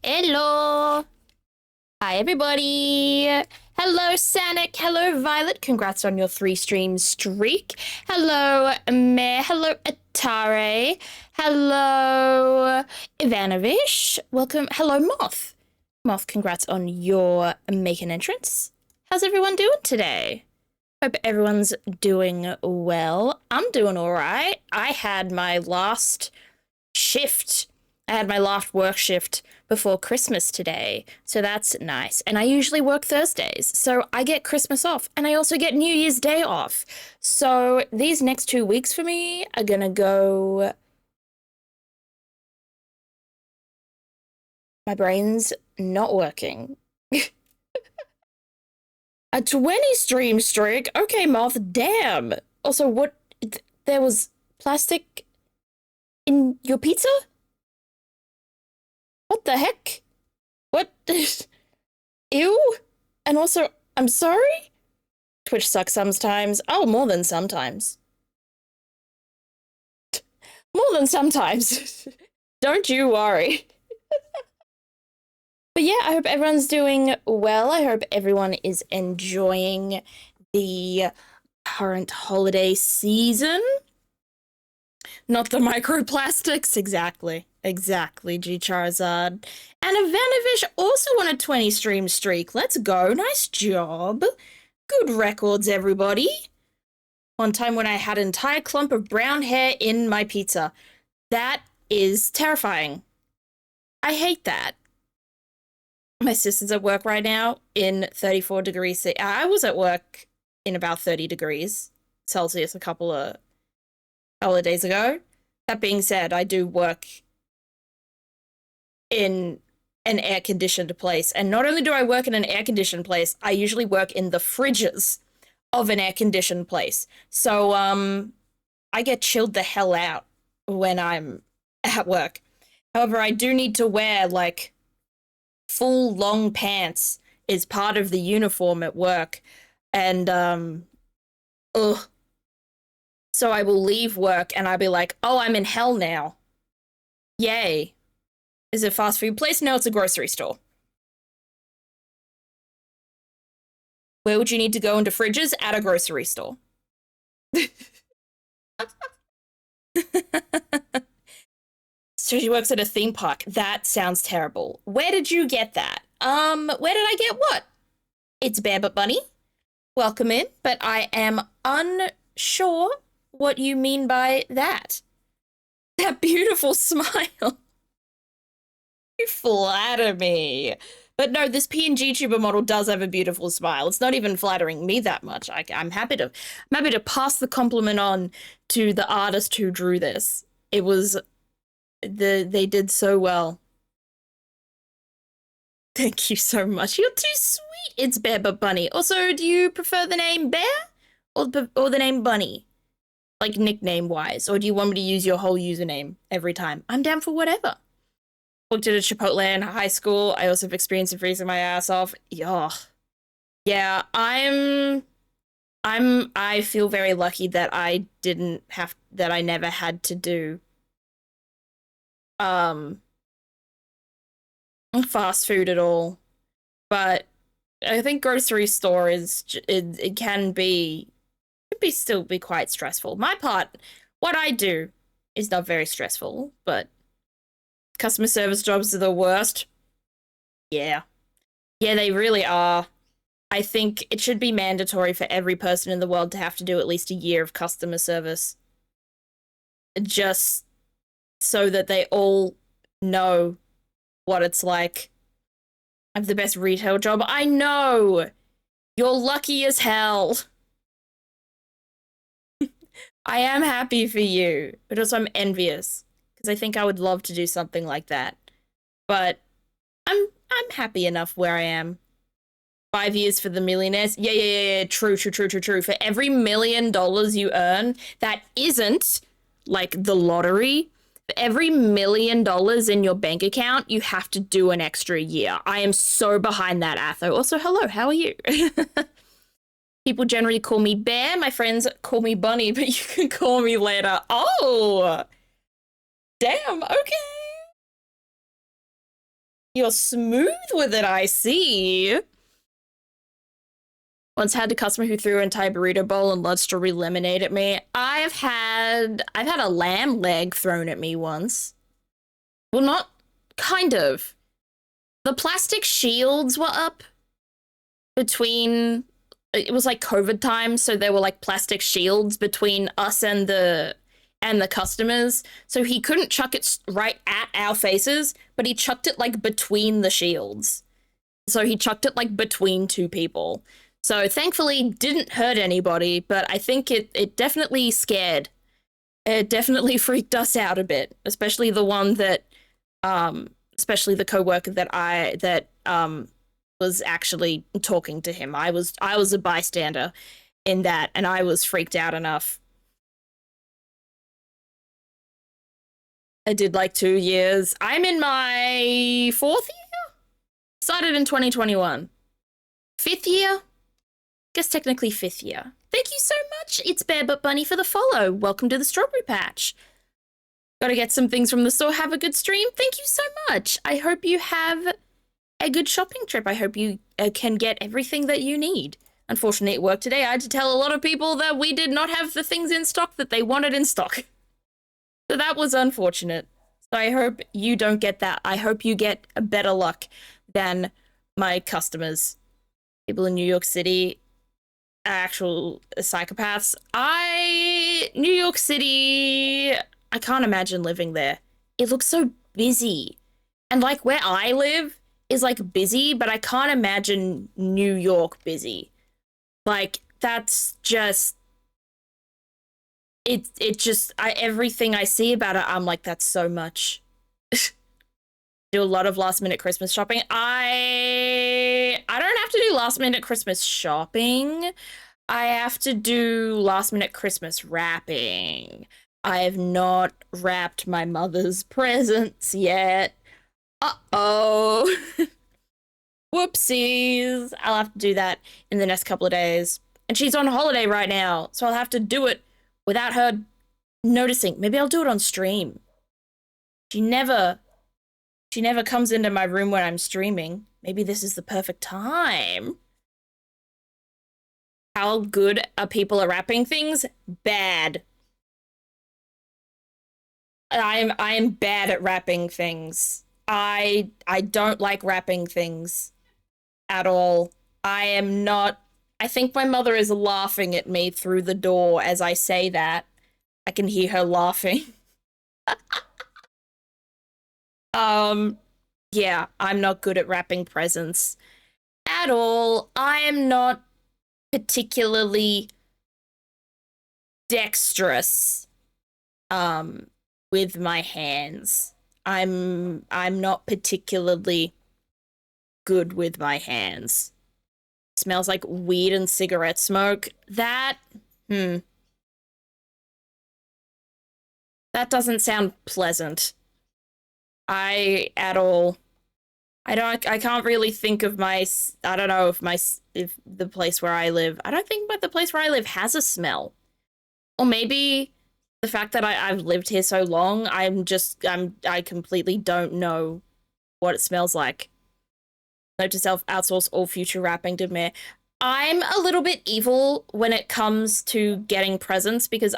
Hello. Hi, everybody. Hello, Sanic. Hello, Violet. Congrats on your 3-stream streak. Hello, Meh. Hello, Atare. Hello, Ivanovish. Welcome. Hello, Moth. Moth, congrats on your make an entrance. How's everyone doing today? Hope everyone's doing well. I'm doing all right. I had my last shift. I had my last work shift before Christmas today, so that's nice. And I usually work Thursdays, so I get Christmas off, and I also get New Year's Day off. So these next 2 weeks for me are gonna go... My brain's not working. A 20 stream streak? Okay, Moth, damn. Also, what? There was plastic in your pizza? What the heck? What? Ew? And also, I'm sorry? Twitch sucks sometimes. Oh, more than sometimes. More than sometimes. Don't you worry. But yeah, I hope everyone's doing well. I hope everyone is enjoying the current holiday season. Not the microplastics, exactly. Exactly, G Charizard. And Ivanovish also on a 20 stream streak. Let's go. Nice job. Good records, everybody. One time when I had an entire clump of brown hair in my pizza. That is terrifying. I hate that. My sister's at work right now in 34 degrees. I was at work in about 30 degrees Celsius a couple of days ago. That being said, I do work in an air-conditioned place. And not only do I work in an air-conditioned place, I usually work in the fridges of an air-conditioned place. So, I get chilled the hell out when I'm at work. However, I do need to wear, like, full long pants is part of the uniform at work. And, ugh. So I will leave work and I'll be like, oh, I'm in hell now. Yay. Is it a fast food place? No, it's a grocery store. Where would you need to go into fridges? At a grocery store. So she works at a theme park. That sounds terrible. Where did you get that? Where did I get what? It's Bear But Bunny. Welcome in, but I am unsure what you mean by that. That beautiful smile. You flatter me. But no, this PNG tuber model does have a beautiful smile. It's not even flattering me that much. I'm happy to pass the compliment on to the artist who drew this. It was they did so well. Thank you so much. You're too sweet. It's Bear But Bunny. Also, do you prefer the name Bear or the name Bunny? Like nickname-wise, or do you want me to use your whole username every time? I'm down for whatever. Worked at a Chipotle in high school. I also have experience in freezing my ass off. Ugh. Yeah, I feel very lucky that I never had to do fast food at all. But I think grocery store it can still be quite stressful. What I do is not very stressful, but customer service jobs are the worst. Yeah. Yeah, they really are. I think it should be mandatory for every person in the world to have to do at least a year of customer service. Just so that they all know what it's like. I have the best retail job. I know! You're lucky as hell. I am happy for you, but also I'm envious because I think I would love to do something like that. But I'm happy enough where I am. 5 years for the millionaires. Yeah. True. For every $1 million you earn, that isn't like the lottery. For every $1 million in your bank account, you have to do an extra year. I am so behind that, Atho. Also, hello, how are you? People generally call me Bear. My friends call me Bunny, but you can call me later. Oh! Damn, okay. You're smooth with it, I see. Once had a customer who threw an entire burrito bowl and lodged strawberry lemonade at me. I've had a lamb leg thrown at me once. Well, not kind of. The plastic shields were up between, it was like COVID time, so there were like plastic shields between us and the customers. So he couldn't chuck it right at our faces, but he chucked it like between the shields. So he chucked it like between two people. So thankfully didn't hurt anybody, but I think it definitely scared. It definitely freaked us out a bit, especially the one that especially the coworker that was actually talking to him. I was a bystander in that, and I was freaked out enough. I did like 2 years. I'm in my 4th year? Started in 2021. 5th year? Guess technically 5th year. Thank you so much, It's Bear But Bunny, for the follow. Welcome to the Strawberry Patch. Gotta get some things from the store. Have a good stream. Thank you so much. I hope you have a good shopping trip. I hope you can get everything that you need. Unfortunately, at work today, I had to tell a lot of people that we did not have the things in stock that they wanted in stock. So that was unfortunate. So I hope you don't get that. I hope you get a better luck than my customers. People in New York City are actual psychopaths. New York City, I can't imagine living there. It looks so busy. And like where I live is like busy, but I can't imagine New York busy. Like that's just everything I see about it, I'm like, that's so much. Do a lot of last minute Christmas shopping. I don't have to do last minute Christmas shopping. I have to do last minute Christmas wrapping. I have not wrapped my mother's presents yet. Uh-oh. Whoopsies. I'll have to do that in the next couple of days. And she's on holiday right now, so I'll have to do it without her noticing. Maybe I'll do it on stream. She never comes into my room when I'm streaming. Maybe this is the perfect time. How good are people at wrapping things? Bad. I am bad at wrapping things. I don't like wrapping things at all. I am not. I think my mother is laughing at me through the door as I say that. I can hear her laughing. Yeah, I'm not good at wrapping presents at all. I am not particularly dexterous with my hands. I'm not particularly good with my hands. Smells like weed and cigarette smoke. That doesn't sound pleasant. I can't really think of I don't know if the place where I live, I don't think the place where I live has a smell. Or maybe the fact that I've lived here so long, I completely don't know what it smells like. Note to self, outsource all future wrapping to me. I'm a little bit evil when it comes to getting presents because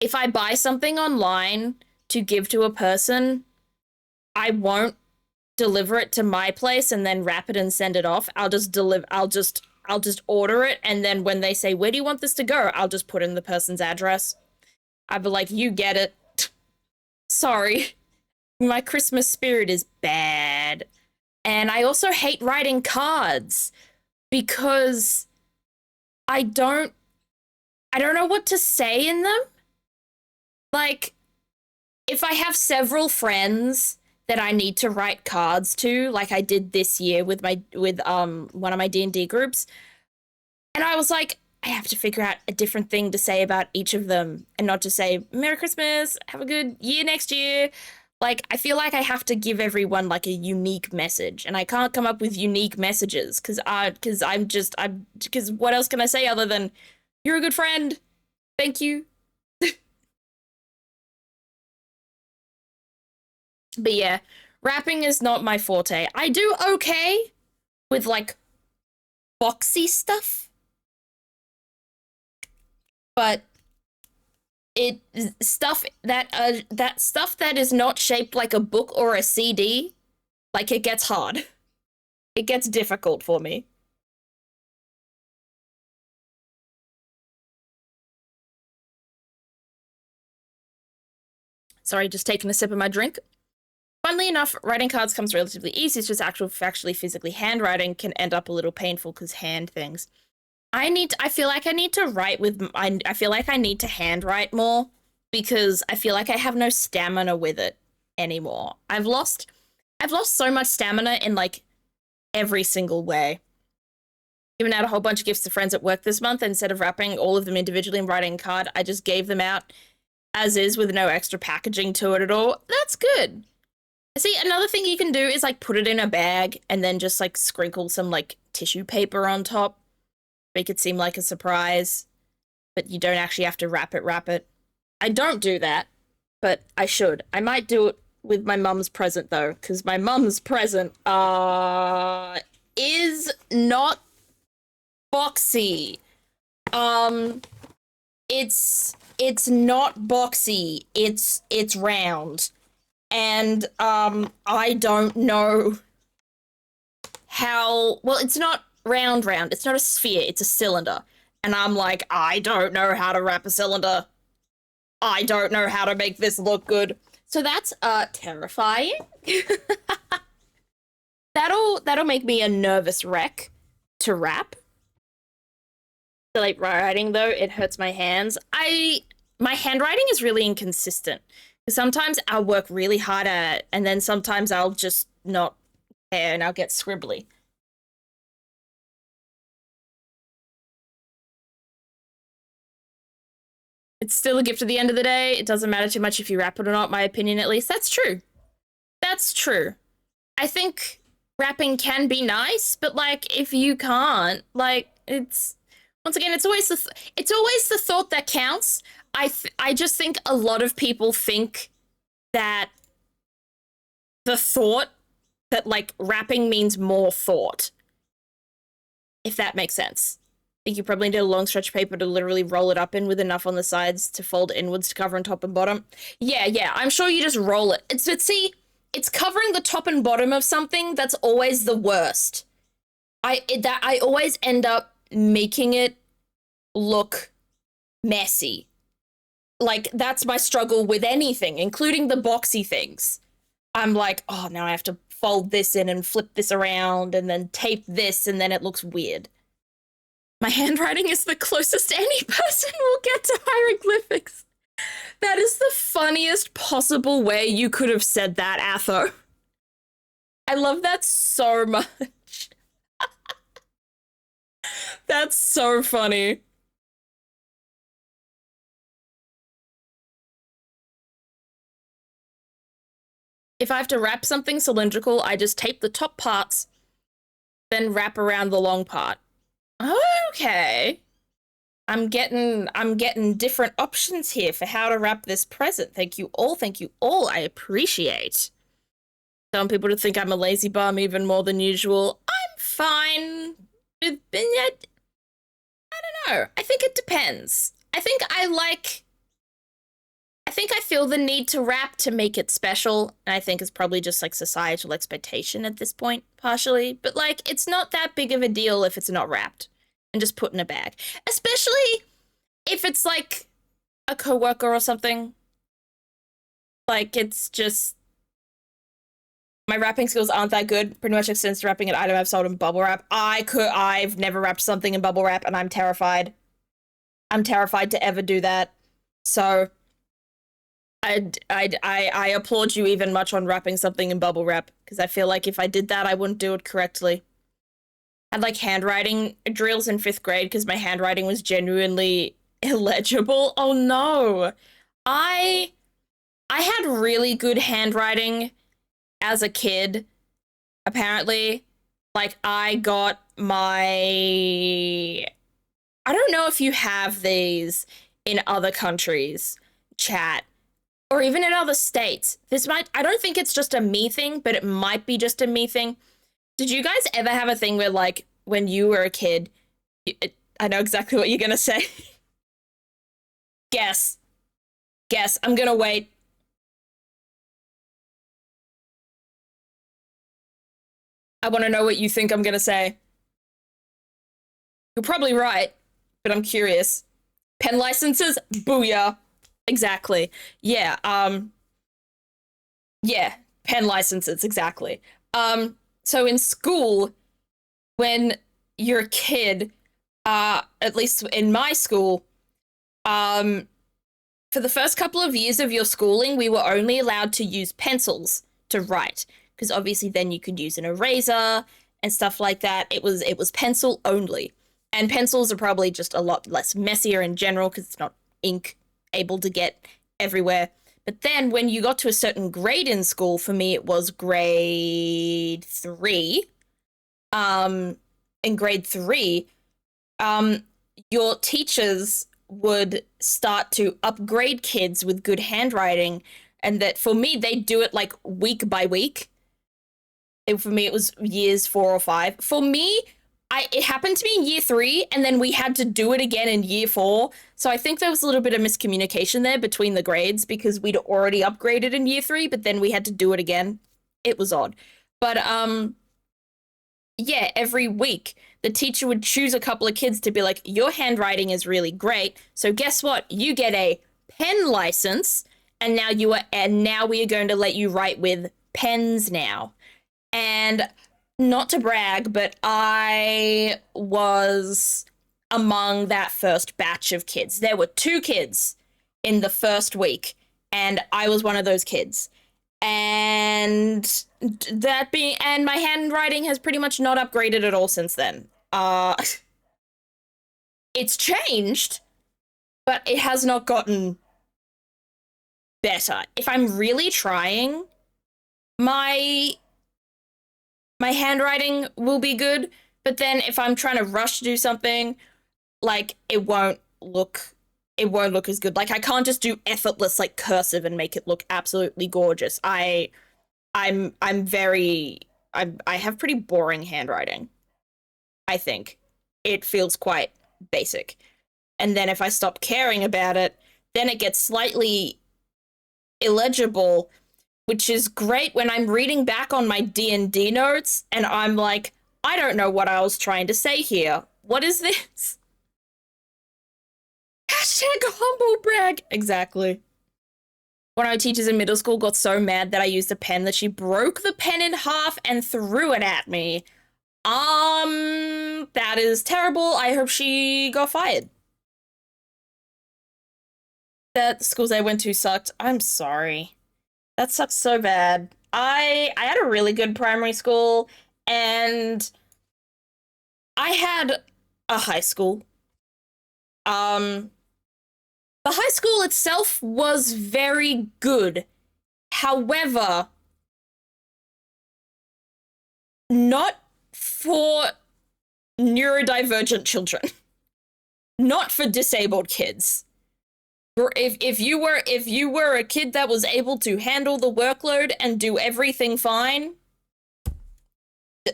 if I buy something online to give to a person, I won't deliver it to my place and then wrap it and send it off. I'll just order it, and then when they say, where do you want this to go? I'll just put in the person's address. I'd be like, you get it. Sorry. My Christmas spirit is bad. And I also hate writing cards because I don't know what to say in them. Like, if I have several friends that I need to write cards to, like I did this year with one of my D&D groups, and I was like, I have to figure out a different thing to say about each of them and not just say Merry Christmas, have a good year next year. Like, I feel like I have to give everyone like a unique message, and I can't come up with unique messages because what else can I say other than you're a good friend, thank you. But yeah, Wrapping is not my forte. I do okay with like boxy stuff, but it stuff that is not shaped like a book or a CD, like it gets hard. It gets difficult for me. Sorry, just taking a sip of my drink. Funnily enough, writing cards comes relatively easy. It's just actually physically handwriting can end up a little painful because hand things. I feel like I need to write with, I feel like I need to handwrite more because I feel like I have no stamina with it anymore. I've lost so much stamina in like every single way. Given out a whole bunch of gifts to friends at work this month, instead of wrapping all of them individually and writing a card, I just gave them out as is with no extra packaging to it at all. That's good. See, another thing you can do is like put it in a bag and then just like sprinkle some like tissue paper on top. Make it seem like a surprise, but you don't actually have to wrap it. I don't do that, but I should. I might do it with my mum's present though, because my mum's present is not boxy. It's not boxy. It's round. And I don't know how, well, it's not round. It's not a sphere, it's a cylinder. And I'm like, I don't know how to wrap a cylinder. I don't know how to make this look good. So that's terrifying. That'll make me a nervous wreck to wrap. So like writing though, it hurts my hands. My handwriting is really inconsistent. Sometimes I'll work really hard at it, and then sometimes I'll just not care and I'll get scribbly. It's still a gift at the end of the day. It doesn't matter too much if you wrap it or not, my opinion at least. That's true. That's true. I think wrapping can be nice, but like if you can't, like it's once again, it's always the thought that counts. I just think a lot of people think that the thought that like wrapping means more thought, if that makes sense. I think you probably need a long stretch of paper to literally roll it up in with enough on the sides to fold inwards to cover on top and bottom. Yeah, I'm sure you just roll it. It's covering the top and bottom of something that's always the worst. I always end up making it look messy. Like, that's my struggle with anything, including the boxy things. I'm like, oh, now I have to fold this in and flip this around and then tape this, and then it looks weird. My handwriting is the closest any person will get to hieroglyphics. That is the funniest possible way you could have said that, Atho. I love that so much. That's so funny. If I have to wrap something cylindrical, I just tape the top parts, then wrap around the long part. Okay. I'm getting different options here for how to wrap this present. Thank you all. I appreciate. Telling people to think I'm a lazy bum even more than usual. I'm fine with it. I don't know. I think it depends. I feel the need to wrap to make it special, and I think it's probably just like societal expectation at this point, partially. But like, it's not that big of a deal if it's not wrapped and just put in a bag, especially if it's like a coworker or something. Like, it's just my wrapping skills aren't that good. Pretty much extends to wrapping an item I've sold in bubble wrap. I've never wrapped something in bubble wrap, and I'm terrified. I'm terrified to ever do that. So I applaud you even much on wrapping something in bubble wrap, because I feel like if I did that, I wouldn't do it correctly. I had like handwriting drills in 5th grade because my handwriting was genuinely illegible. Oh no. I had really good handwriting as a kid, apparently. Like, I got my... I don't know if you have these in other countries, chat, or even in other states. I don't think it's just a me thing, but it might be just a me thing. Did you guys ever have a thing where, like, when you were a kid, I know exactly what you're gonna say. Guess. Guess. I'm gonna wait. I want to know what you think I'm gonna say. You're probably right, but I'm curious. Pen licenses? Booyah. Exactly. Yeah, yeah, pen licenses, exactly. So in school, when you're a kid, at least in my school, um, for the first couple of years of your schooling, we were only allowed to use pencils to write, because obviously then you could use an eraser and stuff like that. It was pencil only. And pencils are probably just a lot less messier in general because it's not ink able to get everywhere. But then when you got to a certain grade in school, for me it was grade 3. In grade 3, um, your teachers would start to upgrade kids with good handwriting, and that for me they'd do it like week by week. For me it was years 4 or 5. For me, it happened to me in year 3, and then we had to do it again in year 4. So I think there was a little bit of miscommunication there between the grades, because we'd already upgraded in year 3, but then we had to do it again. It was odd. But yeah, every week the teacher would choose a couple of kids to be like, your handwriting is really great, so guess what? You get a pen license, and now we are going to let you write with pens now. And not to brag, but I was among that first batch of kids. There were 2 kids in the first week, and I was one of those kids. And my handwriting has pretty much not upgraded at all since then. It's changed, but it has not gotten better. If I'm really trying, my handwriting will be good, but then if I'm trying to rush to do something, like, it won't look as good. Like, I can't just do effortless, like, cursive and make it look absolutely gorgeous. I have pretty boring handwriting. I think it feels quite basic. And then if I stop caring about it, then it gets slightly illegible, which is great when I'm reading back on my D&D notes and I'm like, I don't know what I was trying to say here. What is this? Hashtag humble brag. Exactly. One of my teachers in middle school got so mad that I used a pen that she broke the pen in half and threw it at me. That is terrible. I hope she got fired. That schools I went to sucked. I'm sorry. That sucks so bad. I had a really good primary school, and I had a high school. The high school itself was very good. However, not for neurodivergent children. Not for disabled kids. If you were a kid that was able to handle the workload and do everything fine,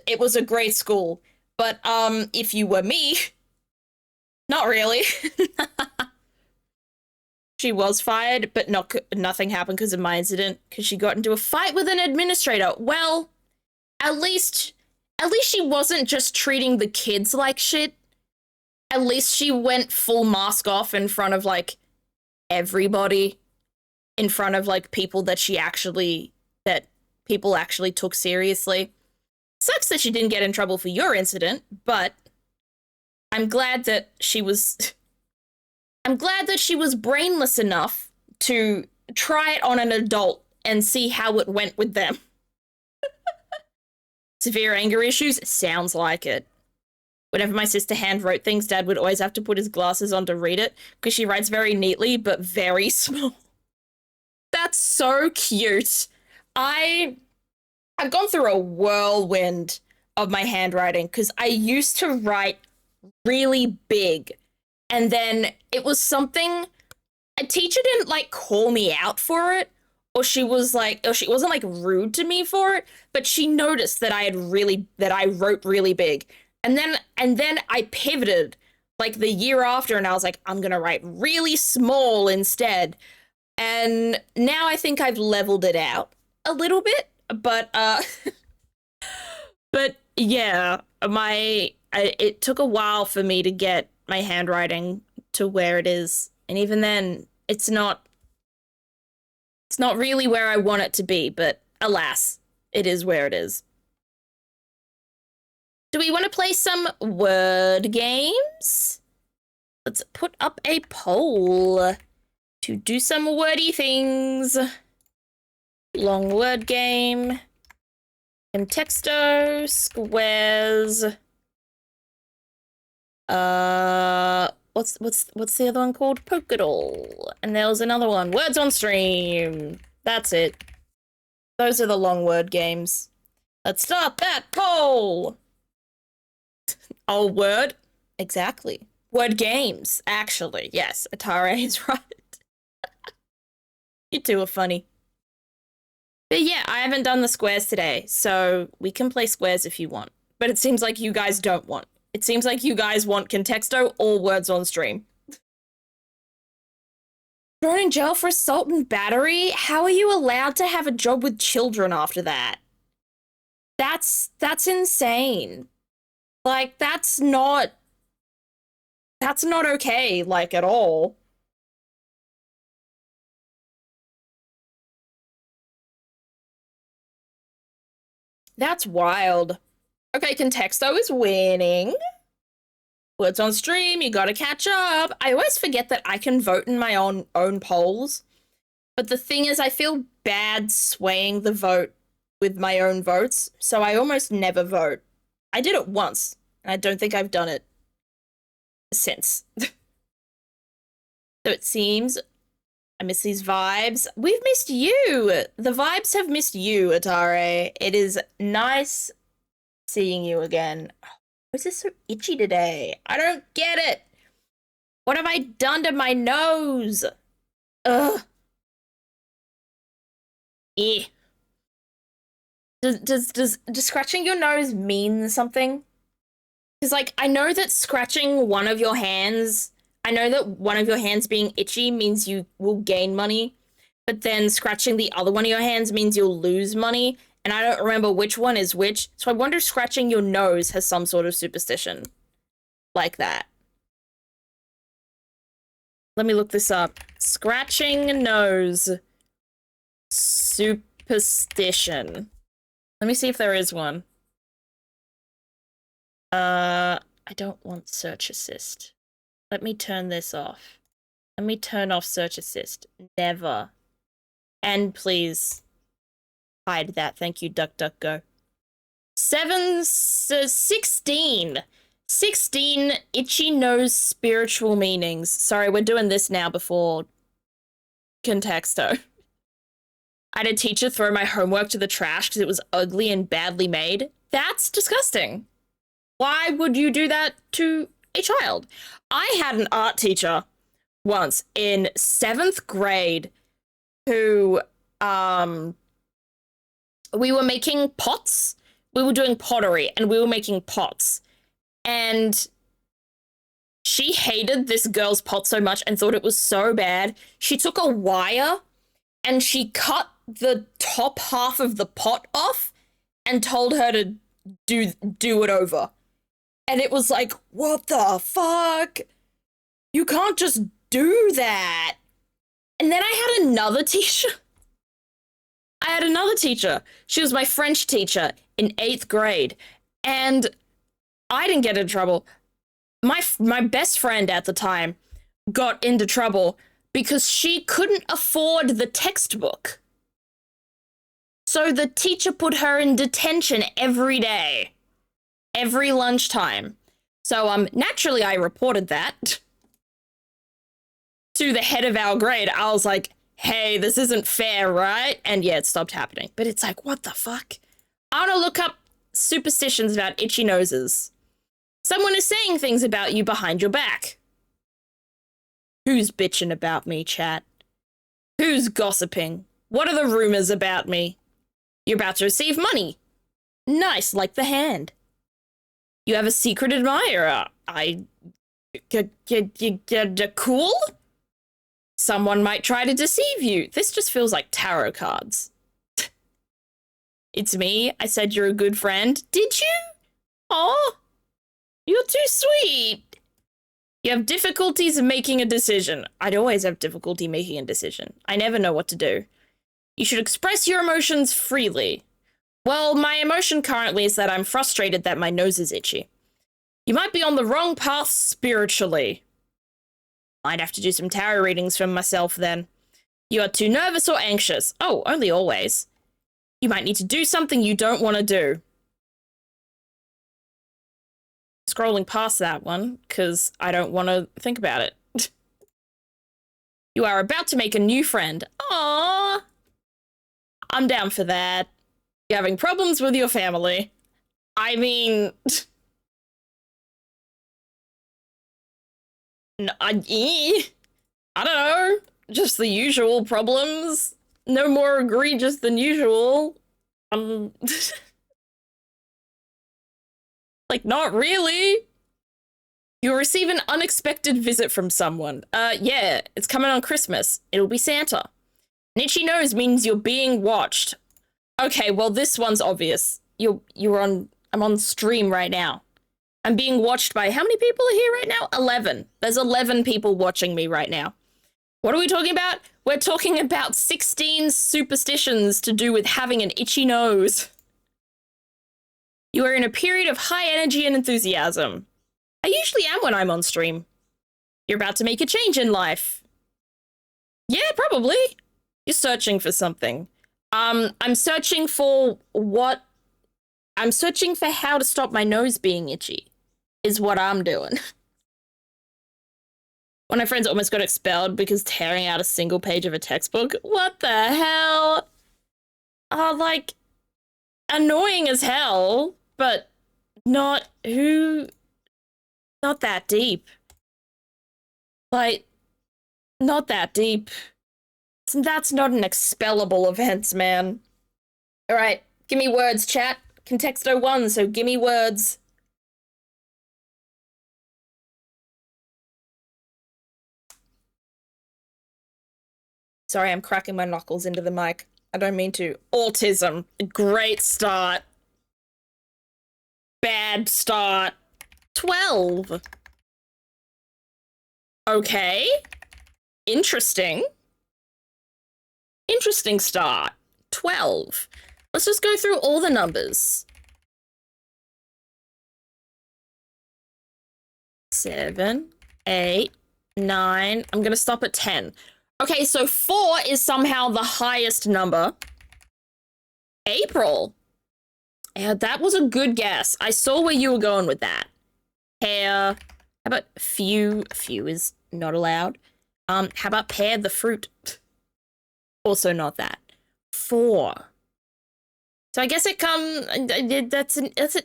it was a great school. But if you were me, not really. She was fired, but nothing happened because of my incident, because she got into a fight with an administrator. Well, at least she wasn't just treating the kids like shit. At least she went full mask off in front of, like, everybody, in front of, like, people that people actually took seriously. Sucks that she didn't get in trouble for your incident, but I'm glad that she was brainless enough to try it on an adult and see how it went with them. Severe anger issues? Sounds like it. Whenever my sister hand wrote things, Dad would always have to put his glasses on to read it, because she writes very neatly, but very small. That's so cute. I've gone through a whirlwind of my handwriting, because I used to write really big, and then it was something, a teacher didn't like call me out for it, or she wasn't like rude to me for it, but she noticed that I wrote really big. And then I pivoted like the year after, and I was like, I'm gonna write really small instead. And now I think I've leveled it out a little bit, but but yeah, it took a while for me to get my handwriting to where it is, and even then, it's not really where I want it to be, but alas, it is where it is. Do we want to play some word games? Let's put up a poll to do some wordy things. Long word game. Contexto, squares. What's the other one called? Pokedol. And there was another one. Words on stream. That's it. Those are the long word games. Let's start that poll. Oh, word? Exactly. Word games, actually. Yes, Atare is right. You two are funny. But yeah, I haven't done the squares today, so we can play squares if you want. But it seems like you guys don't want. It seems like you guys want Contexto or words on stream. Thrown in jail for assault and battery? How are you allowed to have a job with children after that? That's insane. Like, that's not okay, like, at all. That's wild. Okay, Contexto is winning. Words on stream, you gotta catch up. I always forget that I can vote in my own polls. But the thing is, I feel bad swaying the vote with my own votes, so I almost never vote. I did it once, and I don't think I've done it since. So it seems I miss these vibes. We've missed you. The vibes have missed you, Atare. It is nice seeing you again. Why is this so itchy today? I don't get it. What have I done to my nose? Ugh. Eh. Does scratching your nose mean something? Because, like, I know that scratching one of your hands, I know that one of your hands being itchy means you will gain money, but then scratching the other one of your hands means you'll lose money, and I don't remember which one is which, so I wonder if scratching your nose has some sort of superstition like that. Let me look this up. Scratching nose superstition. Let me see if there is one. I don't want search assist. Let me turn this off. Let me turn off search assist. Never. And please hide that. Thank you, DuckDuckGo. 16. 16 itchy nose spiritual meanings. Sorry, we're doing this now before Contexto. I had a teacher throw my homework to the trash because it was ugly and badly made. That's disgusting. Why would you do that to a child? I had an art teacher once in 7th grade who, we were making pots. We were doing pottery and we were making pots. And she hated this girl's pot so much and thought it was so bad. She took a wire and she cut the top half of the pot off and told her to do it over. And it was like, what the fuck? You can't just do that. And then I had another teacher. She was my French teacher in 8th grade. And I didn't get in trouble. My best friend at the time got into trouble because she couldn't afford the textbook. So the teacher put her in detention every day. Every lunchtime. So, naturally I reported that to the head of our grade. I was like, hey, this isn't fair, right? And yeah, it stopped happening. But it's like, what the fuck? I want to look up superstitions about itchy noses. Someone is saying things about you behind your back. Who's bitching about me, chat? Who's gossiping? What are the rumors about me? You're about to receive money. Nice, like the hand. You have a secret admirer. Cool? Someone might try to deceive you. This just feels like tarot cards. It's me. I said you're a good friend. Did you? Aw, you're too sweet. You have difficulties making a decision. I'd always have difficulty making a decision. I never know what to do. You should express your emotions freely. Well, my emotion currently is that I'm frustrated that my nose is itchy. You might be on the wrong path spiritually. I'd have to do some tarot readings for myself then. You are too nervous or anxious. Oh, only always. You might need to do something you don't want to do. Scrolling past that one, because I don't want to think about it. You are about to make a new friend. Aww. I'm down for that. You're having problems with your family. I mean... I don't know. Just the usual problems. No more egregious than usual. Like, not really. You'll receive an unexpected visit from someone. Yeah, it's coming on Christmas. It'll be Santa. An itchy nose means you're being watched. Okay, well, this one's obvious. I'm on stream right now. I'm being watched by, how many people are here right now? 11. There's 11 people watching me right now. What are we talking about? We're talking about 16 superstitions to do with having an itchy nose. You are in a period of high energy and enthusiasm. I usually am when I'm on stream. You're about to make a change in life. Yeah, probably. You're searching for something. I'm searching for what... I'm searching for how to stop my nose being itchy, is what I'm doing. One of my friends almost got expelled because tearing out a single page of a textbook. What the hell? Oh, like, annoying as hell, but not that deep. Like, not that deep. That's not an expellable offense, man. All right, give me words, chat. Contexto 1, so give me words. Sorry, I'm cracking my knuckles into the mic. I don't mean to. Autism. Great start. Bad start. 12. Okay. Interesting. Interesting start. 12. Let's just go through all the numbers. 7, 8, 9. I'm gonna stop at 10. Okay, so 4 is somehow the highest number. April. Yeah, that was a good guess. I saw where you were going with that. Pear. How about few? Few is not allowed. How about pear the fruit? Also not that. 4. So I guess it that's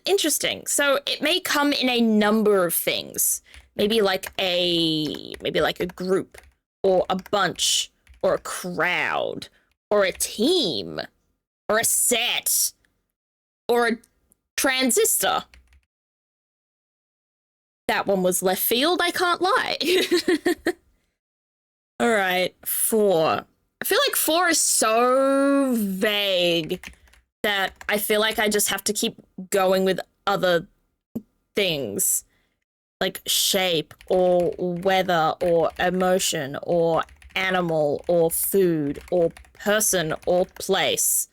interesting. So it may come in a number of things. Maybe like a group, or a bunch, or a crowd, or a team, or a set, or a transistor. That one was left field, I can't lie. All right, 4. I feel like 4 is so vague that I feel like I just have to keep going with other things. Like shape, or weather, or emotion, or animal, or food, or person, or place.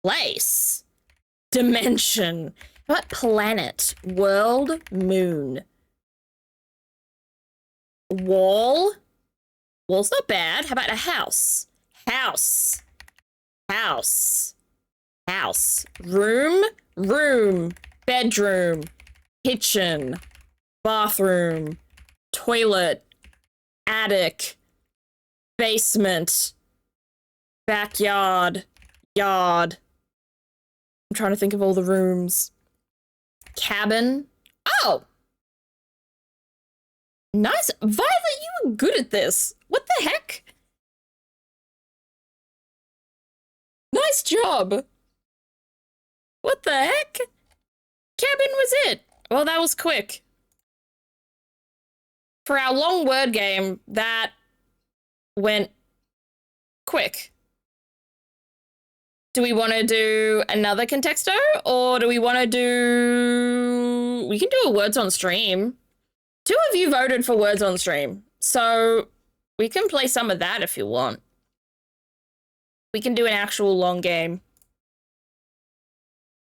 Place. Dimension. What planet? World. Moon. Wall. Wall's not bad. How about a house? House. House. House. Room. Room. Bedroom. Kitchen. Bathroom. Toilet. Attic. Basement. Backyard. Yard. I'm trying to think of all the rooms. Cabin. Oh! Nice. Violet, you were good at this. What the heck? Nice job. What the heck? Cabin was it. Well, that was quick. For our long word game, that went quick. Do we want to do another contexto, or do we want to do... We can do a words on stream. 2 of you voted for words on stream, so we can play some of that if you want. We can do an actual long game.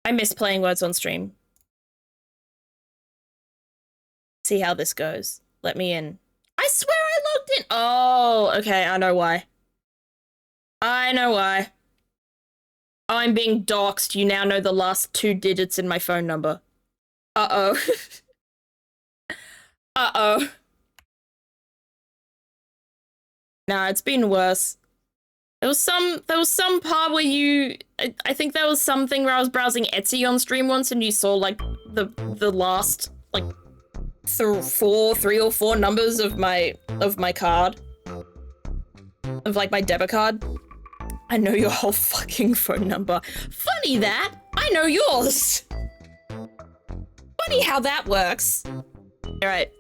I miss playing words on stream. See how this goes. Let me in. I swear I logged in. Oh, okay, I know why. I know why. I'm being doxxed. You now know the last 2 digits in my phone number. Uh-oh. Uh-oh. Nah, it's been worse. There was some part where you... I think there was something where I was browsing Etsy on stream once and you saw, like, the last, like, 3 or 4 numbers of my card. Of, like, my debit card. I know your whole fucking phone number. Funny that! I know yours! Funny how that works. Alright,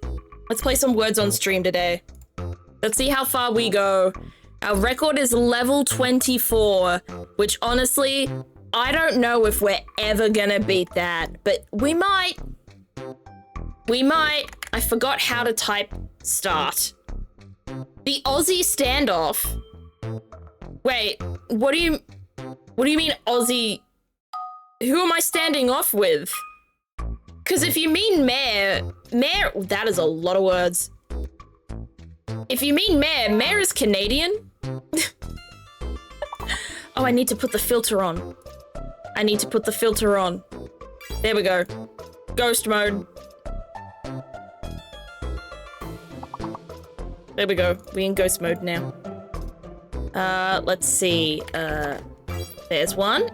let's play some words on stream today. Let's see how far we go. Our record is level 24, which honestly, I don't know if we're ever gonna beat that, but we might. We might. I forgot how to type start. The Aussie standoff. Wait, what do you mean Aussie? Who am I standing off with? Because if you mean mayor, that is a lot of words. If you mean mayor is Canadian. Oh, I need to put the filter on. I need to put the filter on. There we go. Ghost mode. There we go. We're in ghost mode now. Let's see. There's one.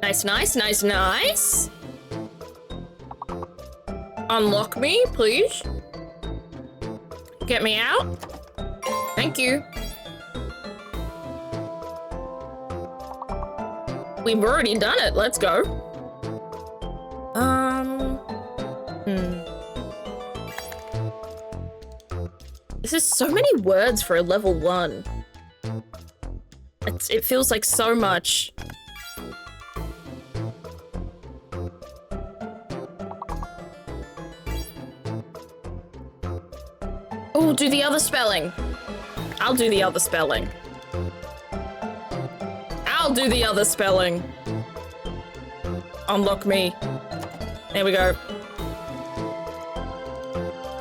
Nice, nice, nice, nice. Unlock me, please. Get me out. Thank you. We've already done it. Let's go. This is so many words for a level 1. It feels like so much. Oh, do the other spelling. I'll do the other spelling. I'll do the other spelling. Unlock me. There we go.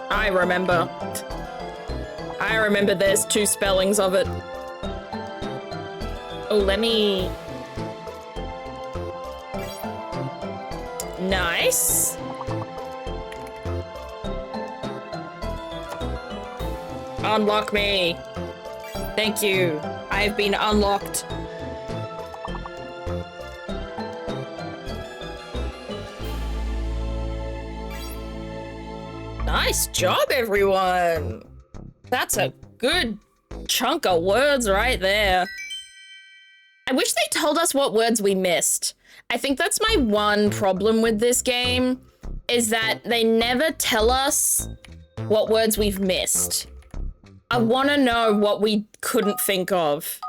I remember. I remember there's 2 spellings of it. Oh, let me... Nice. Unlock me. Thank you. I've been unlocked. Nice job, everyone. That's a good chunk of words right there. I wish they told us what words we missed. I think that's my one problem with this game, is that they never tell us what words we've missed. I want to know what we couldn't think of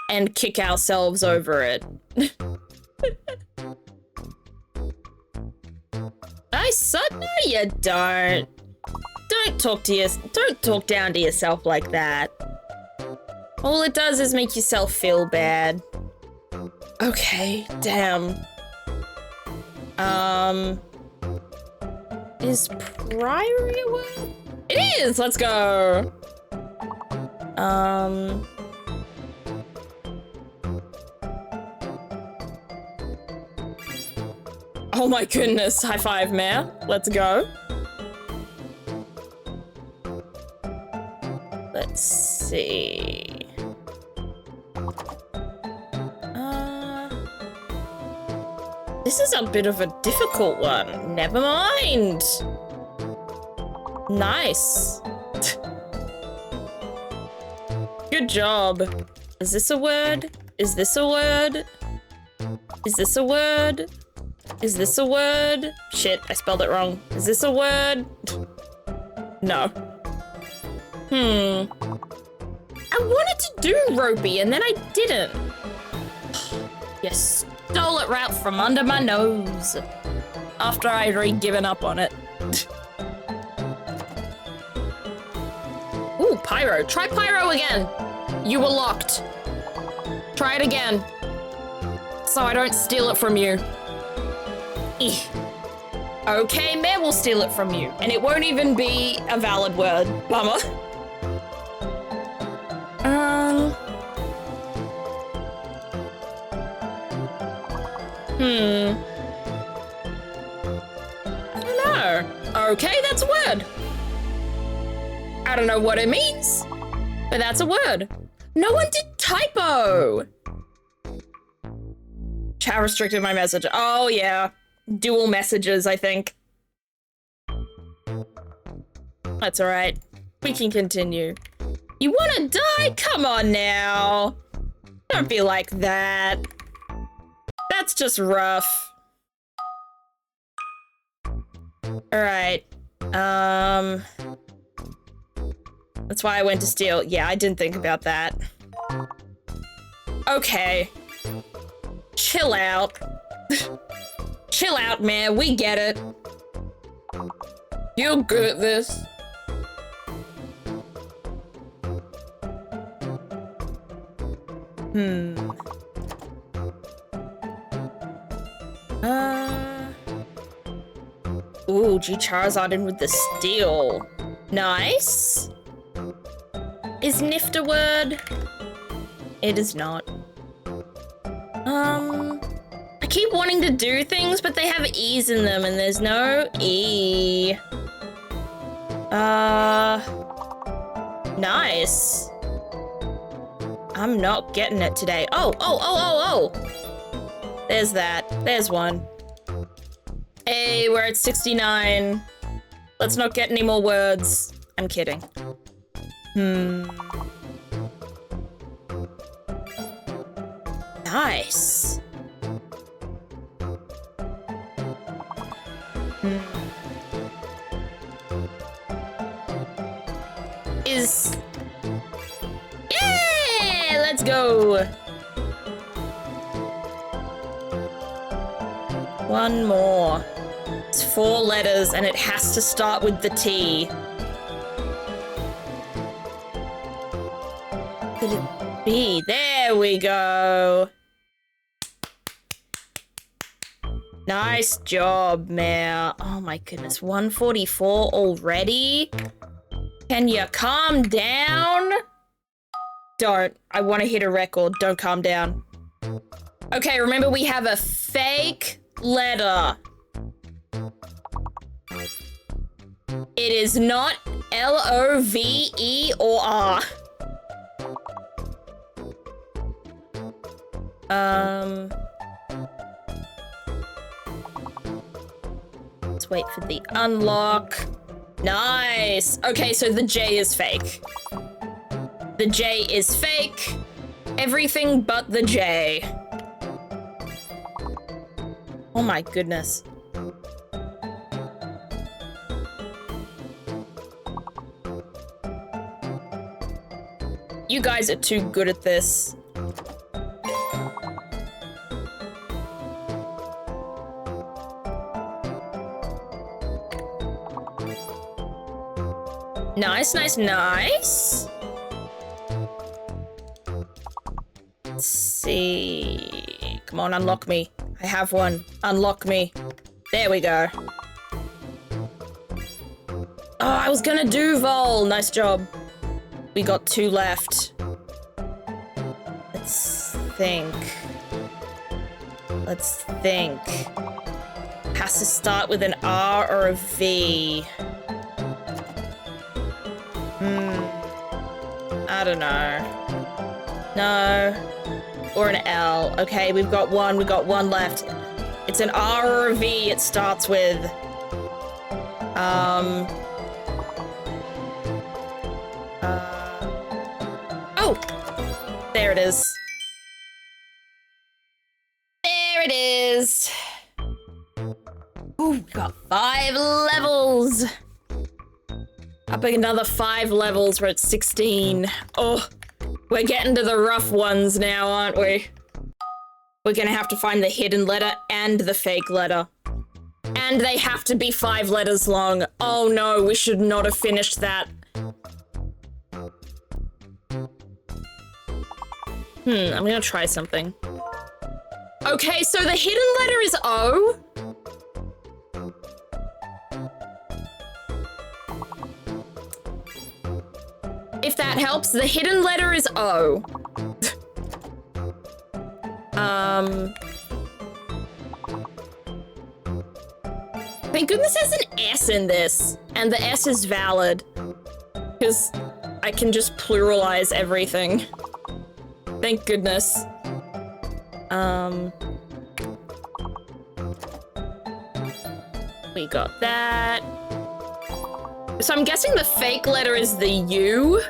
and kick ourselves over it. I suck? No, you don't. Don't talk down to yourself like that. All it does is make yourself feel bad. Okay, damn. Is priory a word? It is! Let's go! Oh my goodness, high five, Mayor. Let's go. Let's see. This is a bit of a difficult one. Never mind. Nice. Good job. Is this a word? Is this a word? Is this a word? Is this a word? Shit, I spelled it wrong. Is this a word? No. I wanted to do ropey and then I didn't. You stole it right from under my nose. After I'd already given up on it. Ooh, pyro. Try pyro again. You were locked. Try it again. So I don't steal it from you. Okay, Mayor will steal it from you. And it won't even be a valid word. Bummer. I don't know. Okay, that's a word. I don't know what it means, but that's a word. No one did typo. Chat restricted my message. Oh, yeah. Dual messages, I think. That's all right. We can continue. You wanna die? Come on now. Don't be like that. That's just rough. All right. That's why I went to steal. Yeah, I didn't think about that. Okay. Chill out. Chill out, man. We get it. You're good at this. Ooh, G Charizard in with the steal. Nice. Is Nift a word? It is not. I keep wanting to do things, but they have E's in them, and there's no E. Nice. I'm not getting it today. Oh. There's that. There's one. Hey, we're at 69. Let's not get any more words. I'm kidding. Nice. Is... Yeah! Let's go! One more. It's 4 letters and it has to start with the T. Could it be? There we go. Nice job, Mayor. Oh my goodness, 144 already? Can you calm down? Don't. I want to hit a record. Don't calm down. Okay, remember we have a fake letter. It is not L-O-V-E or R. Let's wait for the unlock. Nice. Okay, so the J is fake. The J is fake. Everything but the J. Oh my goodness. You guys are too good at this. Nice, nice, nice. Let's see. Come on, unlock me. I have one. Unlock me. There we go. Oh, I was gonna do Vol. Nice job. We got 2 left. Let's think. Let's think. Has to start with an R or a V. I don't know. No. Or an L. Okay, we've got one left. It's an R or a V it starts with. Oh! There it is. There it is! Ooh, we got 5 levels! Up another 5 levels, we're at 16. Oh, we're getting to the rough ones now, aren't we? We're gonna have to find the hidden letter and the fake letter. And they have to be 5 letters long. Oh no, we should not have finished that. I'm gonna try something. Okay, so the hidden letter is O. If that helps, the hidden letter is O. Thank goodness there's an S in this, and the S is valid, because I can just pluralize everything. Thank goodness. We got that. So I'm guessing the fake letter is the U.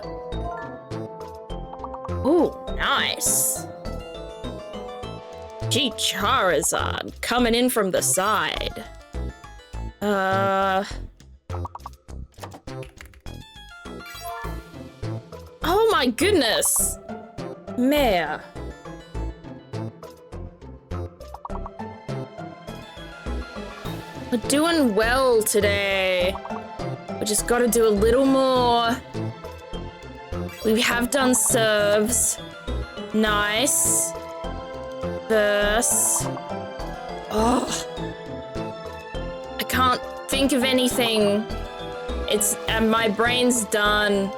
Ooh, nice. Gee, Charizard coming in from the side. Oh my goodness. Mare. We're doing well today. We just gotta do a little more. We have done serves. Nice. Verse. Oh. I can't think of anything. It's my brain's done.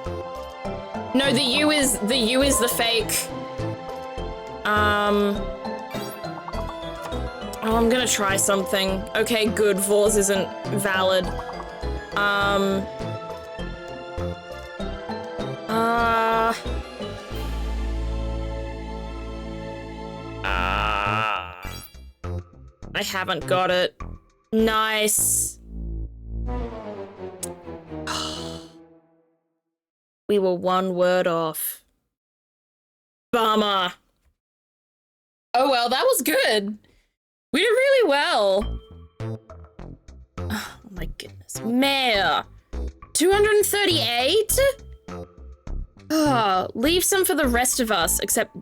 No, the U is the fake. Oh, I'm gonna try something. Okay, good. Vors isn't valid. I haven't got it. Nice. We were 1 word off. Bummer. Oh well, that was good. We did really well. Oh my goodness. Mare. 238? Oh, leave some for the rest of us, except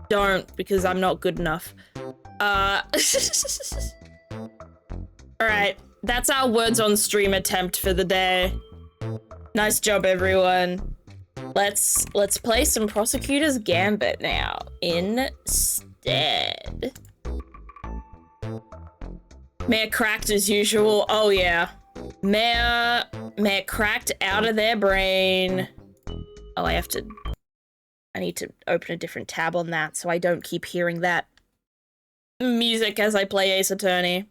don't, because I'm not good enough. Alright, that's our words on stream attempt for the day. Nice job, everyone. Let's play some Prosecutor's Gambit now, instead. Mare cracked as usual. Oh yeah. Mare cracked out of their brain. Oh, I need to open a different tab on that so I don't keep hearing that music as I play Ace Attorney.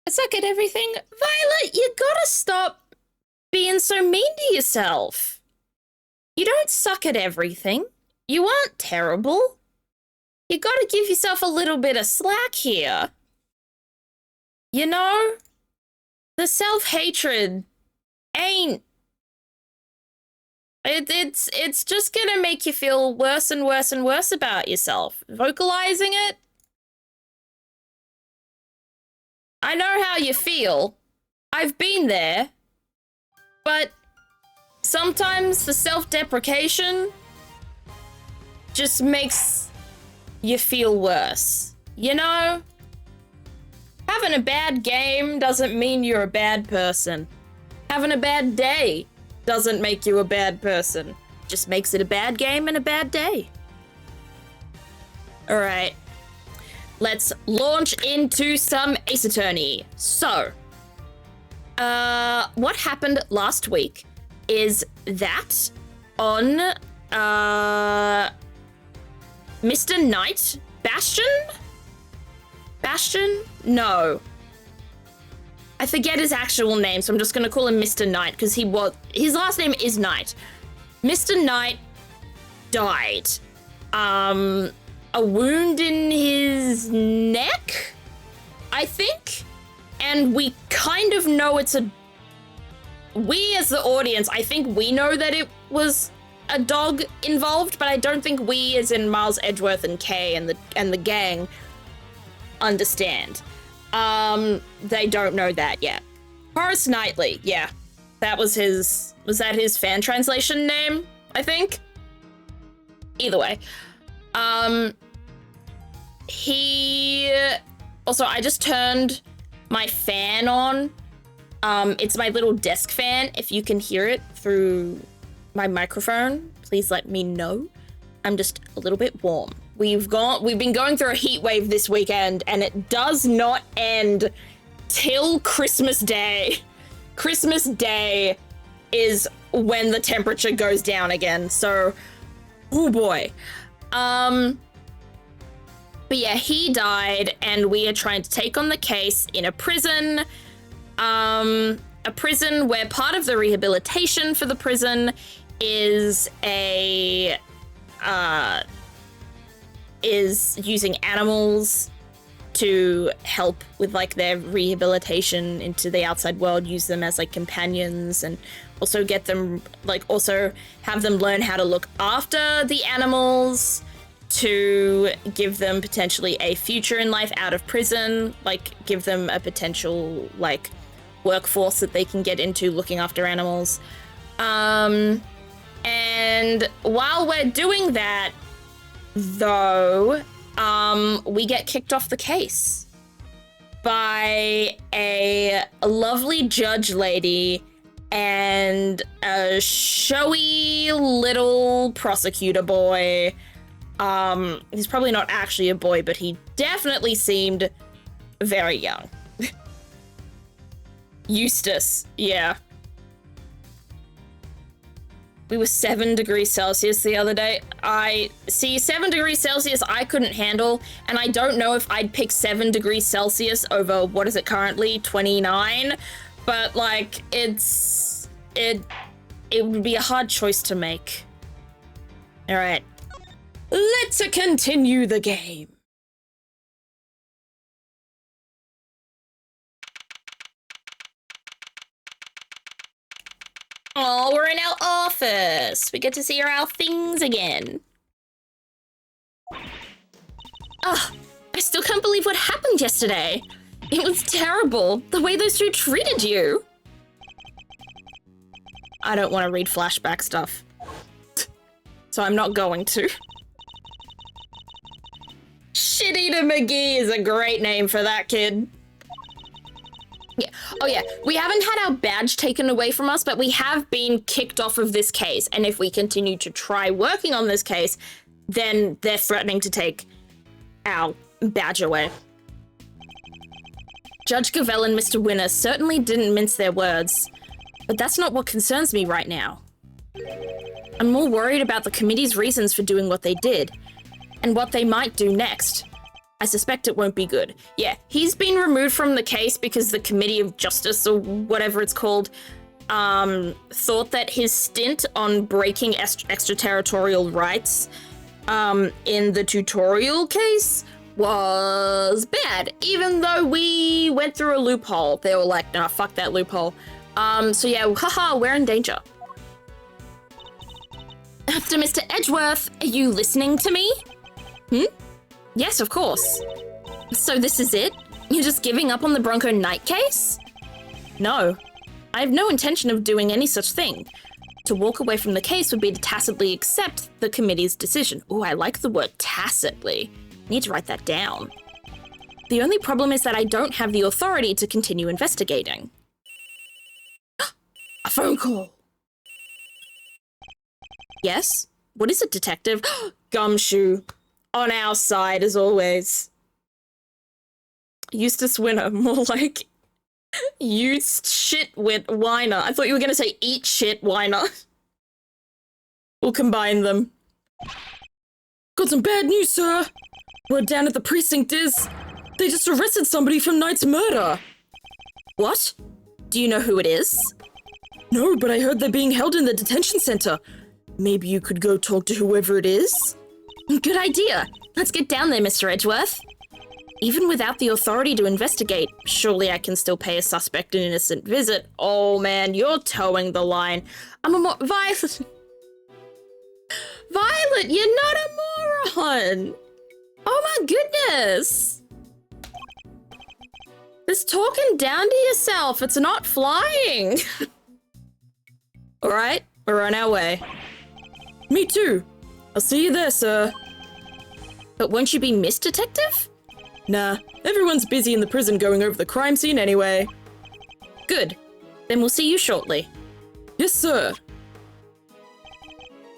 I suck at everything. Violet, you gotta stop being so mean to yourself. You don't suck at everything. You aren't terrible. You gotta give yourself a little bit of slack here. You know? The self-hatred ain't... It's just gonna make you feel worse and worse and worse about yourself. Vocalizing it? I know how you feel. I've been there. But sometimes the self-deprecation just makes you feel worse. You know? Having a bad game doesn't mean you're a bad person. Having a bad day doesn't make you a bad person. Just makes it a bad game and a bad day. All right. Let's launch into some Ace Attorney. So, what happened last week is that on, Mr. Knight, Bastion? Bastion? No. I forget his actual name, so I'm just gonna call him Mr. Knight, because his last name is Knight. Mr. Knight died. a wound in his neck, I think. And we kind of know we as the audience, I think we know that it was a dog involved, but I don't think we, as in Miles Edgeworth and Kay and the gang, understand. They don't know that yet. Horace Knightley, yeah. Was that his fan translation name, I think? Either way. Also, I just turned my fan on. It's my little desk fan. If you can hear it through my microphone, please let me know. I'm just a little bit warm. We've been going through a heat wave this weekend, and it does not end till Christmas Day. Christmas Day is when the temperature goes down again, so, oh boy. But yeah, he died, and we are trying to take on the case in a prison. A prison where part of the rehabilitation for the prison is is using animals to help with like their rehabilitation into the outside world, use them as like companions, and also get them also have them learn how to look after the animals to give them potentially a future in life out of prison, like give them a potential like workforce that they can get into looking after animals. And while we're doing that, though, we get kicked off the case by a lovely judge lady and a showy little prosecutor boy. He's probably not actually a boy, but he definitely seemed very young. Eustace, yeah. We were 7 degrees Celsius the other day. 7 degrees Celsius I couldn't handle, and I don't know if I'd pick 7 degrees Celsius over, what is it currently, 29? But like, it would be a hard choice to make. All right, let's continue the game. Oh, we're in our office. We get to see our things again. Ugh, I still can't believe what happened yesterday. It was terrible, the way those two treated you. I don't want to read flashback stuff, so I'm not going to. Shit-Eater McGee is a great name for that kid. Yeah. Oh yeah, we haven't had our badge taken away from us, but we have been kicked off of this case, and if we continue to try working on this case, then they're threatening to take our badge away. Judge Gavell and Mr. Winner certainly didn't mince their words, but that's not what concerns me right now. I'm more worried about the committee's reasons for doing what they did, and what they might do next. I suspect it won't be good. Yeah, he's been removed from the case because the Committee of Justice, or whatever it's called, thought that his stint on breaking extraterritorial rights in the tutorial case was bad, even though we went through a loophole. They were like, nah, fuck that loophole. So yeah, haha, we're in danger. After Mr. Edgeworth, are you listening to me? Yes, of course. So this is it? You're just giving up on the Bronco Knight case? No. I have no intention of doing any such thing. To walk away from the case would be to tacitly accept the committee's decision. Ooh, I like the word tacitly. Need to write that down. The only problem is that I don't have the authority to continue investigating. A phone call. Yes? What is it, Detective? Gumshoe. On our side, as always. Eustace Winner, more like used shit with whiner. I thought you were gonna say eat shit whiner. We'll combine them. Got some bad news, sir. Word down at the precinct is they just arrested somebody for Knight's murder. What? Do you know who it is? No, but I heard they're being held in the detention center. Maybe you could go talk to whoever it is? Good idea. Let's get down there, Mr. Edgeworth. Even without the authority to investigate, surely I can still pay a suspect an innocent visit. Oh man, you're towing the line. I'm a Violet. Violet, you're not a moron. Oh my goodness. This talking down to yourself, it's not flying. All right, we're on our way. Me too. I'll see you there, sir. But won't you be Miss Detective? Nah, everyone's busy in the prison going over the crime scene anyway. Good. Then we'll see you shortly. Yes, sir.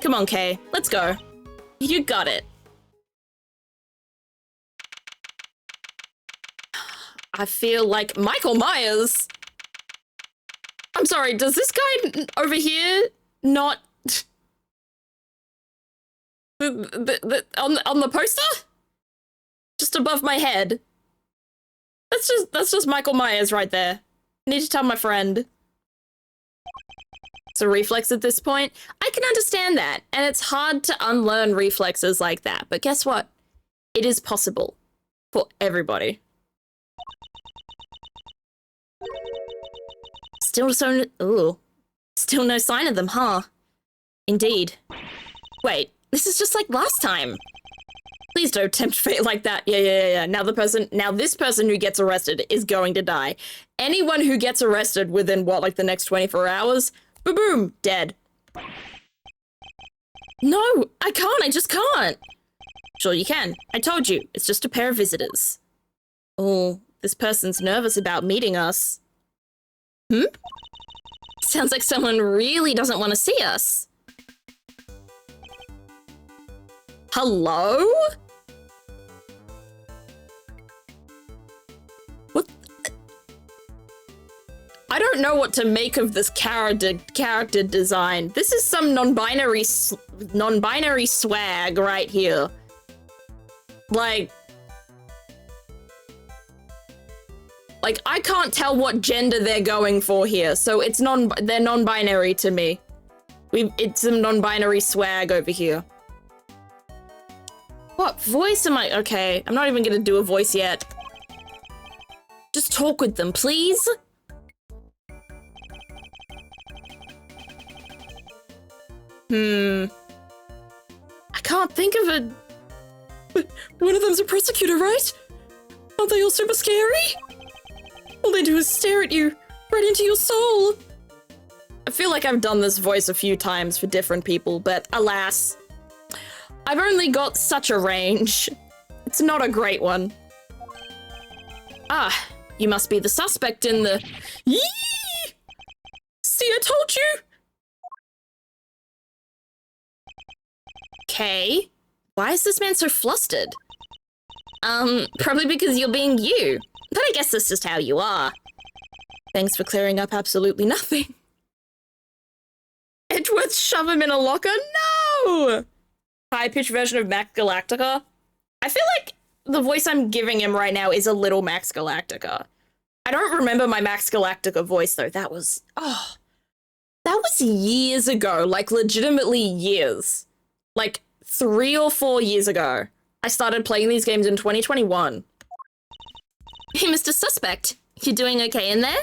Come on, Kay. Let's go. You got it. I feel like Michael Myers. I'm sorry, does this guy over here not... on the poster? Just above my head. That's just Michael Myers right there. I need to tell my friend. It's a reflex at this point. I can understand that, and it's hard to unlearn reflexes like that, but guess what? It is possible for everybody. Still no sign of them, huh? Indeed. Wait, this is just like last time. Please don't tempt fate like that. Yeah. Now this person who gets arrested is going to die. Anyone who gets arrested within what, like the next 24 hours? Boom, dead. No, I can't, I just can't. Sure you can. I told you, it's just a pair of visitors. Oh, this person's nervous about meeting us. Sounds like someone really doesn't want to see us. Hello? What? I don't know what to make of this character design. This is some non-binary swag right here. Like I can't tell what gender they're going for here, so it's they're non-binary to me. It's some non-binary swag over here. What voice am I? Okay, I'm not even gonna do a voice yet. Just talk with them, please. I can't think of a... One of them's a prosecutor, right? Aren't they all super scary? All they do is stare at you, right into your soul. I feel like I've done this voice a few times for different people, but alas, I've only got such a range. It's not a great one. Ah, you must be the suspect in the... Yee! See, I told you! Okay, why is this man so flustered? Probably because you're being you. But I guess that's just how you are. Thanks for clearing up absolutely nothing. Edgeworth, shove him in a locker? No! High-pitched version of Max Galactica. I feel like the voice I'm giving him right now is a little Max Galactica. I don't remember my Max Galactica voice, though. That was years ago. Like, legitimately years. Like, 3 or 4 years ago. I started playing these games in 2021. Hey, Mr. Suspect. You doing okay in there?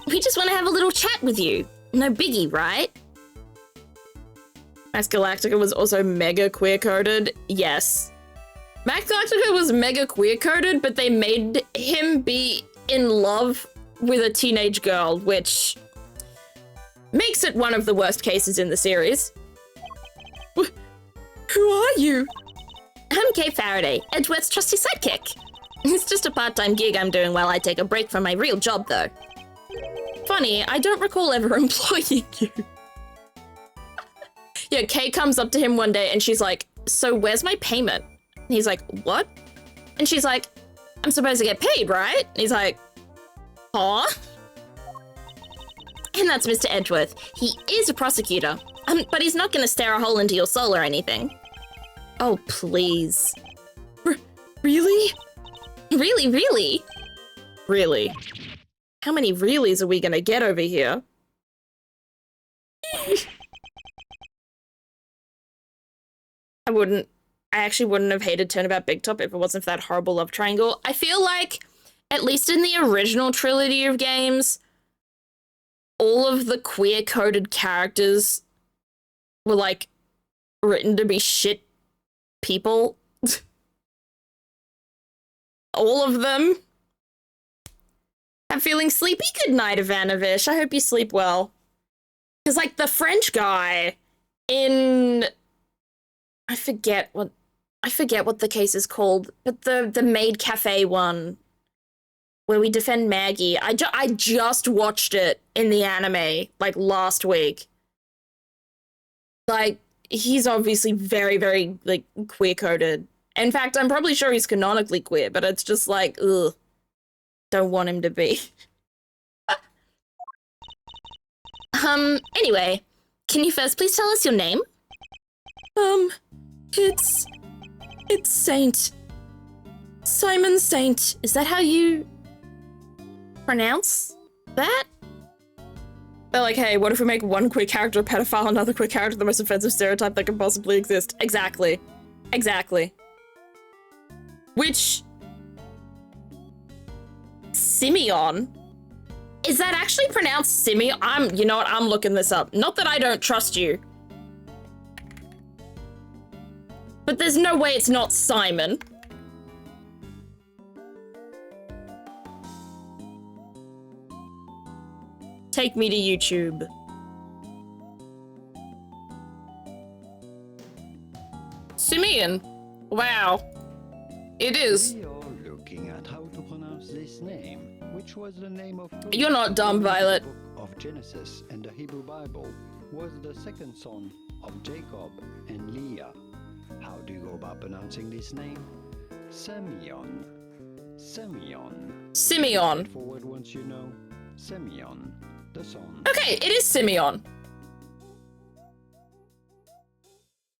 We just want to have a little chat with you. No biggie, right? Max Galactica was also mega queer-coded. Yes. Max Galactica was mega queer-coded, but they made him be in love with a teenage girl, which makes it one of the worst cases in the series. Who are you? I'm Kay Faraday, Edgeworth's trusty sidekick. It's just a part-time gig I'm doing while I take a break from my real job, though. Funny, I don't recall ever employing you. Yeah, Kay comes up to him one day and she's like, so where's my payment? And he's like, what? And she's like, I'm supposed to get paid, right? And he's like, huh? And that's Mr. Edgeworth. He is a prosecutor, but he's not gonna stare a hole into your soul or anything. Oh, please. Really? Really? Really? How many reallys are we gonna get over here? I actually wouldn't have hated Turnabout Big Top if it wasn't for that horrible love triangle. I feel like, at least in the original trilogy of games, all of the queer-coded characters were, like, written to be shit people. All of them. I'm feeling sleepy. Good night, Ivanovish. I hope you sleep well. Because, like, the French guy in... I forget what the case is called, but the Maid Cafe one, where we defend Maggie. I just watched it in the anime, like, last week. Like, he's obviously very, very, like, queer-coded. In fact, I'm probably sure he's canonically queer, but it's just like, ugh. Don't want him to be. Anyway, can you first please tell us your name? It's Saint. Simon Saint. Is that how you pronounce that? They're like, hey, what if we make one queer character a pedophile, another queer character the most offensive stereotype that can possibly exist? Exactly. Exactly. Which... Simeon? Is that actually pronounced Simeon? You know what, I'm looking this up. Not that I don't trust you. But there's no way it's not Simon. Take me to YouTube. Simeon. Wow. It is. We are looking at how to pronounce this name, which was the name of... You're not dumb, Violet. The book of Genesis and the Hebrew Bible was the second son of Jacob and Leah. How do you go about pronouncing this name? Simeon. Simeon. Simeon. Forward once you know. Simeon, the son. Okay, it is Simeon.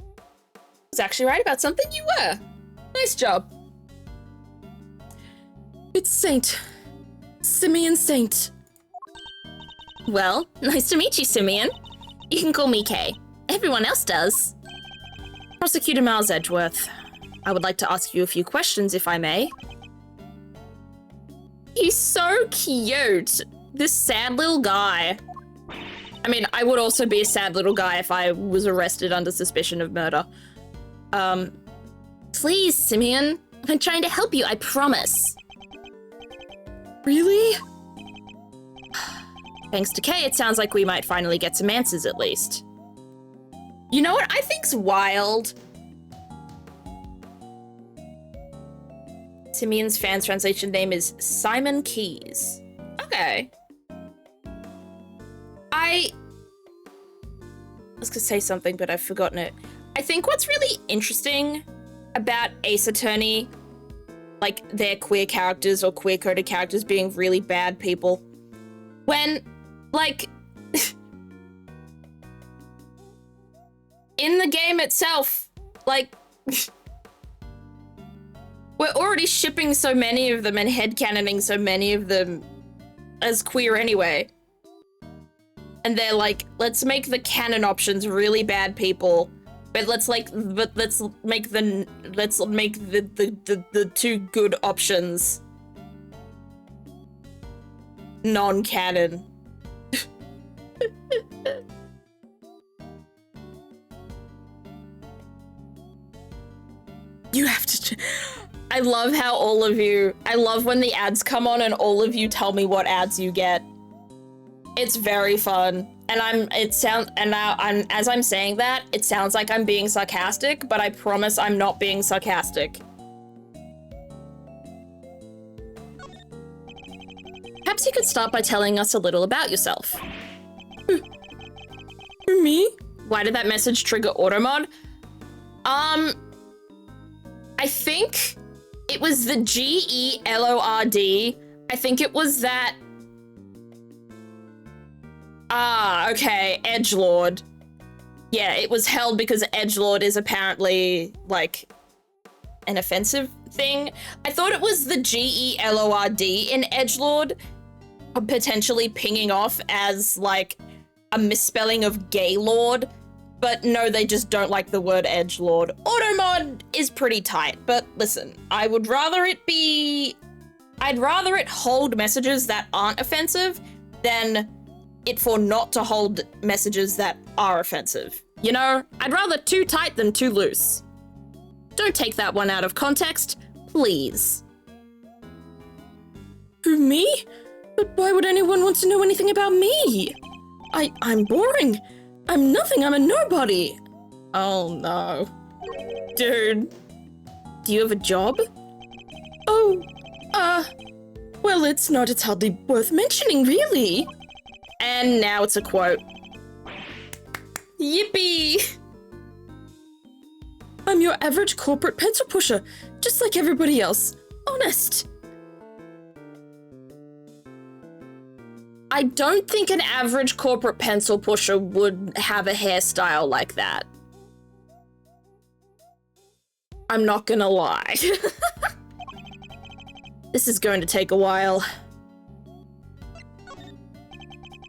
I was actually right about something you were. Nice job. It's Saint. Simeon Saint. Well, nice to meet you, Simeon. You can call me Kay. Everyone else does. Prosecutor Miles Edgeworth. I would like to ask you a few questions, if I may. He's so cute. This sad little guy. I mean, I would also be a sad little guy if I was arrested under suspicion of murder. Please, Simeon. I'm trying to help you, I promise. Really? Thanks to Kay, it sounds like we might finally get some answers at least. You know what I think's wild? Simeon's fan's translation name is Simon Keys. Okay. I was gonna say something, but I've forgotten it. I think what's really interesting about Ace Attorney, like their queer characters or queer-coded characters being really bad people, when, like, in the game itself, like, we're already shipping so many of them and headcanoning so many of them as queer anyway. And they're like, let's make the canon options really bad people, but let's make the two good options non-canon. You have to. I love how all of you. I love when the ads come on and all of you tell me what ads you get. It's very fun, and as I'm saying that, it sounds like I'm being sarcastic, but I promise I'm not being sarcastic. Perhaps you could start by telling us a little about yourself. Me? Why did that message trigger automod? I think it was the GELORD. I think it was that. Ah, okay, edgelord. Yeah, it was held because edgelord is apparently, like, an offensive thing. I thought it was the GELORD in edgelord, potentially pinging off as, like, a misspelling of gaylord, But no, they just don't like the word edgelord. Automod is pretty tight, but listen, I'd rather it hold messages that aren't offensive than it for not to hold messages that are offensive. You know, I'd rather too tight than too loose. Don't take that one out of context, please. Who, me? But why would anyone want to know anything about me? I'm boring. I'm nothing, I'm a nobody. Oh no. Dude. Do you have a job? Oh, well, it's hardly worth mentioning, really. And now it's a quote. Yippee! I'm your average corporate pencil pusher, just like everybody else. Honest. I don't think an average corporate pencil pusher would have a hairstyle like that. I'm not gonna lie. This is going to take a while.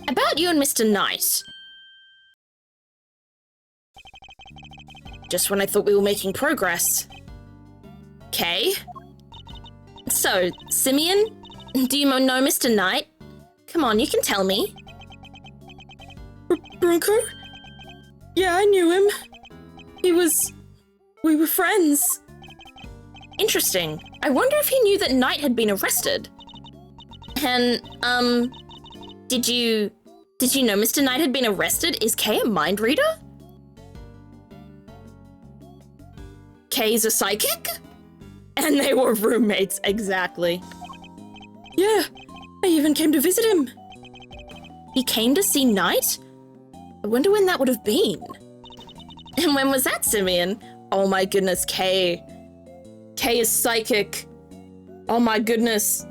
About you and Mr. Knight. Just when I thought we were making progress. Okay. So, Simeon, do you know Mr. Knight? Come on, you can tell me. Bronco? Yeah, I knew him. We were friends. Interesting. I wonder if he knew that Knight had been arrested. And, did you know Mr. Knight had been arrested? Is Kay a mind reader? Kay's a psychic? And they were roommates, exactly. Yeah, I even came to visit him. He came to see Knight? I wonder when that would have been. And when was that, Simeon? Oh my goodness, Kay. Kay is psychic. Oh my goodness.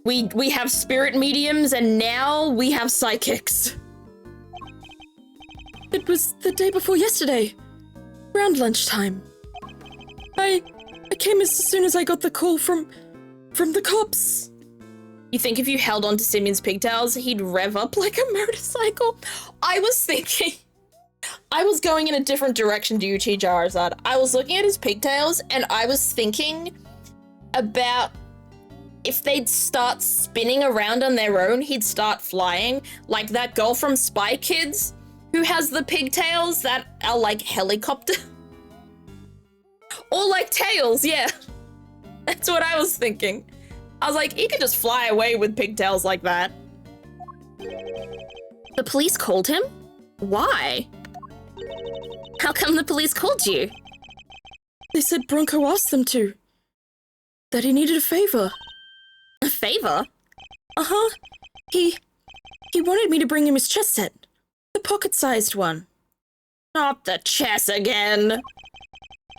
We have spirit mediums and now we have psychics. It was the day before yesterday, around lunchtime. I came as soon as I got the call from the cops. You think if you held on to Simeon's pigtails, he'd rev up like a motorcycle? I was thinking, I was going in a different direction to you, Charizard. I was looking at his pigtails and I was thinking about if they'd start spinning around on their own, he'd start flying, like that girl from Spy Kids who has the pigtails that are like helicopter. Or like tails, yeah. That's what I was thinking. I was like, he could just fly away with pigtails like that. The police called him? Why? How come the police called you? They said Bronco asked them to. That he needed a favor. A favor? Uh-huh. He wanted me to bring him his chess set. The pocket-sized one. Not the chess again.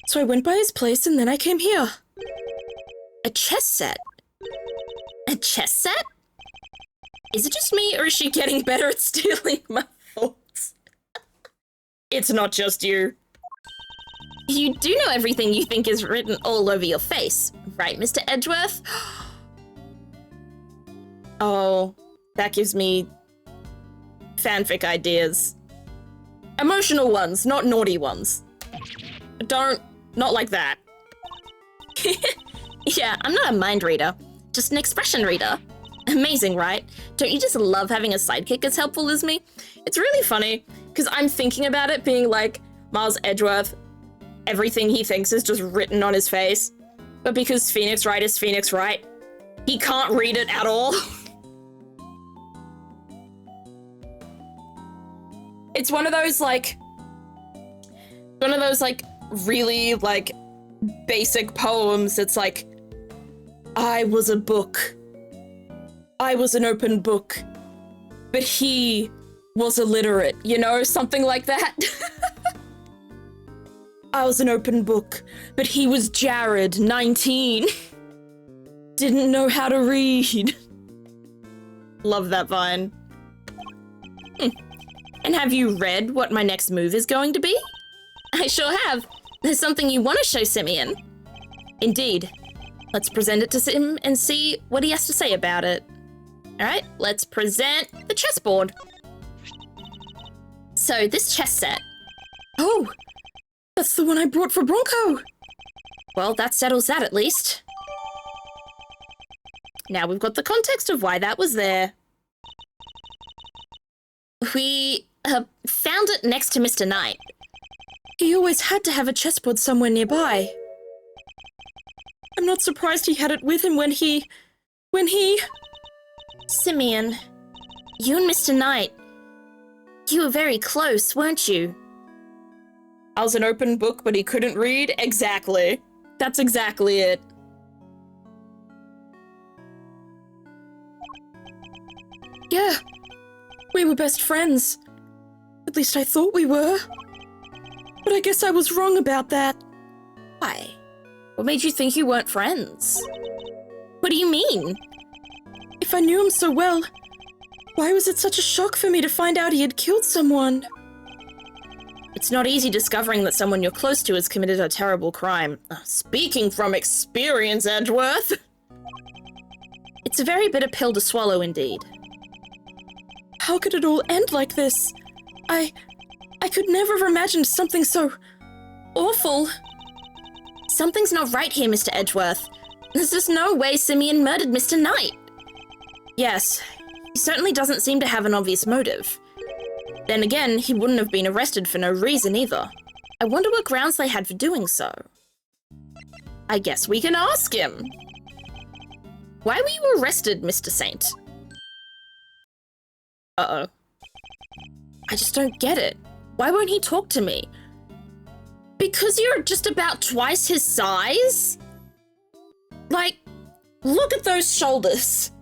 So I went by his place and then I came here. A chess set? A chess set? Is it just me or is she getting better at stealing my thoughts? It's not just you. You do know everything you think is written all over your face, right, Mr. Edgeworth? Oh, that gives me fanfic ideas. Emotional ones, not naughty ones. Not like that. Yeah, I'm not a mind reader, just an expression reader. Amazing, right? Don't you just love having a sidekick as helpful as me? It's really funny, because I'm thinking about it being like, Miles Edgeworth, everything he thinks is just written on his face. But because Phoenix Wright is Phoenix Wright, he can't read it at all. It's one of those really like basic poems. It's like, I was a book. I was an open book, but he was illiterate, you know, something like that. I was an open book, but he was Jared, 19. Didn't know how to read. Love that vine. And have you read what my next move is going to be? I sure have. There's something you want to show Simeon. Indeed. Let's present it to Sim and see what he has to say about it. Alright, let's present the chessboard. So this chess set, Oh, that's the one I brought for Bronco. Well, that settles that at least. Now we've got the context of why that was there. We found it next to Mr. Knight. He always had to have a chessboard somewhere nearby. I'm not surprised he had it with him when he... Simeon, you and Mr. Knight, you were very close, weren't you? I was an open book, but he couldn't read? Exactly. That's exactly it. Yeah, we were best friends. At least I thought we were. But I guess I was wrong about that. Why? What made you think you weren't friends? What do you mean? If I knew him so well, why was it such a shock for me to find out he had killed someone? It's not easy discovering that someone you're close to has committed a terrible crime. Speaking from experience, Edgeworth! It's a very bitter pill to swallow indeed. How could it all end like this? I could never have imagined something so awful. Something's not right here, Mr. Edgeworth. There's just no way Simeon murdered Mr. Knight. Yes, he certainly doesn't seem to have an obvious motive. Then again, he wouldn't have been arrested for no reason either. I wonder what grounds they had for doing so. I guess we can ask him. Why were you arrested, Mr. Saint? Uh-oh. I just don't get it. Why won't he talk to me? Because you're just about twice his size? Like, look at those shoulders.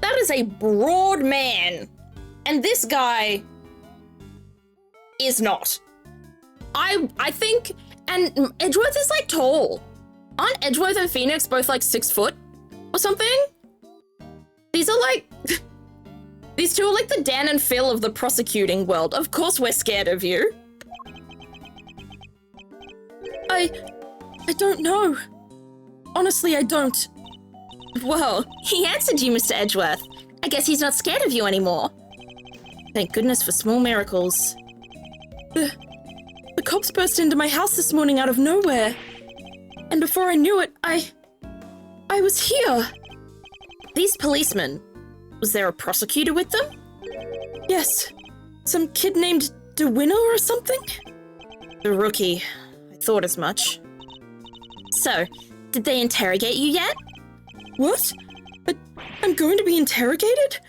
That is a broad man. And this guy is not. I think, and Edgeworth is like tall. Aren't Edgeworth and Phoenix both like 6 foot or something? These are like, these two are like the Dan and Phil of the prosecuting world. Of course we're scared of you. I don't know. Honestly, I don't. Well, he answered you, Mr. Edgeworth. I guess he's not scared of you anymore. Thank goodness for small miracles. The cops burst into my house this morning out of nowhere. And before I knew it, I was here. These policemen, was there a prosecutor with them? Yes. Some kid named DeWinner or something? The rookie. I thought as much. So, did they interrogate you yet? What? I'm going to be interrogated?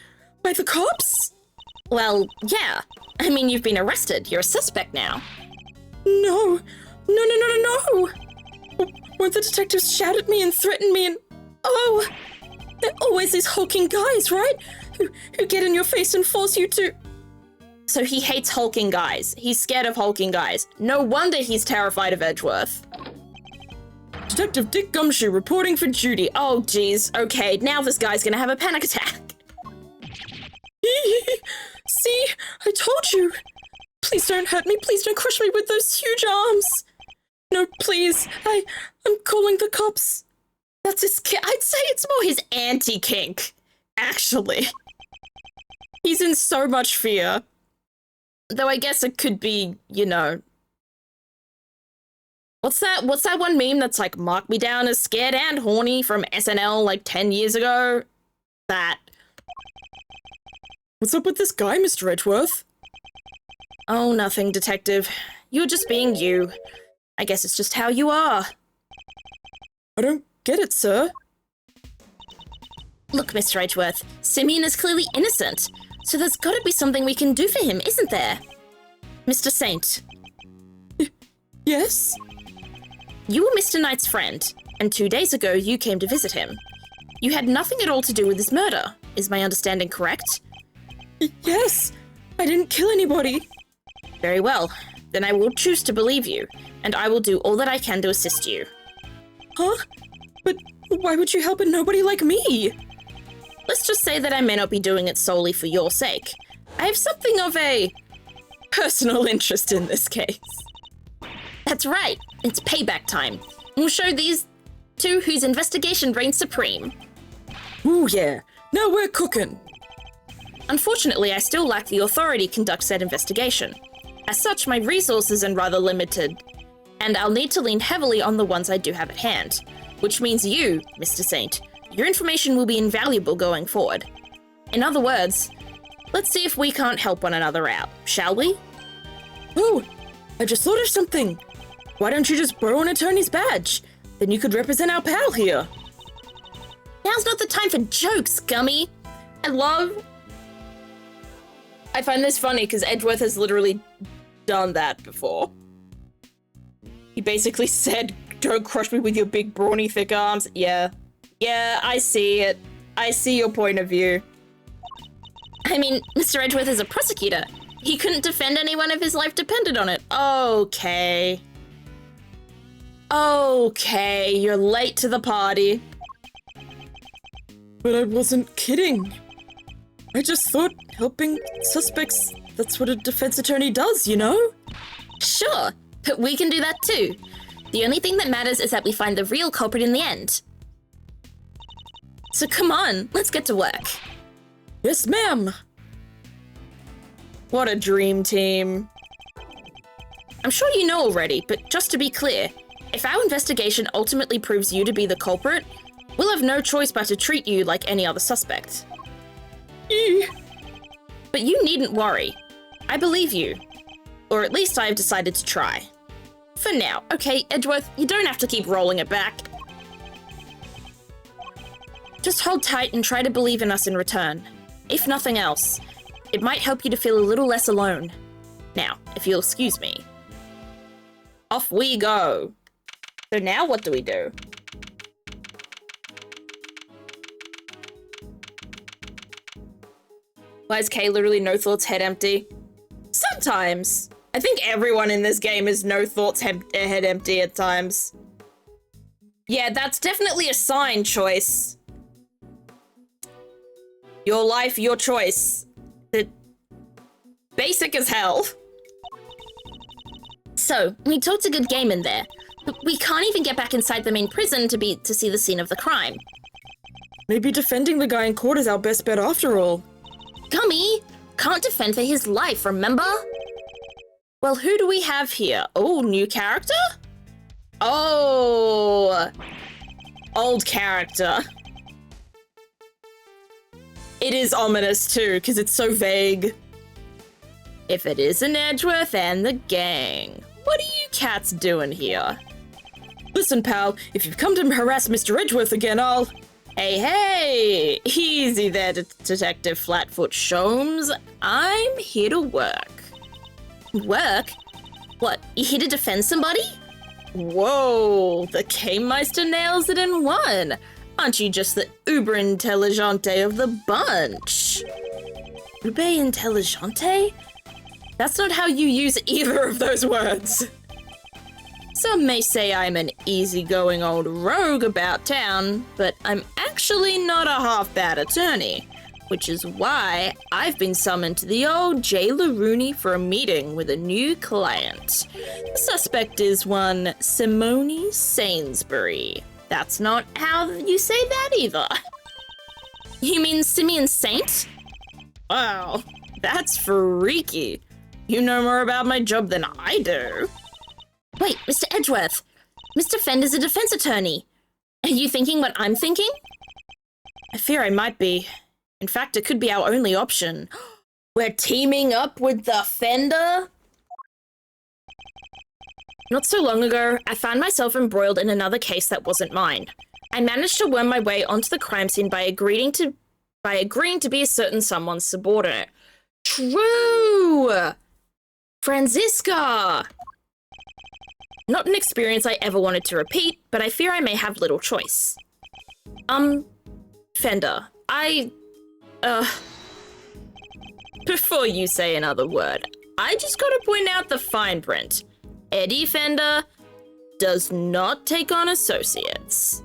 By the cops? Well, yeah. I mean, you've been arrested. You're a suspect now. No. No. Won't the detectives shout at me and threaten me and... Oh! They're always these hulking guys, right? Who get in your face and force you to... So he hates hulking guys. He's scared of hulking guys. No wonder he's terrified of Edgeworth. Detective Dick Gumshoe reporting for duty. Oh, geez. Okay, now this guy's gonna have a panic attack. See? I told you. Please don't hurt me. Please don't crush me with those huge arms. No, please. I'm calling the cops. That's his I'd say it's more his anti-kink, actually. He's in so much fear. Though I guess it could be, you know... What's that one meme that's like, mark me down as scared and horny from SNL like 10 years ago? That. What's up with this guy, Mr. Edgeworth? Oh, nothing, detective. You're just being you. I guess it's just how you are. I don't get it, sir. Look, Mr. Edgeworth, Simeon is clearly innocent, so there's gotta be something we can do for him, isn't there? Mr. Saint. Yes? You were Mr. Knight's friend, and 2 days ago you came to visit him. You had nothing at all to do with his murder. Is my understanding correct? Yes, I didn't kill anybody. Very well. Then I will choose to believe you, and I will do all that I can to assist you. Huh? But why would you help a nobody like me? Let's just say that I may not be doing it solely for your sake. I have something of a personal interest in this case. That's right. It's payback time. We'll show these two whose investigation reigns supreme. Ooh, yeah. Now we're cooking. Unfortunately, I still lack the authority to conduct said investigation. As such, my resources are rather limited, and I'll need to lean heavily on the ones I do have at hand. Which means you, Mr. Saint, your information will be invaluable going forward. In other words, let's see if we can't help one another out, shall we? Oh, I just thought of something. Why don't you just borrow an attorney's badge? Then you could represent our pal here. Now's not the time for jokes, Gummy. I find this funny because Edgeworth has literally done that before. He basically said, don't crush me with your big, brawny, thick arms. Yeah, I see it. I see your point of view. I mean, Mr. Edgeworth is a prosecutor. He couldn't defend anyone if his life depended on it. Okay, you're late to the party. But I wasn't kidding. I just thought helping suspects, that's what a defense attorney does, you know? Sure, but we can do that too. The only thing that matters is that we find the real culprit in the end. So come on, let's get to work. Yes, ma'am. What a dream team. I'm sure you know already, but just to be clear, if our investigation ultimately proves you to be the culprit, we'll have no choice but to treat you like any other suspect. But you needn't worry. I believe you. Or at least I have decided to try. For now, okay, Edgeworth, you don't have to keep rolling it back. Just hold tight and try to believe in us in return. If nothing else, it might help you to feel a little less alone. Now, if you'll excuse me. Off we go. So now what do we do? Why is Kay literally no thoughts, head empty? Sometimes. I think everyone in this game is no thoughts, head empty at times. Yeah, that's definitely a sign choice. Your life, your choice. Basic as hell. So, we talked a good game in there, but we can't even get back inside the main prison to see the scene of the crime. Maybe defending the guy in court is our best bet after all. Gummy! Can't defend for his life, remember? Well, who do we have here? Oh, new character? Oh! Old character. It is ominous too, because it's so vague. If it isn't Edgeworth and the gang, what are you cats doing here? Listen, pal, if you've come to harass Mr. Edgeworth again, I'll... Hey! Easy there, Detective Flatfoot Sholmes. I'm here to work. Work? What, you here to defend somebody? Whoa, the K-Meister nails it in one. Aren't you just the uber intelligente of the bunch? Uber intelligente? That's not how you use either of those words. Some may say I'm an easygoing old rogue about town, but I'm actually not a half-bad attorney, which is why I've been summoned to the old Jailer Rooney for a meeting with a new client. The suspect is one Simone Sainsbury. That's not how you say that either. You mean Simeon Saint? Wow, that's freaky. You know more about my job than I do. Wait, Mr. Edgeworth. Mr. Fender's a defense attorney. Are you thinking what I'm thinking? I fear I might be. In fact, it could be our only option. We're teaming up with the Fender? Not so long ago, I found myself embroiled in another case that wasn't mine. I managed to worm my way onto the crime scene by agreeing to be a certain someone's subordinate. True! Franziska! Not an experience I ever wanted to repeat, but I fear I may have little choice. Fender, before you say another word, I just gotta point out the fine print. Eddie Fender does not take on associates.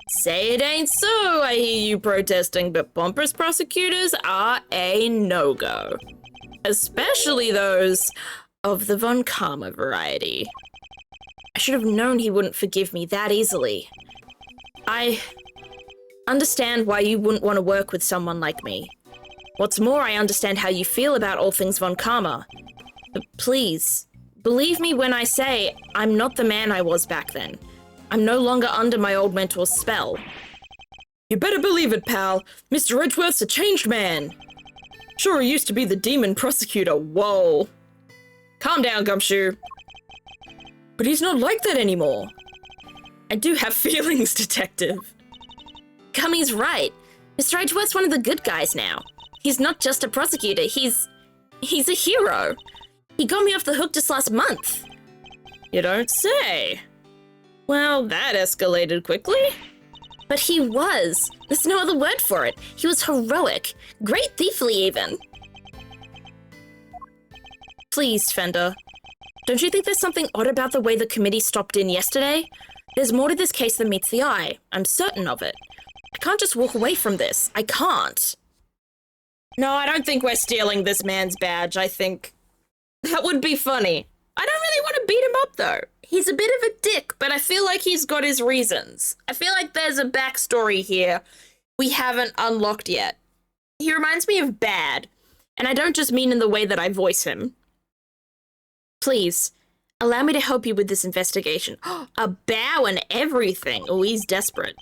Say it ain't so, I hear you protesting, but pompous prosecutors are a no-go. Especially those of the Von Karma variety. I should have known he wouldn't forgive me that easily. I understand why you wouldn't want to work with someone like me. What's more, I understand how you feel about all things von Karma. But please, believe me when I say I'm not the man I was back then. I'm no longer under my old mentor's spell. You better believe it, pal. Mr. Edgeworth's a changed man. Sure, he used to be the demon prosecutor. Whoa. Calm down, Gumshoe. But he's not like that anymore. I do have feelings, Detective. Gummy's right. Mr. Edgeworth's one of the good guys now. He's not just a prosecutor, he's a hero. He got me off the hook just last month. You don't say. Well, that escalated quickly. But he was. There's no other word for it. He was heroic. Great thiefly, even. Please, Fender. Don't you think there's something odd about the way the committee stopped in yesterday? There's more to this case than meets the eye. I'm certain of it. I can't just walk away from this. I can't. No, I don't think we're stealing this man's badge. I think that would be funny. I don't really want to beat him up, though. He's a bit of a dick, but I feel like he's got his reasons. I feel like there's a backstory here we haven't unlocked yet. He reminds me of Bad, and I don't just mean in the way that I voice him. Please, allow me to help you with this investigation. A bow and everything. Oh, he's desperate.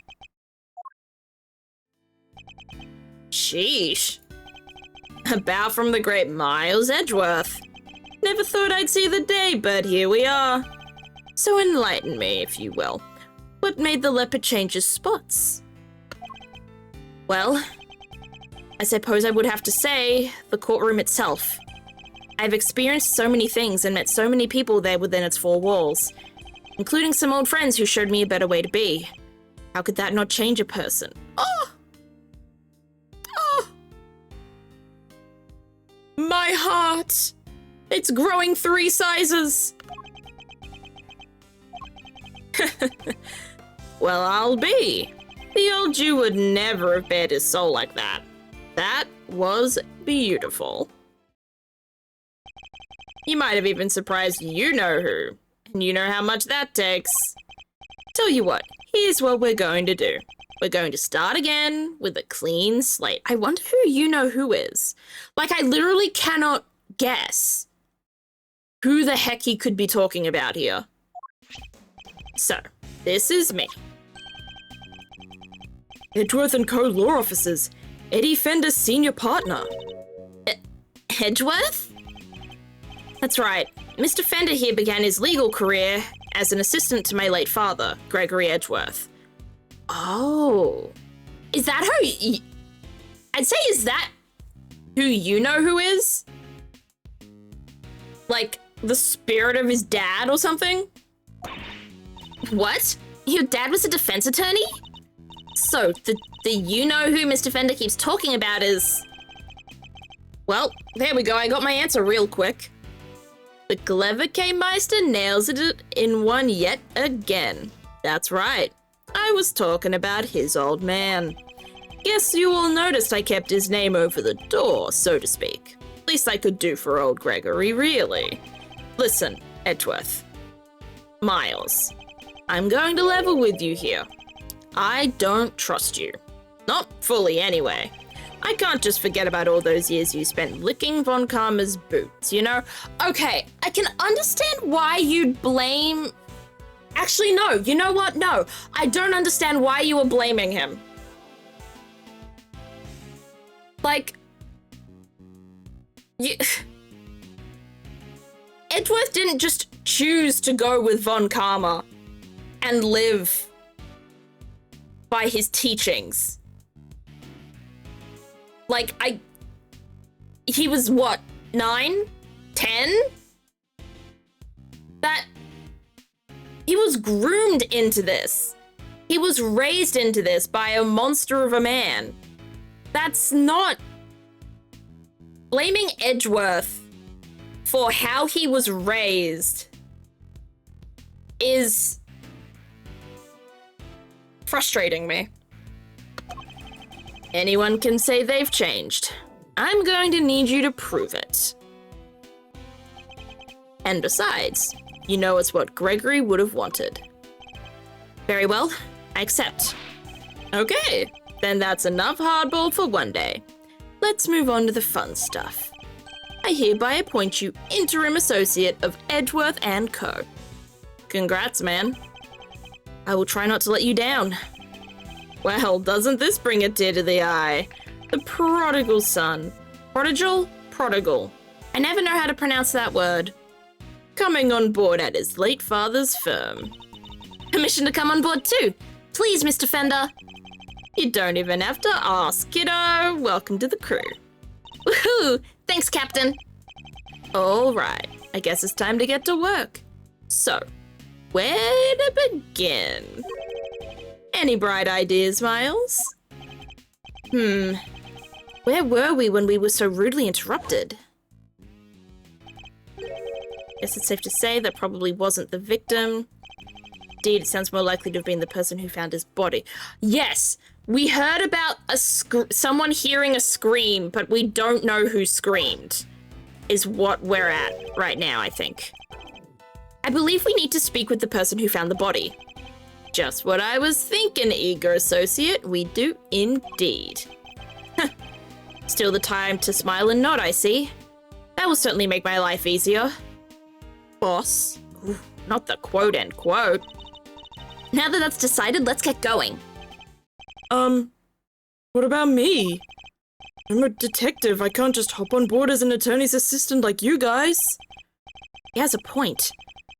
Sheesh. A bow from the great Miles Edgeworth. Never thought I'd see the day, but here we are. So enlighten me, if you will. What made the leopard change his spots? Well, I suppose I would have to say the courtroom itself. I've experienced so many things and met so many people there within its four walls, including some old friends who showed me a better way to be. How could that not change a person? Oh! My heart! It's growing 3 sizes! Well, I'll be. The old Jew would never have bared his soul like that. That was beautiful. You might have even surprised you-know-who, and you know how much that takes. Tell you what, here's what we're going to do. We're going to start again with a clean slate. I wonder who you-know-who is. Like, I literally cannot guess who the heck he could be talking about here. So, this is me. Edgeworth & Co. law officers. Eddie Fender's senior partner. Edgeworth? That's right. Mr. Fender here began his legal career as an assistant to my late father, Gregory Edgeworth. Oh. Is that who I'd say, is that who you-know-who is? Like, the spirit of his dad or something? What? Your dad was a defense attorney? So, the you-know-who Mr. Fender keeps talking about is... Well, there we go. I got my answer real quick. The clever K-Meister nails it in one yet again. That's right. I was talking about his old man. Guess you all noticed I kept his name over the door, so to speak. Least I could do for old Gregory, really. Listen, Edgeworth. Miles. I'm going to level with you here. I don't trust you. Not fully, anyway. I can't just forget about all those years you spent licking Von Karma's boots, you know? Okay, I can understand why you'd blame... Actually, no. You know what? No. I don't understand why you were blaming him. Like... Edgeworth didn't just choose to go with Von Karma and live by his teachings. Like, he was what, 9? 10? That, he was groomed into this. He was raised into this by a monster of a man. That's not... Blaming Edgeworth for how he was raised is frustrating me. Anyone can say they've changed. I'm going to need you to prove it. And besides, you know it's what Gregory would have wanted. Very well, I accept. Okay, then that's enough hardball for one day. let's move on to the fun stuff. I hereby appoint you interim associate of Edgeworth & Co. Congrats, man. I will try not to let you down. Well, doesn't this bring a tear to the eye? The prodigal son. Prodigal? Prodigal. I never know how to pronounce that word. Coming on board at his late father's firm. Permission to come on board too. Please, Mr. Fender. You don't even have to ask, kiddo. Welcome to the crew. Woohoo! Thanks, Captain. All right, I guess it's time to get to work. So, where to begin? Any bright ideas, Miles? Where were we when we were so rudely interrupted? Guess it's safe to say that probably wasn't the victim. Indeed, it sounds more likely to have been the person who found his body. Yes, we heard about someone hearing a scream, but we don't know who screamed, is what we're at right now, I think. I believe we need to speak with the person who found the body. Just what I was thinking, eager associate. We do indeed. Still the time to smile and nod, I see. That will certainly make my life easier. Boss. Ooh, not the quote end quote. Now that that's decided, let's get going. What about me? I'm a detective. I can't just hop on board as an attorney's assistant like you guys. He has a point.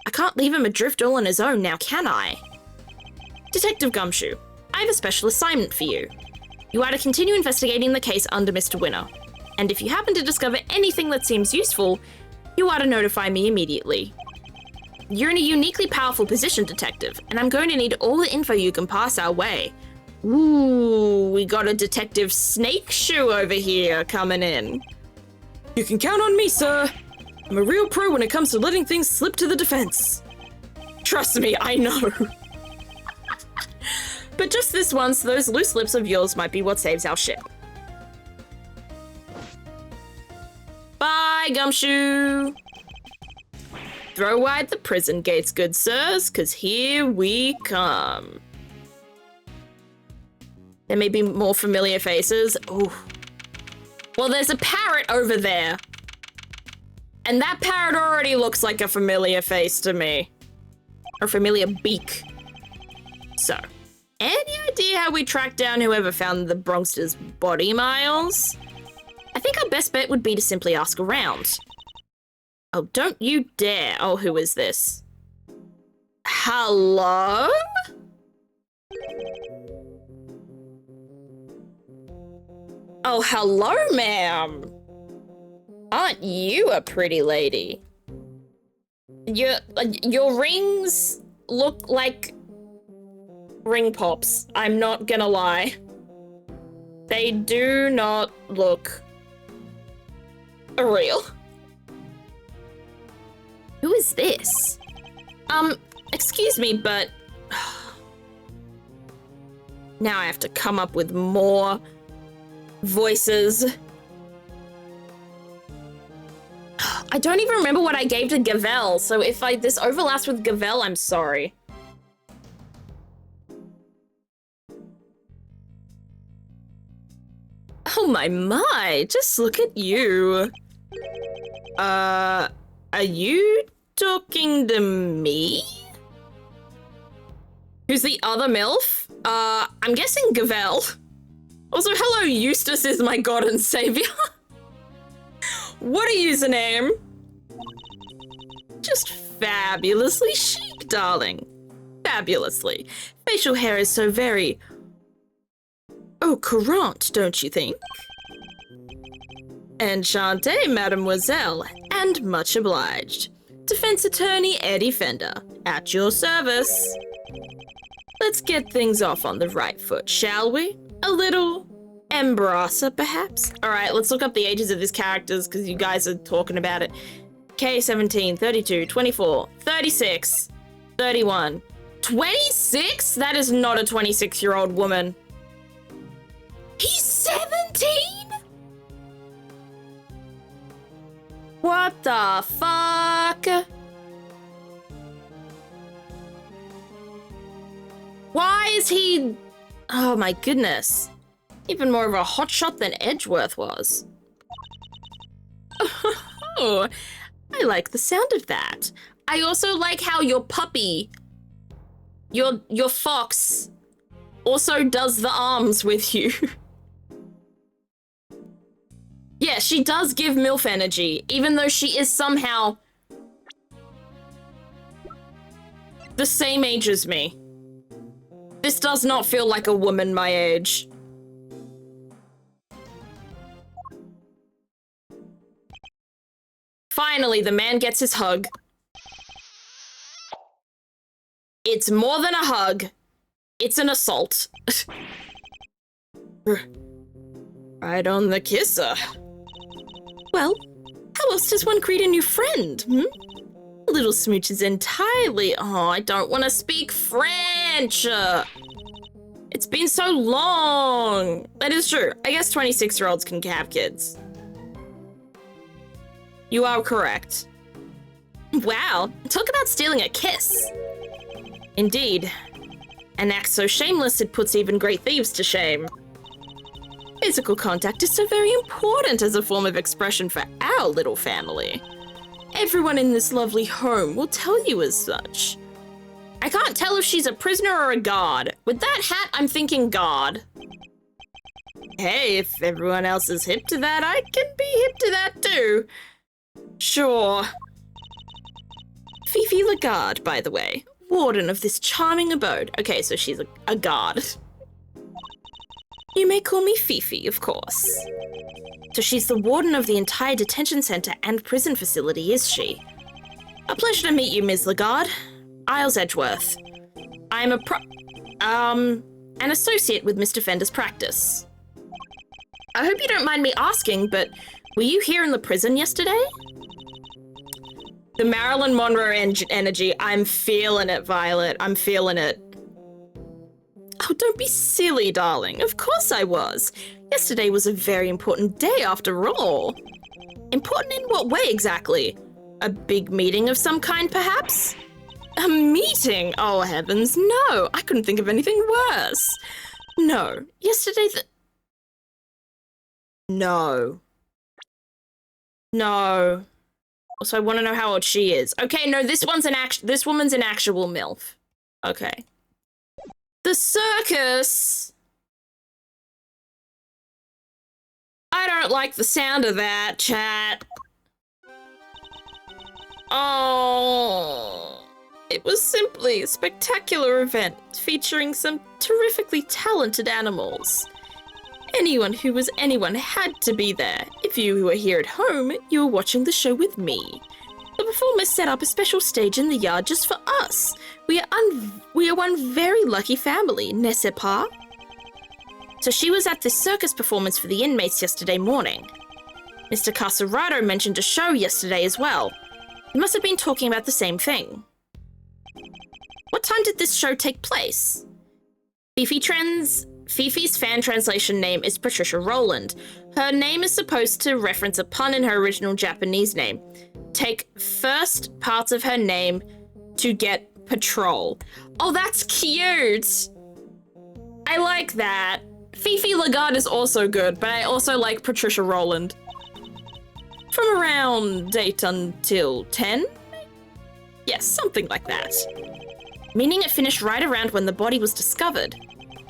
I can't leave him adrift all on his own now, can I? Detective Gumshoe, I have a special assignment for you. You are to continue investigating the case under Mr. Winner. And if you happen to discover anything that seems useful, you are to notify me immediately. You're in a uniquely powerful position, Detective, and I'm going to need all the info you can pass our way. Ooh, we got a Detective Snake Shoe over here coming in. You can count on me, sir. I'm a real pro when it comes to letting things slip to the defense. Trust me, I know. But just this once, those loose lips of yours might be what saves our ship. Bye, Gumshoe. Throw wide the prison gates, good sirs, 'cause here we come. There may be more familiar faces. Ooh. Well, there's a parrot over there. And that parrot already looks like a familiar face to me. Or familiar beak. So, any idea how we track down whoever found the Bronxter's body, Miles? I think our best bet would be to simply ask around. Oh, don't you dare. Oh, who is this? Hello? Oh, hello, ma'am. Aren't you a pretty lady? Your rings look like ring pops. I'm not gonna lie. They do not look real. Who is this? Excuse me, but now I have to come up with more voices. I don't even remember what I gave to Gavel, so if this overlaps with Gavel, I'm sorry. Oh my, just look at you. Are you talking to me? Who's the other MILF? I'm guessing Gavel. Also, hello, Eustace is my god and savior. What a username. Just fabulously chic, darling. Fabulously. Facial hair is so very... oh, courant, don't you think? Enchantée, mademoiselle, and much obliged. Defense attorney Eddie Fender, at your service. Let's get things off on the right foot, shall we? A little embrasser, perhaps? All right, let's look up the ages of these characters because you guys are talking about it. K17, 32, 24, 36, 31. 26? That is not a 26-year-old woman. He's 17? What the fuck? Why is he... oh my goodness. Even more of a hotshot than Edgeworth was. Oh, I like the sound of that. I also like how your puppy, your fox, also does the arms with you. Yeah, she does give MILF energy, even though she is somehow the same age as me. This does not feel like a woman my age. Finally, the man gets his hug. It's more than a hug. It's an assault. Right on the kisser. Well, how else does one greet a new friend, hmm? A little smooch is entirely... Oh, I don't want to speak French. It's been so long. That is true. I guess 26-year-olds can have kids. You are correct. Wow, talk about stealing a kiss. Indeed. An act so shameless it puts even great thieves to shame. Physical contact is so very important as a form of expression for our little family. Everyone in this lovely home will tell you as such. I can't tell if she's a prisoner or a guard. With that hat, I'm thinking guard. Hey, if everyone else is hip to that, I can be hip to that too. Sure. Fifi Lagarde, by the way. Warden of this charming abode. Okay, so she's a guard. You may call me Fifi, of course. So she's the warden of the entire detention center and prison facility, is she? A pleasure to meet you, Ms. Lagarde. Isles Edgeworth. I'm an associate with Mr. Fender's practice. I hope you don't mind me asking, but were you here in the prison yesterday? The Marilyn Monroe energy. I'm feeling it, Violet. I'm feeling it. Oh, don't be silly, darling. Of course I was. Yesterday was a very important day after all. Important in what way exactly? A big meeting of some kind, perhaps? A meeting? Oh, heavens, no. I couldn't think of anything worse. No. Yesterday No. No. Also, I want to know how old she is. Okay, no, this woman's an actual MILF. Okay. The circus! I don't like the sound of that, chat. Oh. It was simply a spectacular event featuring some terrifically talented animals. Anyone who was anyone had to be there. If you were here at home, you were watching the show with me. The performers set up a special stage in the yard just for us. We are one very lucky family, n'est-ce pas? So she was at this circus performance for the inmates yesterday morning. Mr. Casarado mentioned a show yesterday as well. He must have been talking about the same thing. What time did this show take place? Fifi's fan translation name is Patricia Rowland. Her name is supposed to reference a pun in her original Japanese name. Take first parts of her name to get patrol. Oh, that's cute. I like that. Fifi Lagarde is also good, but I also like Patricia Rowland. From around 8 until 10? Yes, something like that. Meaning it finished right around when the body was discovered.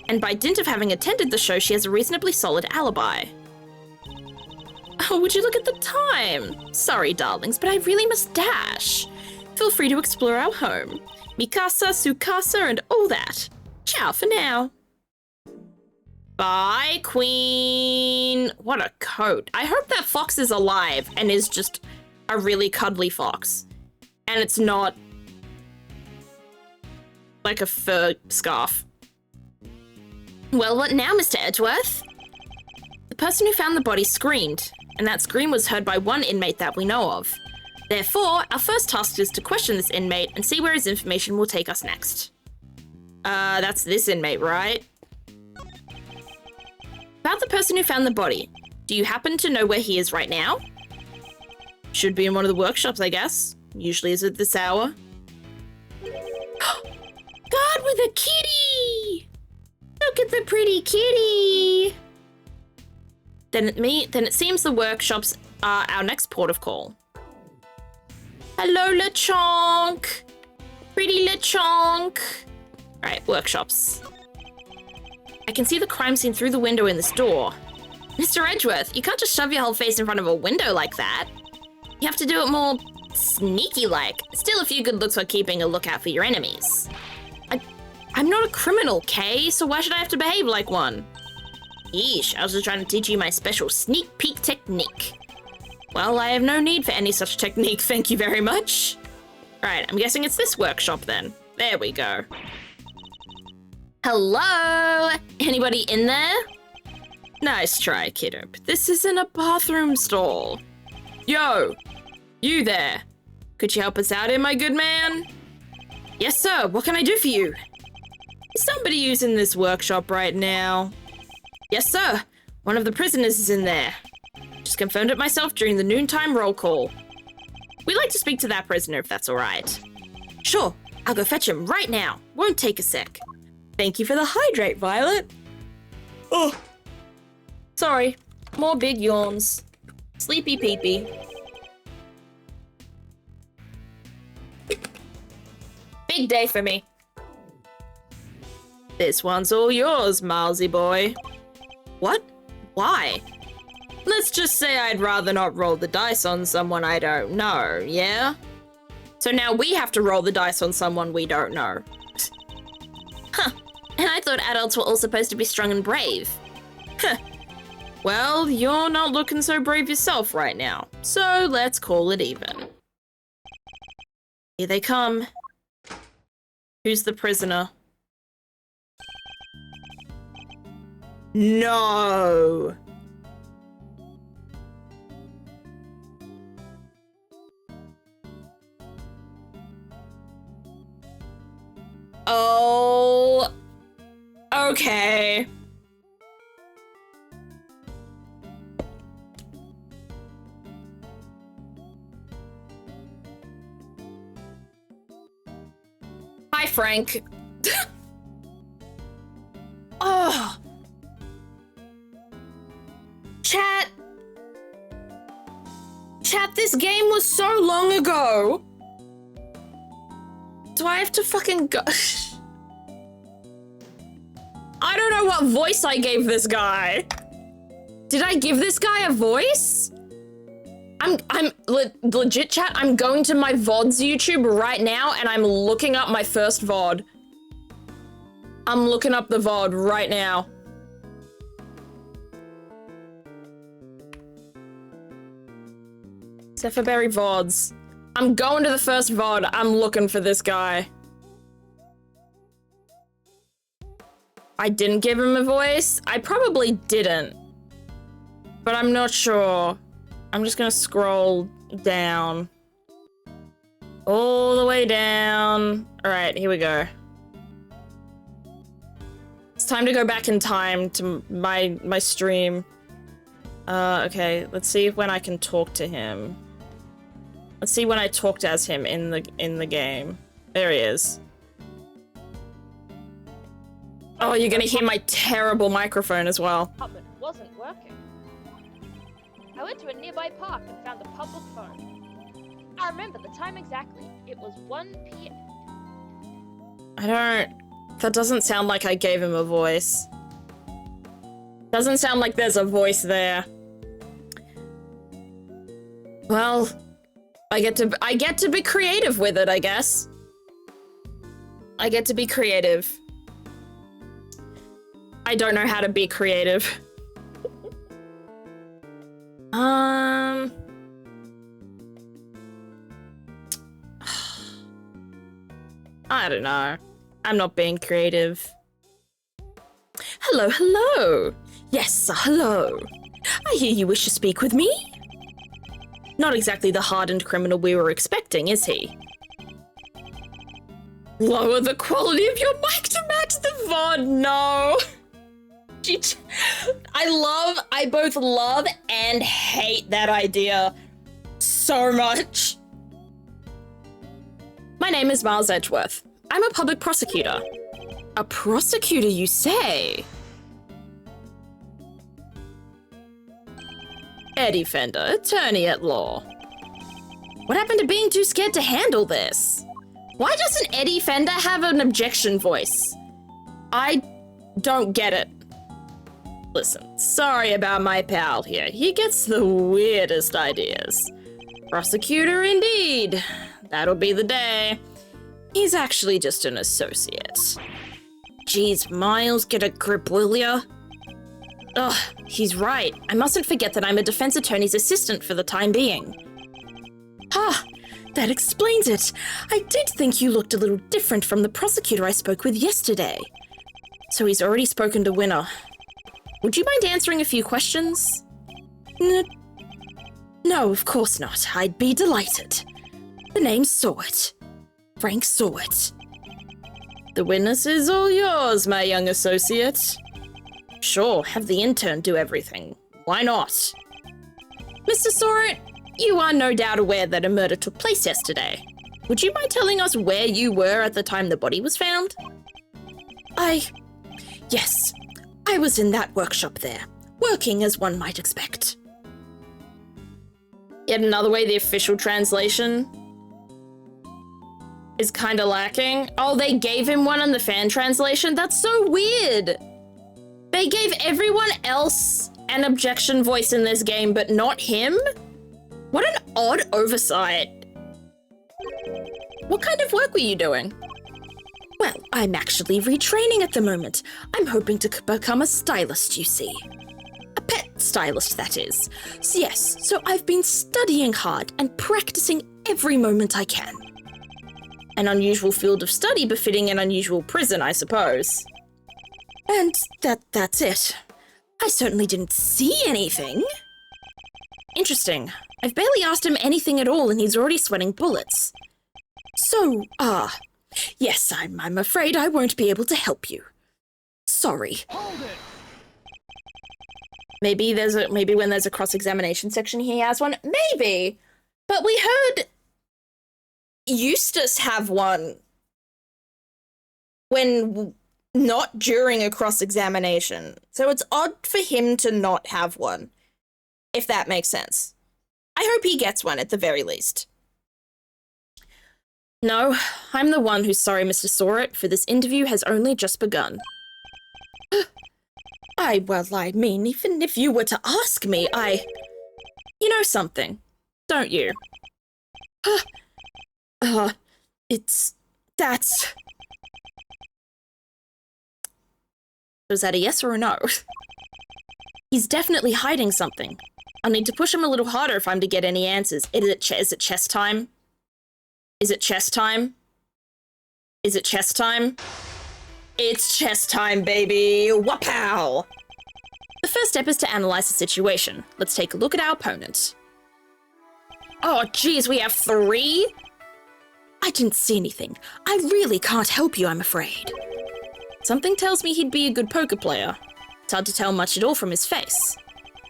And by dint of having attended the show, she has a reasonably solid alibi. Oh, would you look at the time? Sorry, darlings, but I really must dash. Feel free to explore our home. Mikasa, Sukasa, and all that. Ciao for now. Bye, Queen. What a coat. I hope that fox is alive and is just a really cuddly fox. And it's not like a fur scarf. Well, what now, Mr. Edgeworth? The person who found the body screamed, and that scream was heard by one inmate that we know of. Therefore, our first task is to question this inmate and see where his information will take us next. That's this inmate, right? About the person who found the body, do you happen to know where he is right now? Should be in one of the workshops, I guess. Usually is at this hour. God with a kitty! Look at the pretty kitty! Then it seems the workshops are our next port of call. Hello, LeChonk. Pretty LeChonk. All right, workshops. I can see the crime scene through the window in this door. Mr. Edgeworth, you can't just shove your whole face in front of a window like that. You have to do it more sneaky-like. Still a few good looks for keeping a lookout for your enemies. I'm not a criminal, Kay, so why should I have to behave like one? Yeesh, I was just trying to teach you my special sneak peek technique. Well, I have no need for any such technique, thank you very much. Alright, I'm guessing it's this workshop then. There we go. Hello? Anybody in there? Nice try, kiddo, but this isn't a bathroom stall. Yo, you there. Could you help us out here, my good man? Yes, sir, what can I do for you? Is somebody using this workshop right now? Yes, sir. One of the prisoners is in there. Just confirmed it myself during the noontime roll call. We'd like to speak to that prisoner if that's all right. Sure, I'll go fetch him right now. Won't take a sec. Thank you for the hydrate, Violet. Oh, sorry. More big yawns. Sleepy peepee. Big day for me. This one's all yours, Milesy boy. What? Why? Let's just say I'd rather not roll the dice on someone I don't know, yeah? So now we have to roll the dice on someone we don't know. Huh. And I thought adults were all supposed to be strong and brave. Huh. Well, you're not looking so brave yourself right now, so let's call it even. Here they come. Who's the prisoner? No! Oh... Okay. Hi, Frank. Oh. Chat, this game was so long ago. Do I have to fucking go? I don't know what voice I gave this guy. Did I give this guy a voice? I'm legit, chat. I'm going to my VODs YouTube right now and I'm looking up my first VOD. I'm looking up the VOD right now. Zephyberry VODs. I'm going to the first VOD. I'm looking for this guy. I didn't give him a voice. I probably didn't. But I'm not sure. I'm just gonna scroll down. All the way down. All right, here we go. It's time to go back in time to my stream. Okay, let's see when I can talk to him. Let's see when I talked as him in the game. There he is. Oh, you're gonna hear my terrible microphone as well. Apartment wasn't working. I went to a nearby park and found a public phone. I remember the time exactly. It was 1 p.m. That doesn't sound like I gave him a voice. Doesn't sound like there's a voice there. Well, I get to be creative with it, I guess. I get to be creative. I don't know how to be creative. I don't know. I'm not being creative. Hello, hello. Yes, hello. I hear you wish to speak with me. Not exactly the hardened criminal we were expecting, is he? Lower the quality of your mic to match the VOD, no. I both love and hate that idea so much. My name is Miles Edgeworth. I'm a public prosecutor. A prosecutor, you say? Eddie Fender, attorney at law. What happened to being too scared to handle this? Why doesn't Eddie Fender have an objection voice? I don't get it. Listen, sorry about my pal here. He gets the weirdest ideas. Prosecutor indeed. That'll be the day. He's actually just an associate. Geez, Miles, get a grip, will ya? Ugh, he's right. I mustn't forget that I'm a defense attorney's assistant for the time being. Ah, that explains it. I did think you looked a little different from the prosecutor I spoke with yesterday. So he's already spoken to Winner. Would you mind answering a few questions? No, of course not. I'd be delighted. The name's Sawit. Frank Sawit. The witness is all yours, my young associate. Sure, have the intern do everything. Why not? Mr. Sawit, you are no doubt aware that a murder took place yesterday. Would you mind telling us where you were at the time the body was found? Yes, I was in that workshop there, working as one might expect. Yet another way the official translation is kind of lacking. Oh, they gave him one on the fan translation? That's so weird. They gave everyone else an objection voice in this game, but not him? What an odd oversight. What kind of work were you doing? Well, I'm actually retraining at the moment. I'm hoping to become a stylist, you see. A pet stylist, that is. So yes, so I've been studying hard and practicing every moment I can. An unusual field of study befitting an unusual prison, I suppose. And that's it. I certainly didn't see anything. Interesting. I've barely asked him anything at all and he's already sweating bullets. So, yes, I'm afraid I won't be able to help you. Sorry. Hold it! Maybe when there's a cross-examination section he has one. Maybe. But we heard Eustace have one when not during a cross-examination. So it's odd for him to not have one, if that makes sense. I hope he gets one at the very least. No, I'm the one who's sorry, Mr. Sawit, for this interview has only just begun. I mean, even if you were to ask me, You know something, don't you? That's... Was that a yes or a no? He's definitely hiding something. I'll need to push him a little harder if I'm to get any answers. Is it chess time? Is it chess time? Is it chess time? It's chess time, baby! Wapow! The first step is to analyze the situation. Let's take a look at our opponent. Oh, geez, we have 3? I didn't see anything. I really can't help you, I'm afraid. Something tells me he'd be a good poker player. It's hard to tell much at all from his face.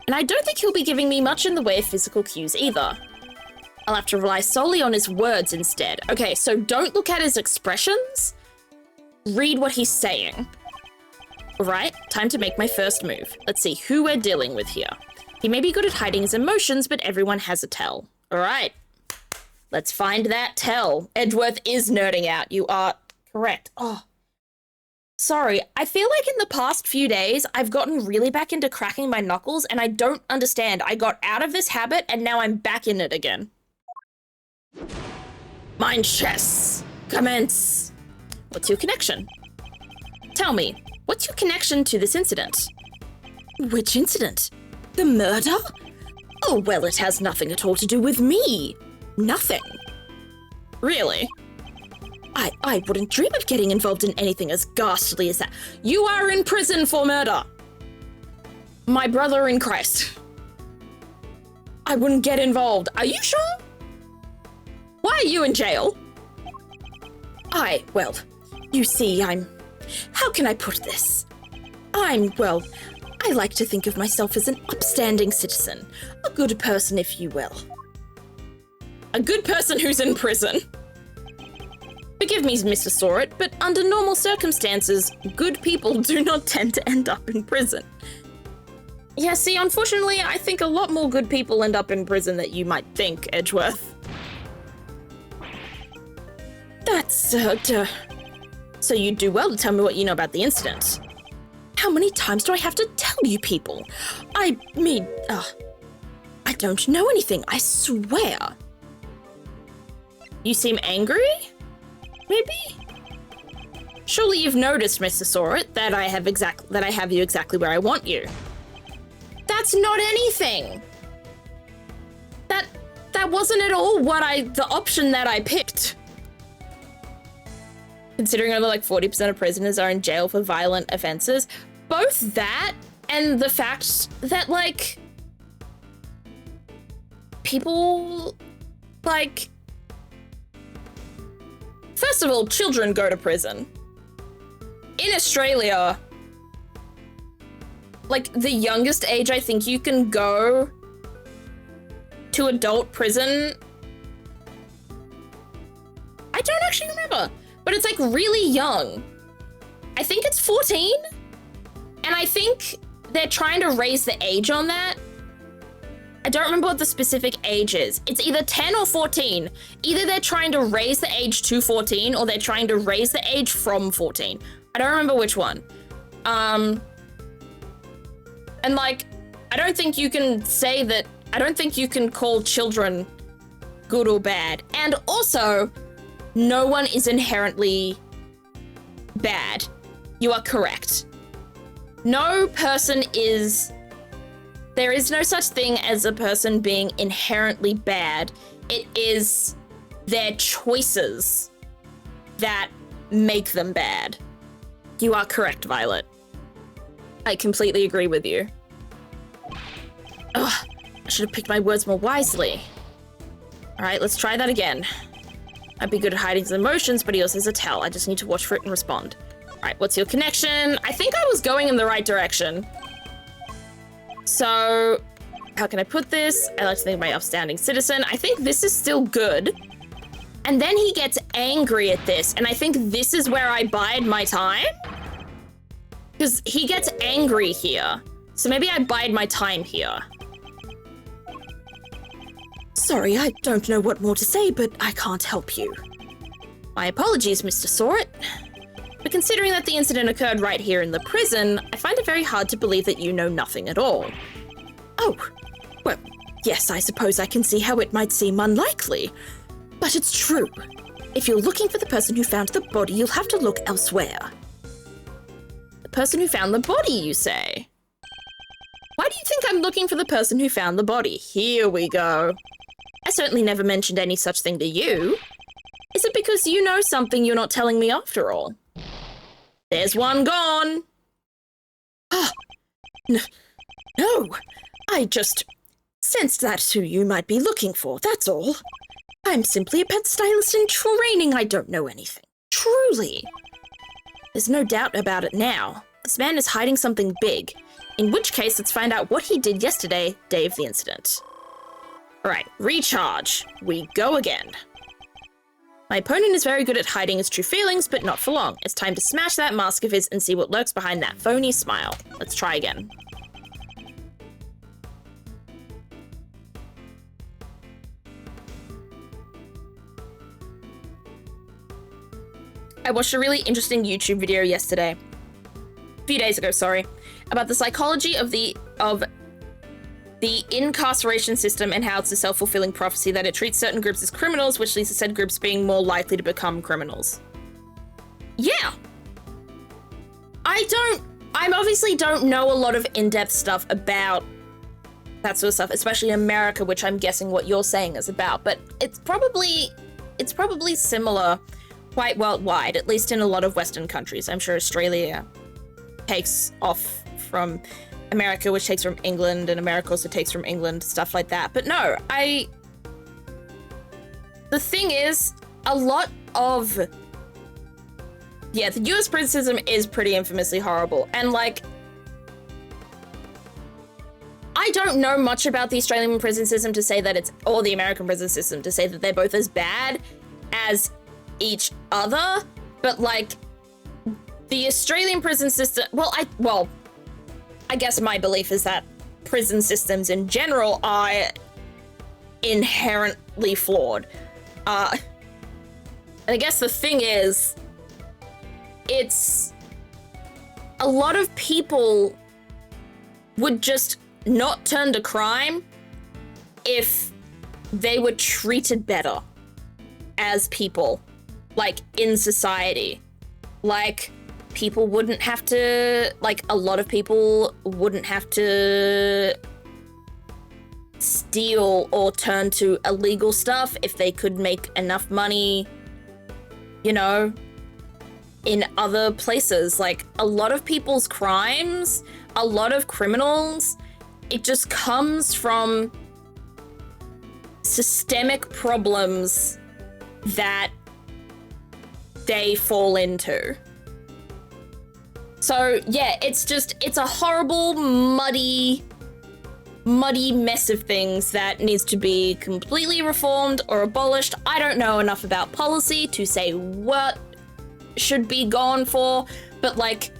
And I don't think he'll be giving me much in the way of physical cues either. I'll have to rely solely on his words instead. Okay, so don't look at his expressions. Read what he's saying. Alright, time to make my first move. Let's see who we're dealing with here. He may be good at hiding his emotions, but everyone has a tell. Alright, let's find that tell. Edgeworth is nerding out. You are correct. Oh, sorry. I feel like in the past few days, I've gotten really back into cracking my knuckles, and I don't understand. I got out of this habit, and now I'm back in it again. Mind chess. Commence. What's your connection? Tell me, what's your connection to this incident? Which incident? The murder? Oh, well, it has nothing at all to do with me. Nothing. Really? I wouldn't dream of getting involved in anything as ghastly as that. You are in prison for murder. My brother in Christ. I wouldn't get involved. Are you sure? Why are you in jail? Well, you see, how can I put this? I like to think of myself as an upstanding citizen. A good person, if you will. A good person who's in prison. Forgive me, Mr. Sawit, but under normal circumstances, good people do not tend to end up in prison. Yeah, see, unfortunately, I think a lot more good people end up in prison than you might think, Edgeworth. That's, So you do well to tell me what you know about the incident. How many times do I have to tell you people? I mean, I don't know anything, I swear. You seem angry? Maybe? Surely you've noticed, Mr. Sorit, that I have you exactly where I want you. That's not anything. That wasn't at all the option that I picked. Considering only like 40% of prisoners are in jail for violent offenses, both that and the fact that like people like, first of all, children go to prison. In Australia, like the youngest age I think you can go to adult prison, I don't actually remember, but it's like really young. I think it's 14, and I think they're trying to raise the age on that. I don't remember what the specific age is. It's either 10 or 14. Either they're trying to raise the age to 14 or they're trying to raise the age from 14. I don't remember which one. And like, I don't think you can say that, I don't think you can call children good or bad. And also, no one is inherently bad. You are correct. No person is, there is no such thing as a person being inherently bad. It is their choices that make them bad. You are correct, Violet. I completely agree with you. Ugh, I should have picked my words more wisely. All right, let's try that again. I'd be good at hiding his emotions, but he also has a tell. I just need to watch for it and respond. All right, what's your connection? I think I was going in the right direction. So, how can I put this? I like to think of my upstanding citizen. I think this is still good. And then he gets angry at this, and I think this is where I bide my time. Because he gets angry here. So maybe I bide my time here. Sorry, I don't know what more to say, but I can't help you. My apologies, Mr. Sorit. But considering that the incident occurred right here in the prison, I find it very hard to believe that you know nothing at all. Oh, well, yes, I suppose I can see how it might seem unlikely. But it's true. If you're looking for the person who found the body, you'll have to look elsewhere. The person who found the body, you say? Why do you think I'm looking for the person who found the body? Here we go. I certainly never mentioned any such thing to you. Is it because you know something you're not telling me after all? There's one gone. Ah, no, I just sensed that's who you might be looking for, that's all. I'm simply a pet stylist in training. I don't know anything. Truly. There's no doubt about it now. This man is hiding something big. In which case, let's find out what he did yesterday, day of the incident. Alright, recharge. We go again. My opponent is very good at hiding his true feelings, but not for long. It's time to smash that mask of his and see what lurks behind that phony smile. Let's try again. I watched a really interesting YouTube video yesterday. A few days ago, sorry. About the psychology of the incarceration system and how it's a self-fulfilling prophecy that it treats certain groups as criminals, which leads to said groups being more likely to become criminals. Yeah. I obviously don't know a lot of in-depth stuff about that sort of stuff, especially in America, which I'm guessing what you're saying is about, but it's probably similar quite worldwide, at least in a lot of Western countries. I'm sure Australia takes off from America, which takes from England, and America also takes from England, stuff like that. But no, the thing is, a lot of, yeah, the US prison system is pretty infamously horrible. And like, I don't know much about the Australian prison system to say that it's, or the American prison system to say that they're both as bad as each other, but like, the Australian prison system, I guess my belief is that prison systems in general are inherently flawed. And I guess the thing is, it's a lot of people would just not turn to crime if they were treated better as people, like in society. Like, people wouldn't have to, like, a lot of people wouldn't have to steal or turn to illegal stuff if they could make enough money, you know, in other places. Like, a lot of people's crimes, a lot of criminals, it just comes from systemic problems that they fall into. So yeah, it's a horrible, muddy mess of things that needs to be completely reformed or abolished. I don't know enough about policy to say what should be gone for, but like,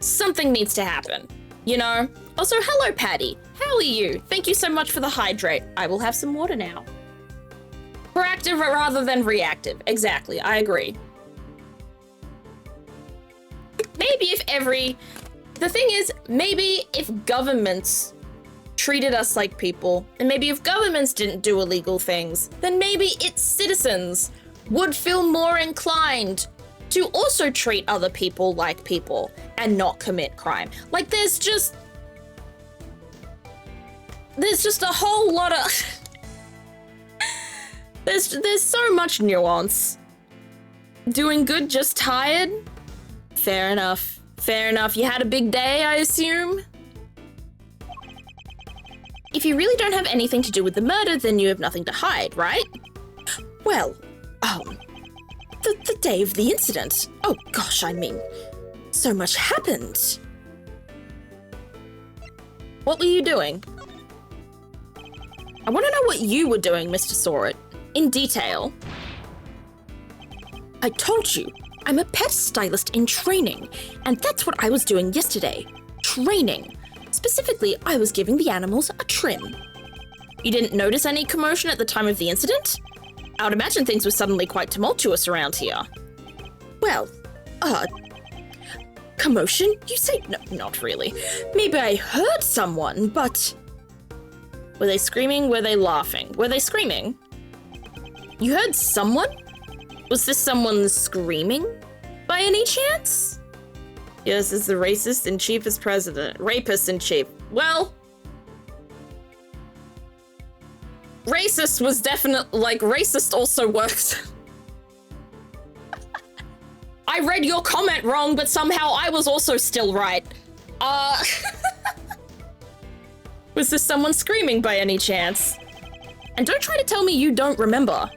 something needs to happen, you know? Also, hello Patty, how are you? Thank you so much for the hydrate. I will have some water now. Proactive rather than reactive, exactly, I agree. Maybe the thing is, maybe if governments treated us like people, and maybe if governments didn't do illegal things, then maybe its citizens would feel more inclined to also treat other people like people and not commit crime. Like, there's just a whole lot of there's so much nuance. Doing good, just tired? Fair enough. Fair enough. You had a big day, I assume? If you really don't have anything to do with the murder, then you have nothing to hide, right? Well, the day of the incident. Oh gosh, I mean, so much happened. What were you doing? I want to know what you were doing, Mr. Sawit, in detail. I told you, I'm a pet stylist in training, and that's what I was doing yesterday. Training. Specifically, I was giving the animals a trim. You didn't notice any commotion at the time of the incident? I would imagine things were suddenly quite tumultuous around here. Well, commotion? You say no, not really. Maybe I heard someone, but... Were they screaming? Were they laughing? Were they screaming? You heard someone? Was this someone screaming? By any chance? Yes, it's the racist in chief as president. Rapist in chief. Well... Racist was definitely... Like, racist also works. I read your comment wrong, but somehow I was also still right. Was this someone screaming by any chance? And don't try to tell me you don't remember.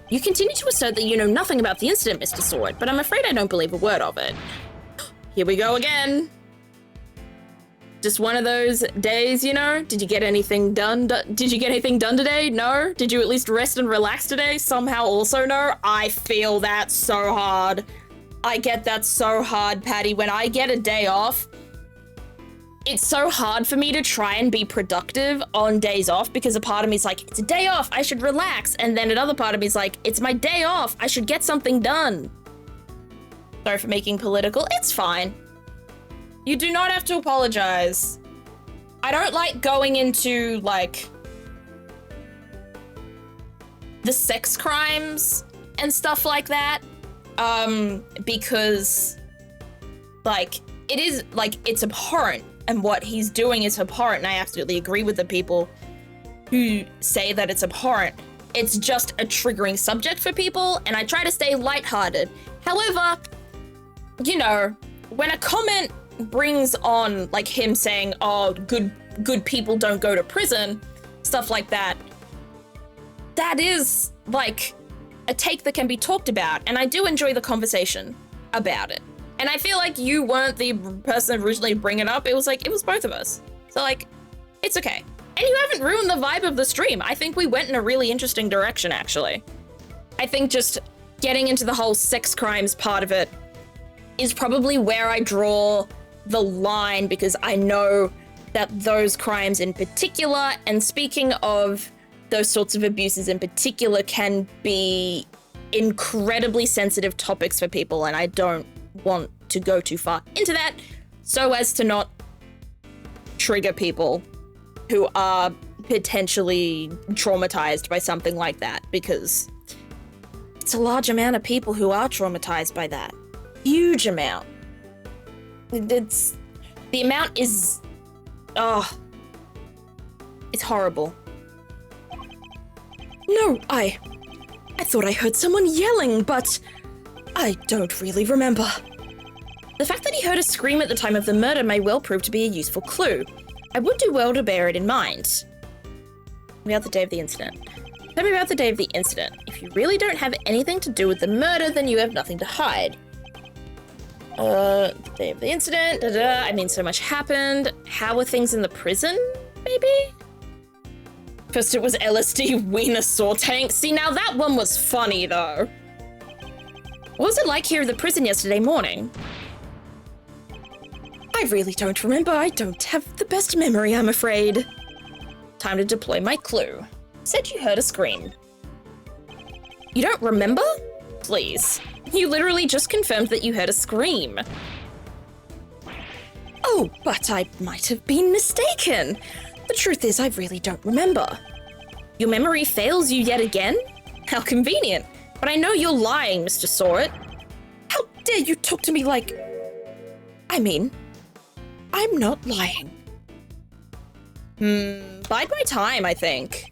You continue to assert that you know nothing about the incident, Mr. Sword, but I'm afraid I don't believe a word of it. Here we go again. Just one of those days, you know? Did you get anything done? Did you get anything done today? No? Did you at least rest and relax today? Somehow also no? I feel that so hard. I get that so hard, Patty. When I get a day off, it's so hard for me to try and be productive on days off because a part of me is like, it's a day off, I should relax. And then another part of me is like, it's my day off, I should get something done. Sorry for making political, it's fine. You do not have to apologize. I don't like going into, like, the sex crimes and stuff like that, because, like, it is, like, it's abhorrent, and what he's doing is abhorrent, and I absolutely agree with the people who say that it's abhorrent. It's just a triggering subject for people, and I try to stay lighthearted. However, you know, when a comment brings on, like, him saying, oh, good people don't go to prison, stuff like that, that is, like, a take that can be talked about, and I do enjoy the conversation about it. And I feel like you weren't the person originally bringing it up, it was like, it was both of us. So, like, it's okay. And you haven't ruined the vibe of the stream. I think we went in a really interesting direction, actually. I think just getting into the whole sex crimes part of it is probably where I draw the line, because I know that those crimes in particular, and speaking of those sorts of abuses in particular, can be incredibly sensitive topics for people, and I don't want to go too far into that so as to not trigger people who are potentially traumatized by something like that, because it's a large amount of people who are traumatized by that. Huge amount. The amount is, it's horrible. No, I thought I heard someone yelling, but I don't really remember. The fact that he heard a scream at the time of the murder may well prove to be a useful clue. I would do well to bear it in mind. About the day of the incident. Tell me about the day of the incident. If you really don't have anything to do with the murder, then you have nothing to hide. The day of the incident, I mean, so much happened. How were things in the prison, maybe? First it was LSD Wiener tank. See, now that one was funny, though. What was it like here at the prison yesterday morning? I really don't remember. I don't have the best memory, I'm afraid. Time to deploy my clue. Said you heard a scream. You don't remember? Please. You literally just confirmed that you heard a scream. Oh, but I might have been mistaken. The truth is, I really don't remember. Your memory fails you yet again? How convenient. But I know you're lying, Mr. Sawit. How dare you talk to me like... I mean, I'm not lying. Bide my time, I think.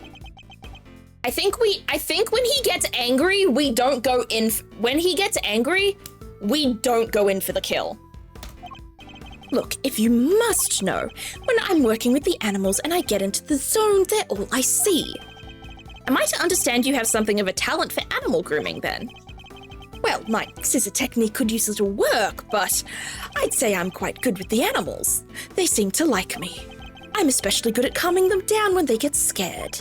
I think when he gets angry, we don't go in. When he gets angry, we don't go in for the kill. Look, if you must know, when I'm working with the animals and I get into the zone, they're all I see. Am I to understand you have something of a talent for animal grooming, then? Well, my scissor technique could use a little work, but I'd say I'm quite good with the animals. They seem to like me. I'm especially good at calming them down when they get scared.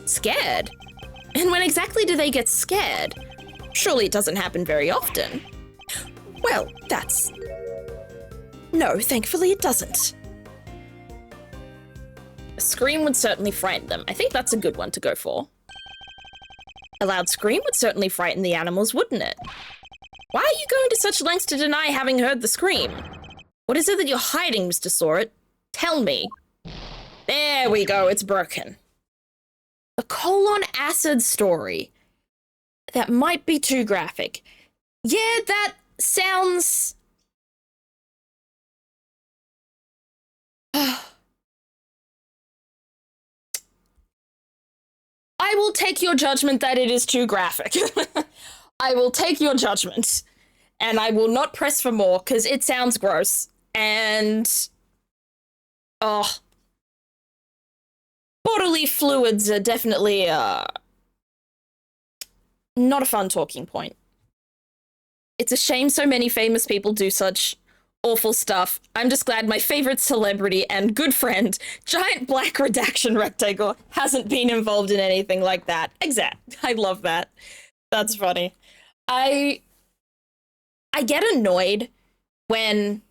Scared? And when exactly do they get scared? Surely it doesn't happen very often. Well, that's... No, thankfully it doesn't. A scream would certainly frighten them. I think that's a good one to go for. A loud scream would certainly frighten the animals, wouldn't it? Why are you going to such lengths to deny having heard the scream? What is it that you're hiding, Mr. Sawit? Tell me. There we go, it's broken. The colon acid story. That might be too graphic. Yeah, that sounds... I will take your judgment that it is too graphic. I will take your judgment. And I will not press for more, because it sounds gross. And... oh. Bodily fluids are definitely, not a fun talking point. It's a shame so many famous people do such awful stuff. I'm just glad my favorite celebrity and good friend, Giant Black Redaction Rectangle, hasn't been involved in anything like that. Exact. I love that. That's funny. I get annoyed when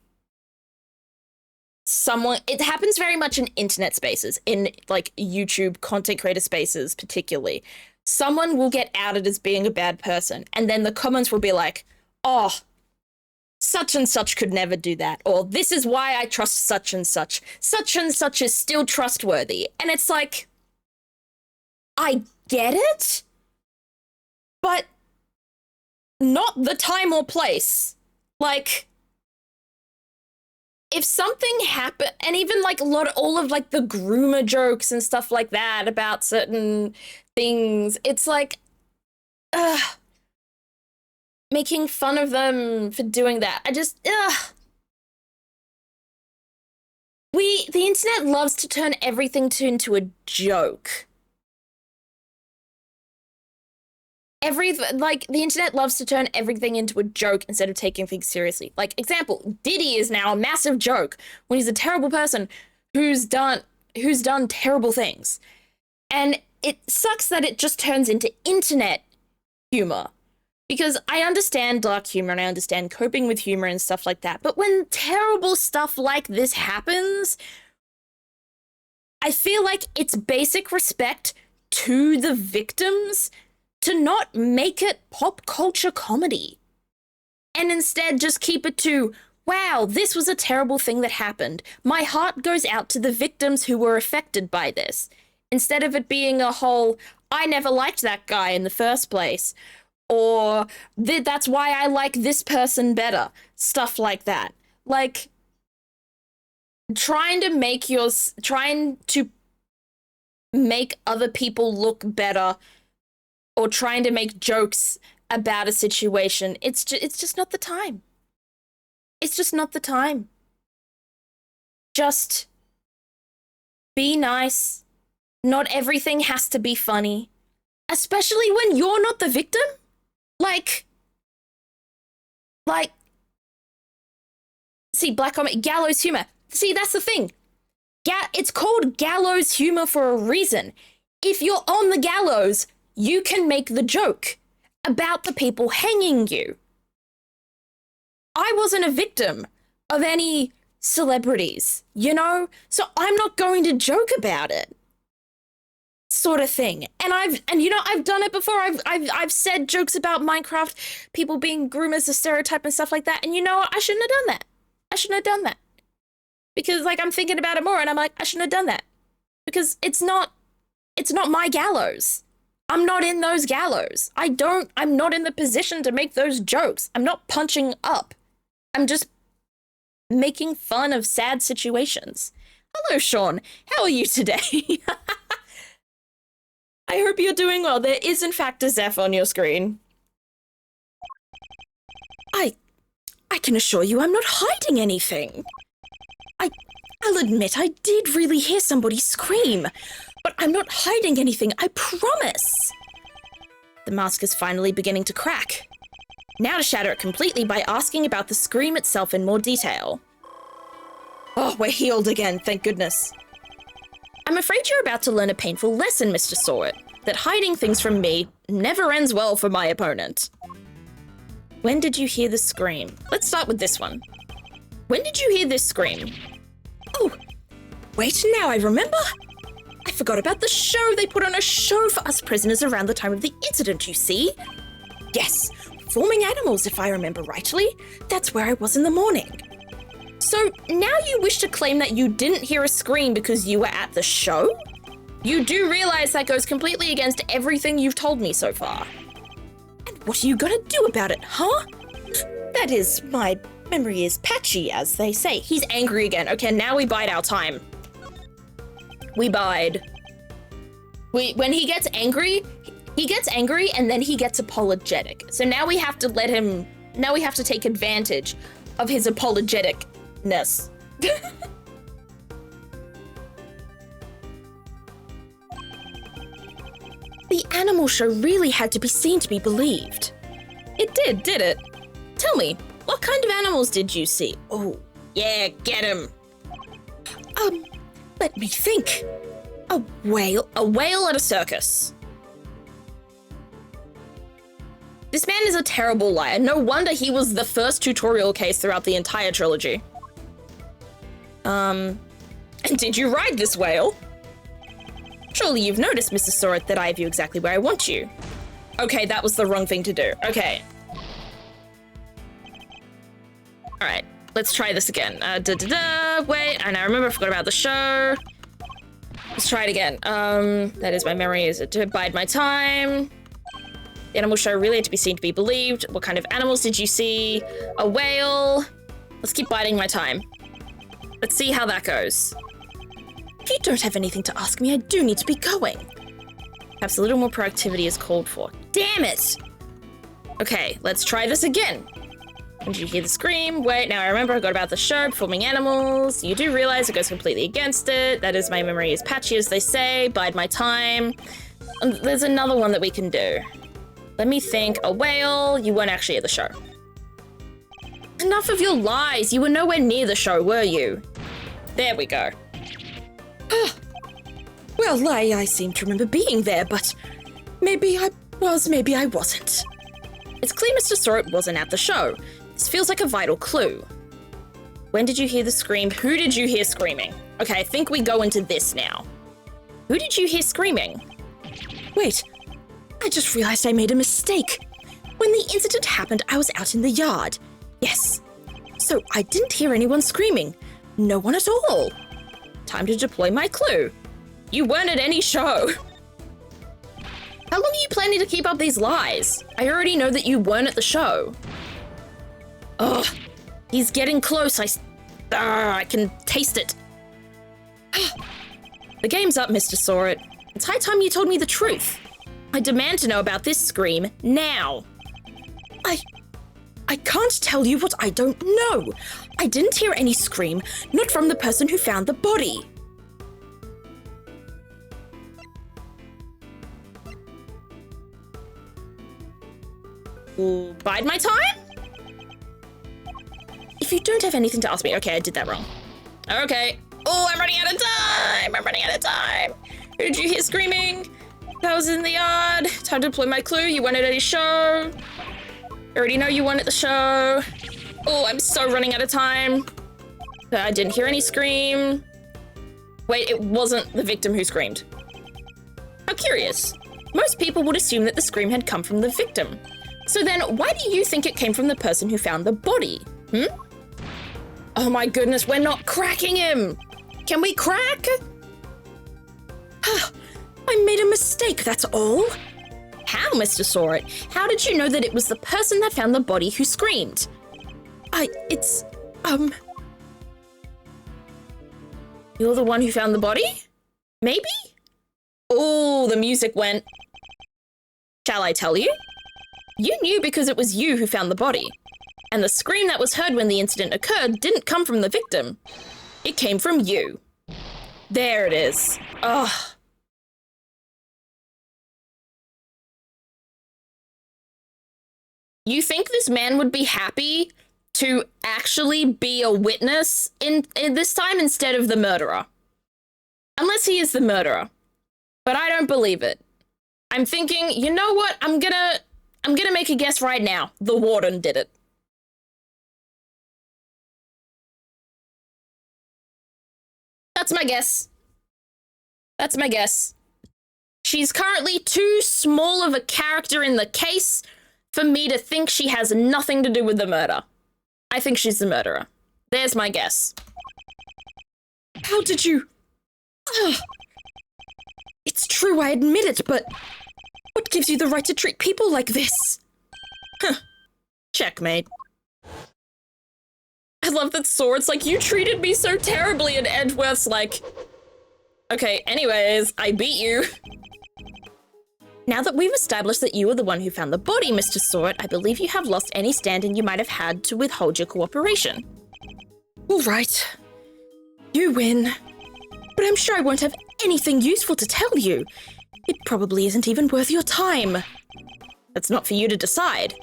someone, it happens very much in internet spaces, in like YouTube content creator spaces particularly. Someone will get outed as being a bad person, and then the comments will be like, oh, such and such could never do that, or this is why I trust such and such is still trustworthy. And it's like, I get it, but not the time or place. Like, if something happened, and even like all of like the groomer jokes and stuff like that about certain things, it's like, making fun of them for doing that. I just, the internet loves to turn everything into a joke. The internet loves to turn everything into a joke instead of taking things seriously. Like, example, Diddy is now a massive joke when he's a terrible person who's done terrible things. And it sucks that it just turns into internet humor. Because I understand dark humor and I understand coping with humor and stuff like that. But when terrible stuff like this happens, I feel like it's basic respect to the victims to not make it pop culture comedy. And instead just keep it to, wow, this was a terrible thing that happened. My heart goes out to the victims who were affected by this. Instead of it being a whole, I never liked that guy in the first place. Or that's why I like this person better. Stuff like that. Like, trying to make other people look better or trying to make jokes about a situation, it's just not the time. It's just not the time. Just be nice. Not everything has to be funny, especially when you're not the victim. Like, see, black comedy, gallows humor. See, that's the thing. It's called gallows humor for a reason. If you're on the gallows, you can make the joke about the people hanging you. I wasn't a victim of any celebrities, you know? So I'm not going to joke about it. Sort of thing. And I've done it before. I've said jokes about Minecraft, people being groomed as a stereotype and stuff like that. And you know what? I shouldn't have done that. I shouldn't have done that. Because like I'm thinking about it more and I'm like, I shouldn't have done that. Because it's not my gallows. I'm not in those gallows. I'm not in the position to make those jokes. I'm not punching up. I'm just making fun of sad situations. Hello, Sean. How are you today? I hope you're doing well. There is, in fact, a Zeph on your screen. I can assure you I'm not hiding anything. I'll admit I did really hear somebody scream, but I'm not hiding anything, I promise. The mask is finally beginning to crack. Now to shatter it completely by asking about the scream itself in more detail. Oh, we're healed again, thank goodness. I'm afraid you're about to learn a painful lesson, Mr. Sawit, that hiding things from me never ends well for my opponent. When did you hear the scream? Let's start with this one. When did you hear this scream? Oh, wait, now I remember. I forgot about the show. They put on a show for us prisoners around the time of the incident, you see. Yes, forming animals, if I remember rightly. That's where I was in the morning. So now you wish to claim that you didn't hear a scream because you were at the show? You do realize that goes completely against everything you've told me so far. And what are you gonna do about it, huh? That is, my memory is patchy, as they say. He's angry again. Okay, now we bide our time. We bide. When he gets angry and then he gets apologetic. So now we have to take advantage of his apologeticness. The animal show really had to be seen to be believed. It did it? Tell me, what kind of animals did you see? Oh, yeah, get him. Let me think. A whale at a circus. This man is a terrible liar. No wonder he was the first tutorial case throughout the entire trilogy. And did you ride this whale? Surely you've noticed, Mr. Sorit, that I have you exactly where I want you. Okay, that was the wrong thing to do. Okay. Alright, let's try this again. Wait, and I remember I forgot about the show. Let's try it again. That is, my memory is to bide my time. The animal show really had to be seen to be believed. What kind of animals did you see? A whale. Let's keep biding my time. Let's see how that goes. If you don't have anything to ask me, I do need to be going. Perhaps a little more proactivity is called for. Damn it! Okay, let's try this again. When did you hear the scream? Wait, now I remember I got about the show, performing animals. You do realize it goes completely against it. That is, my memory is patchy, as they say. Bide my time. And there's another one that we can do. Let me think. A whale. You weren't actually at the show. Enough of your lies. You were nowhere near the show, were you? There we go. Well, I seem to remember being there, but maybe I was, maybe I wasn't. It's clear Mr. Sorit wasn't at the show. This feels like a vital clue. When did you hear the scream? Who did you hear screaming? Okay, I think we go into this now. Who did you hear screaming? Wait, I just realized I made a mistake. When the incident happened, I was out in the yard. Yes. So I didn't hear anyone screaming. No one at all. Time to deploy my clue. You weren't at any show. How long are you planning to keep up these lies? I already know that you weren't at the show. Ugh, he's getting close. I can taste it. The game's up, Mr. Sawit. It's high time you told me the truth. I demand to know about this scream now. I can't tell you what I don't know. I didn't hear any scream, not from the person who found the body. Bide my time? If you don't have anything to ask me, okay, I did that wrong. Okay. Oh, I'm running out of time. Who did you hear screaming? That was in the yard. Time to deploy my clue. You weren't at any show. I already know you weren't at the show. Oh, I'm so running out of time. I didn't hear any scream. Wait, it wasn't the victim who screamed. How curious. Most people would assume that the scream had come from the victim. So then, why do you think it came from the person who found the body? Oh my goodness, we're not cracking him! Can we crack? I made a mistake, that's all. How, Mr. Sawit? How did you know that it was the person that found the body who screamed? You're the one who found the body? Maybe? Oh, the music went. Shall I tell you? You knew because it was you who found the body. And the scream that was heard when the incident occurred didn't come from the victim. It came from you. There it is. Ugh. You think this man would be happy to actually be a witness in this time instead of the murderer? Unless he is the murderer. But I don't believe it. I'm thinking, you know what? I'm gonna make a guess right now. The warden did it. That's my guess. That's my guess. She's currently too small of a character in the case for me to think she has nothing to do with the murder. I think she's the murderer. There's my guess. How did you... It's true, I admit it, but what gives you the right to treat people like this? Checkmate. I love that Sword's like, you treated me so terribly, and Edgeworth's like, okay, anyways, I beat you. Now that we've established that you were the one who found the body, Mr. Sword, I believe you have lost any standing you might have had to withhold your cooperation. All right. You win. But I'm sure I won't have anything useful to tell you. It probably isn't even worth your time. That's not for you to decide.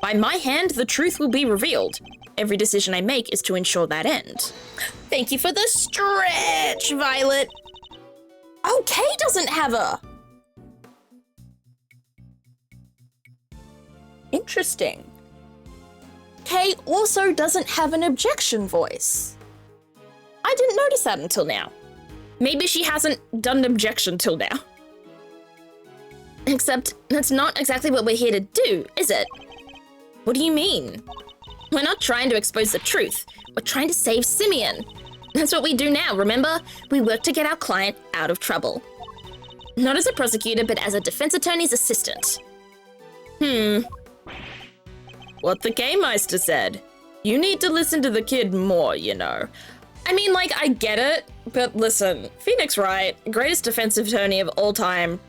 By my hand, the truth will be revealed. Every decision I make is to ensure that end. Thank you for the stretch, Violet. Oh, Kay doesn't have a... Interesting. Kay also doesn't have an objection voice. I didn't notice that until now. Maybe she hasn't done an objection till now. Except that's not exactly what we're here to do, is it? What do you mean? We're not trying to expose the truth. We're trying to save Simeon. That's what we do now, remember? We work to get our client out of trouble. Not as a prosecutor, but as a defense attorney's assistant. What the Game Meister said. You need to listen to the kid more, you know. I mean, like, I get it, but listen, Phoenix Wright, greatest defense attorney of all time,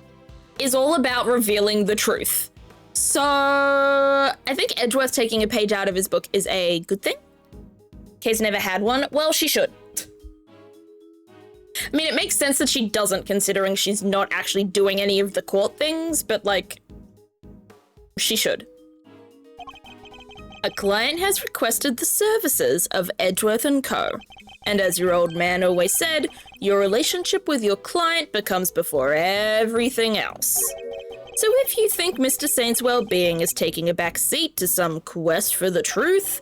is all about revealing the truth. So, I think Edgeworth taking a page out of his book is a good thing. Kay's never had one. Well, she should. I mean, it makes sense that she doesn't, considering she's not actually doing any of the court things, but, like, she should. A client has requested the services of Edgeworth & Co. And as your old man always said, your relationship with your client becomes before everything else. So if you think Mr. Saint's well-being is taking a back seat to some quest for the truth,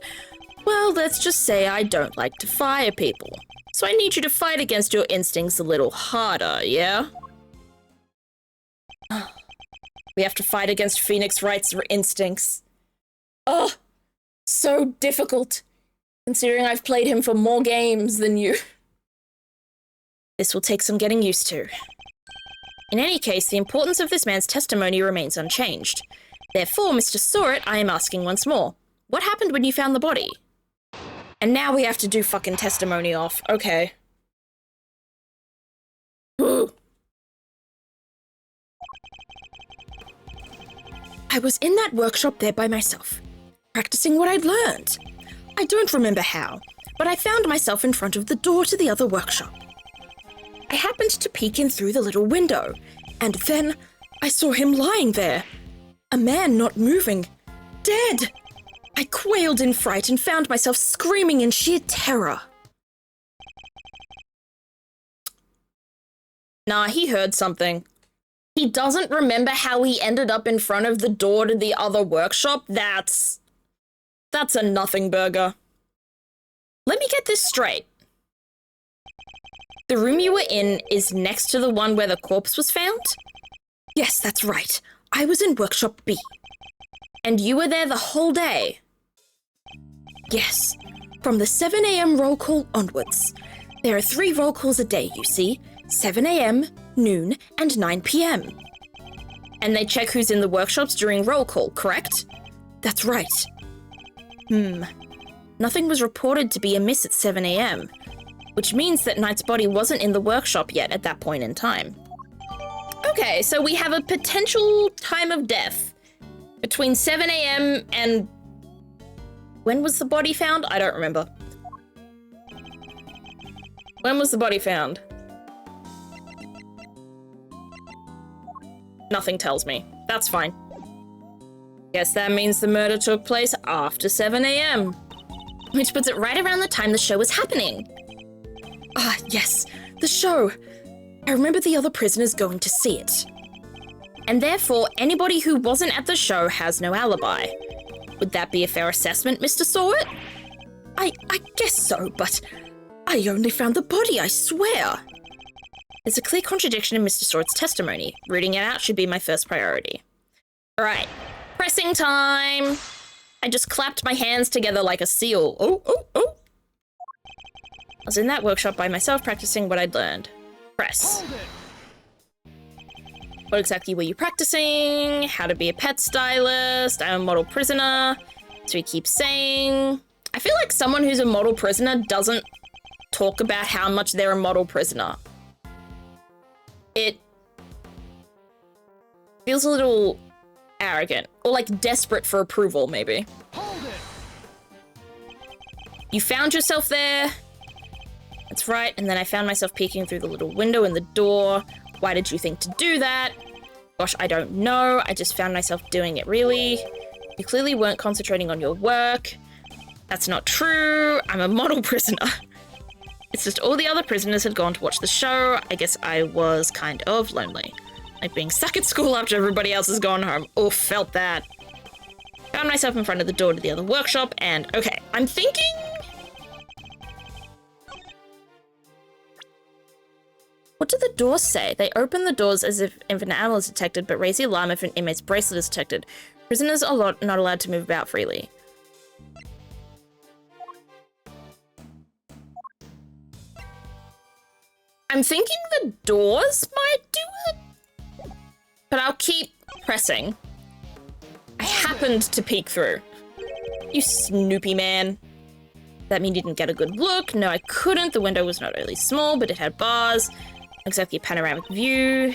Well, let's just say I don't like to fire people. So I need you to fight against your instincts a little harder, yeah? We have to fight against Phoenix Wright's instincts. Oh, so difficult, considering I've played him for more games than you. This will take some getting used to. In any case, the importance of this man's testimony remains unchanged. Therefore, Mr. Sawit, I am asking once more. What happened when you found the body? And now we have to do fucking testimony off. Okay. Ooh. I was in that workshop there by myself, practicing what I'd learned. I don't remember how, but I found myself in front of the door to the other workshop. I happened to peek in through the little window, and then I saw him lying there. A man not moving. Dead! I quailed in fright and found myself screaming in sheer terror. Nah, he heard something. He doesn't remember how he ended up in front of the door to the other workshop? That's a nothing burger. Let me get this straight. The room you were in is next to the one where the corpse was found? Yes, that's right. I was in workshop B. And you were there the whole day? Yes, from the 7 a.m. roll call onwards. There are 3 roll calls a day, you see. 7 a.m., noon, and 9 p.m. And they check who's in the workshops during roll call, correct? That's right. Nothing was reported to be amiss at 7 a.m., which means that Knight's body wasn't in the workshop yet at that point in time. Okay, so we have a potential time of death between 7 a.m. and... When was the body found? I don't remember. When was the body found? Nothing tells me. That's fine. Guess that means the murder took place after 7 a.m. Which puts it right around the time the show was happening. Ah, yes, the show. I remember the other prisoners going to see it. And therefore, anybody who wasn't at the show has no alibi. Would that be a fair assessment, Mr. Sawit? I guess so, but I only found the body, I swear. There's a clear contradiction in Mr. Sawit's testimony. Rooting it out should be my first priority. All right, pressing time. I just clapped my hands together like a seal. Oh. I was in that workshop by myself practicing what I'd learned. Press. What exactly were you practicing? How to be a pet stylist. I'm a model prisoner. So he keeps saying. I feel like someone who's a model prisoner doesn't talk about how much they're a model prisoner. It feels a little arrogant, or like desperate for approval, maybe. Hold it! You found yourself there. That's right, and then I found myself peeking through the little window in the door. Why did you think to do that? Gosh, I don't know. I just found myself doing it, really. You clearly weren't concentrating on your work. That's not true. I'm a model prisoner. It's just all the other prisoners had gone to watch the show. I guess I was kind of lonely. Like being stuck at school after everybody else has gone home. Oh, felt that. Found myself in front of the door to the other workshop, and okay, I'm thinking... What do the doors say? They open the doors as if an animal is detected, but raise the alarm if an inmate's bracelet is detected. Prisoners are not allowed to move about freely. I'm thinking the doors might do it, but I'll keep pressing. I happened to peek through. You snoopy man. That mean you didn't get a good look? No, I couldn't. The window was not only small, but it had bars. Exactly a panoramic view,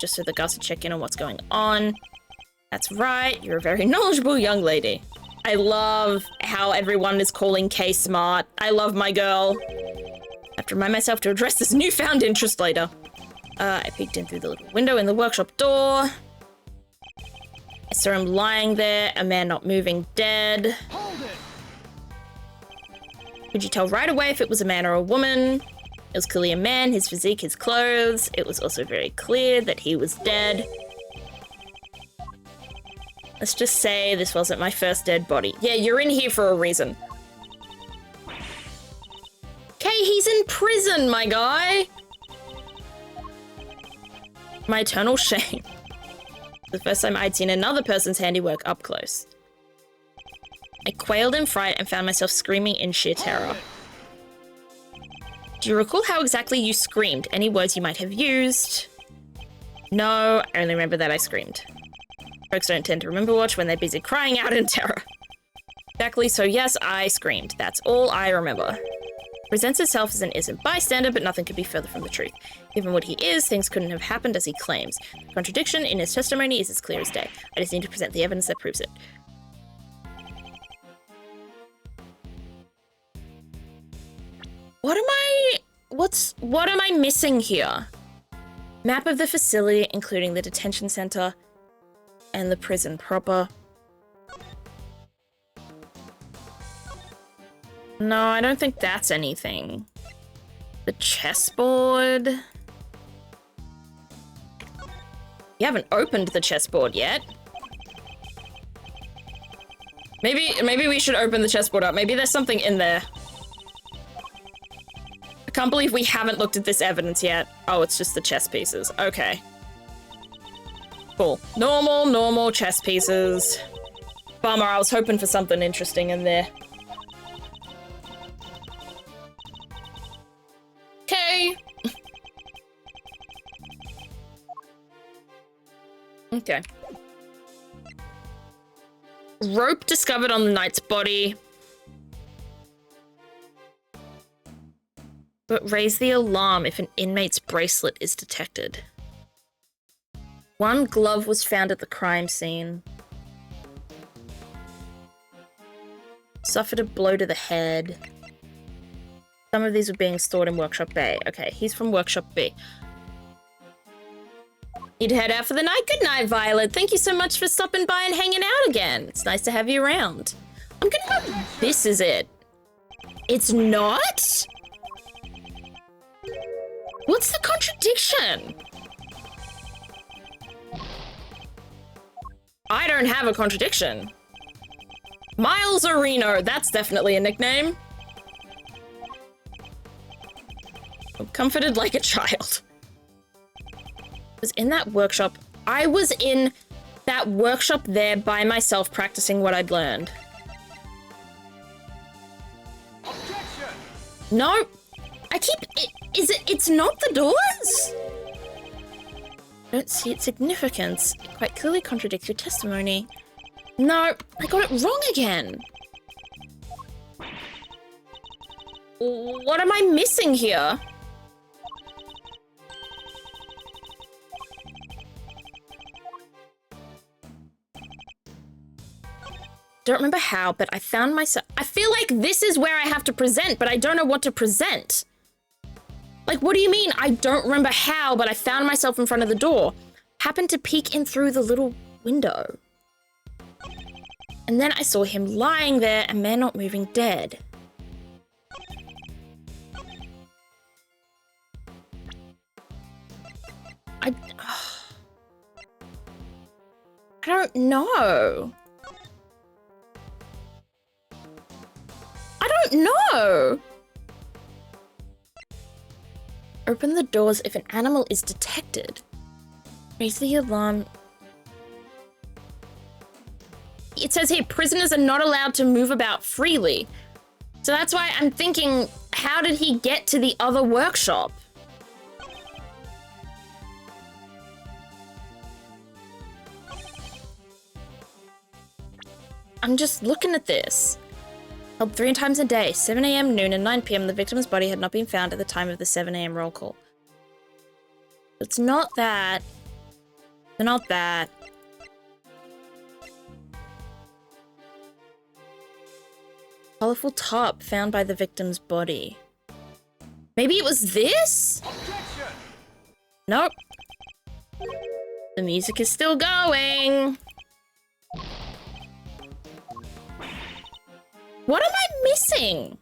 just so the guards to check in on what's going on. That's right, you're a very knowledgeable young lady. I love how everyone is calling Kay smart. I love my girl. I have to remind myself to address this newfound interest later. I peeked in through the little window in the workshop door. I saw him lying there, a man not moving, dead. Hold it! Could you tell right away if it was a man or a woman? It was clearly a man, his physique, his clothes. It was also very clear that he was dead. Let's just say this wasn't my first dead body. Yeah, you're in here for a reason. he's in prison, my guy. My eternal shame. The first time I'd seen another person's handiwork up close. I quailed in fright and found myself screaming in sheer terror. Do you recall how exactly you screamed? Any words you might have used? No, I only remember that I screamed. Folks don't tend to remember much when they're busy crying out in terror. Exactly, so yes, I screamed. That's all I remember. Presents itself as an innocent bystander, but nothing could be further from the truth. Given what he is, things couldn't have happened as he claims. The contradiction in his testimony is as clear as day. I just need to present the evidence that proves it. What am I missing here? Map of the facility, including the detention center and the prison proper. No, I don't think that's anything. The chessboard. You haven't opened the chessboard yet. Maybe we should open the chessboard up. Maybe there's something in there. I can't believe we haven't looked at this evidence yet. Oh, it's just the chess pieces. Okay. Cool. Normal chess pieces. Bummer, I was hoping for something interesting in there. Okay. Okay. Rope discovered on the knight's body. But raise the alarm if an inmate's bracelet is detected. One glove was found at the crime scene. Suffered a blow to the head. Some of these were being stored in Workshop Bay. Okay, he's from Workshop B. You'd head out for the night? Good night, Violet. Thank you so much for stopping by and hanging out again. It's nice to have you around. I'm gonna go... This is it. It's not? What's the contradiction? I don't have a contradiction. Miles Areno, that's definitely a nickname. I'm comforted like a child. I was in that workshop. I was in that workshop there by myself practicing what I'd learned. Objection! No, I keep... It's not the doors? I don't see its significance. It quite clearly contradicts your testimony. No, I got it wrong again. What am I missing here? Don't remember how, but I found myself... I feel like this is where I have to present, but I don't know what to present. Like, what do you mean? I don't remember how, but I found myself in front of the door. Happened to peek in through the little window. And then I saw him lying there, a man not moving, dead. I don't know. I don't know. Open the doors if an animal is detected. Raise the alarm. It says here, prisoners are not allowed to move about freely. So that's why I'm thinking, how did he get to the other workshop? I'm just looking at this. Held 3 times a day, 7 a.m., noon, and 9 p.m. The victim's body had not been found at the time of the 7 a.m. roll call. It's not that. They're not that. Colorful top found by the victim's body. Maybe it was this? Objection! Nope. The music is still going. What am I missing?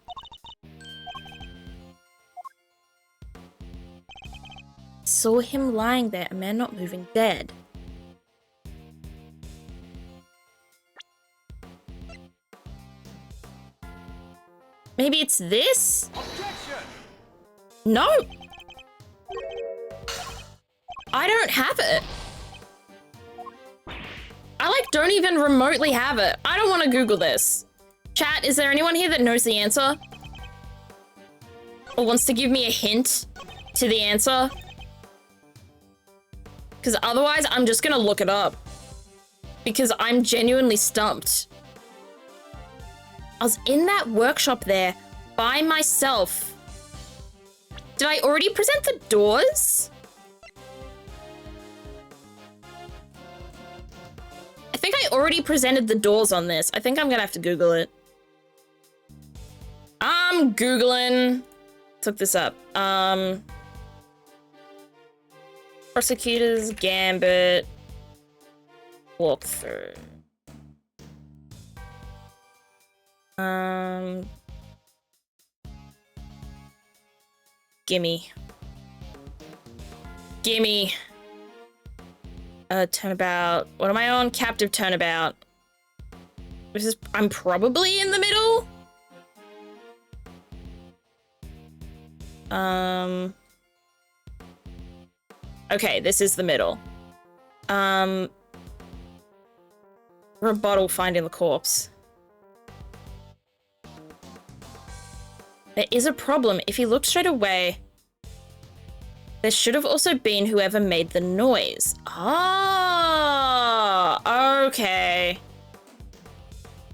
Saw him lying there, a man not moving, dead. Maybe it's this? Objection! No. I don't have it. I like don't even remotely have it. I don't want to Google this. Chat, is there anyone here that knows the answer? Or wants to give me a hint to the answer? Because otherwise, I'm just gonna look it up. Because I'm genuinely stumped. I was in that workshop there by myself. Did I already present the doors? I think I already presented the doors on this. I think I'm gonna have to Google it. I'm Googling. Took this up. Prosecutor's Gambit walkthrough. Gimme. Turnabout. What am I on? Captive turnabout. This is. I'm probably in the middle. Okay, this is the middle. Rebuttal finding the corpse. There is a problem. If you look straight away, there should have also been whoever made the noise. Ah, okay.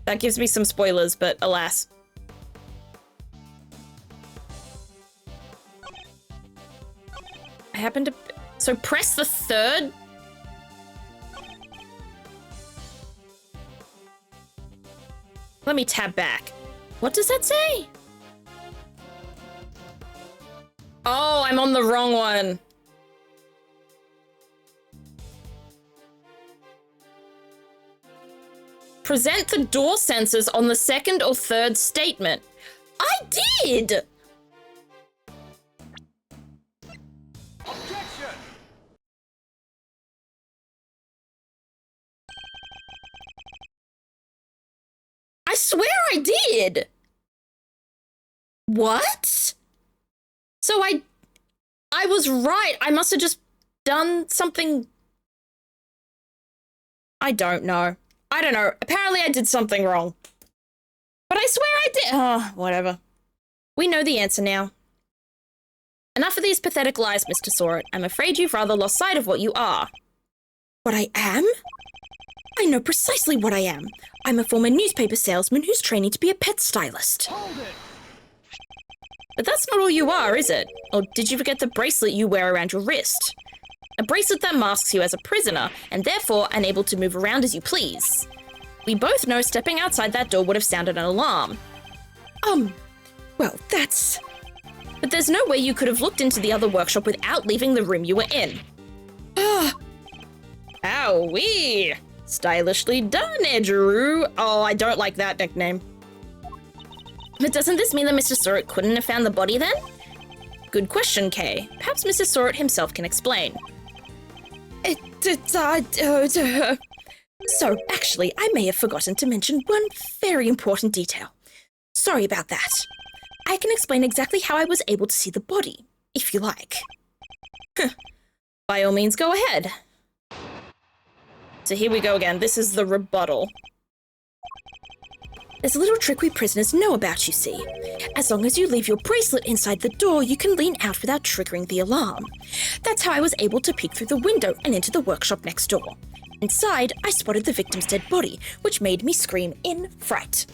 That gives me some spoilers, but alas. I happen to... So press the third. Let me tab back. What does that say? Oh, I'm on the wrong one. Present the door sensors on the second or third statement. I did! Objection! I swear I did! What? So I was right. I must have just done something. I don't know. Apparently I did something wrong. But I swear I did. Oh, whatever. We know the answer now. Enough of these pathetic lies, Mr. Sorrett. I'm afraid you've rather lost sight of what you are. What I am? I know precisely what I am. I'm a former newspaper salesman who's training to be a pet stylist. Hold it! But that's not all you are, is it? Or did you forget the bracelet you wear around your wrist? A bracelet that masks you as a prisoner, and therefore unable to move around as you please. We both know stepping outside that door would have sounded an alarm. Well, that's... But there's no way you could have looked into the other workshop without leaving the room you were in. Owie! Stylishly done, Edgeru. Oh, I don't like that nickname. But doesn't this mean that Mr. Sorrett couldn't have found the body then? Good question, Kay. Perhaps Mr. Sorrett himself can explain. So, actually, I may have forgotten to mention one very important detail. Sorry about that. I can explain exactly how I was able to see the body, if you like. By all means, go ahead. So here we go again. This is the rebuttal. There's a little trick we prisoners know about, you see. As long as you leave your bracelet inside the door, you can lean out without triggering the alarm. That's how I was able to peek through the window and into the workshop next door. Inside, I spotted the victim's dead body, which made me scream in fright.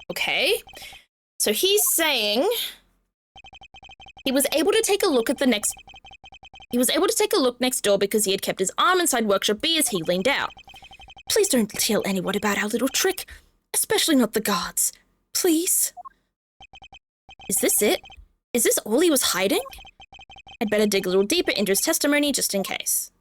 Okay. So he's saying he was able to take a look at next door because he had kept his arm inside workshop B as he leaned out. Please don't tell anyone about our little trick. Especially not the guards. Please? Is this it? Is this all he was hiding? I'd better dig a little deeper into his testimony just in case.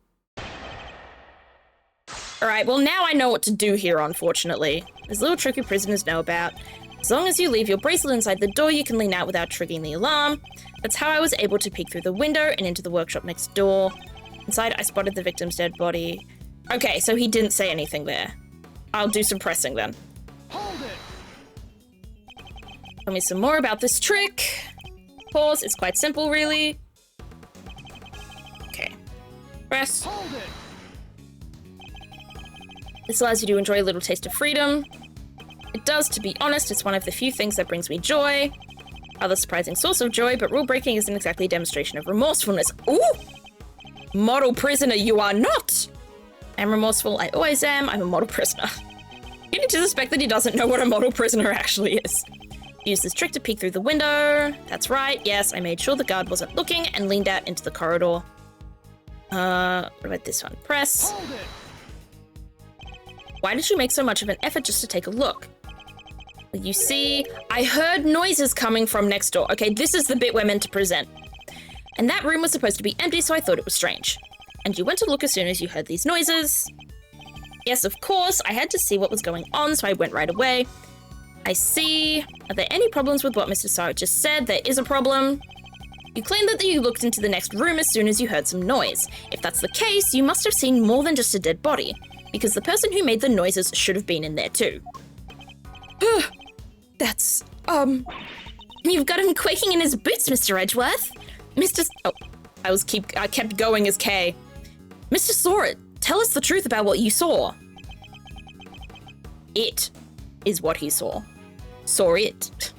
Alright, well now I know what to do here, unfortunately. There's a little trick you prisoners know about. As long as you leave your bracelet inside the door, you can lean out without triggering the alarm. That's how I was able to peek through the window and into the workshop next door. Inside, I spotted the victim's dead body. Okay, so he didn't say anything there. I'll do some pressing then. Hold it! Tell me some more about this trick. course. It's quite simple, really. Okay. Press. Hold it! This allows you to enjoy a little taste of freedom. It does, to be honest, it's one of the few things that brings me joy. Other surprising source of joy, but rule breaking isn't exactly a demonstration of remorsefulness. Ooh! Model prisoner, you are not! I'm remorseful, I always am, I'm a model prisoner. You need to suspect that he doesn't know what a model prisoner actually is. Use this trick to peek through the window. That's right, yes, I made sure the guard wasn't looking and leaned out into the corridor. What about this one? Press. Hold it! Why did you make so much of an effort just to take a look? Well, you see, I heard noises coming from next door. Okay, this is the bit we're meant to present. And that room was supposed to be empty, so I thought it was strange. And you went to look as soon as you heard these noises. Yes, of course, I had to see what was going on, so I went right away. I see. Are there any problems with what Mr. Sorrow just said? There is a problem. You claim that you looked into the next room as soon as you heard some noise. If that's the case, you must have seen more than just a dead body, because the person who made the noises should have been in there too. That's, You've got him quaking in his boots, Mr. Edgeworth. I kept going as K. Mr. Sora, tell us the truth about what you saw. It is what he saw. Saw it.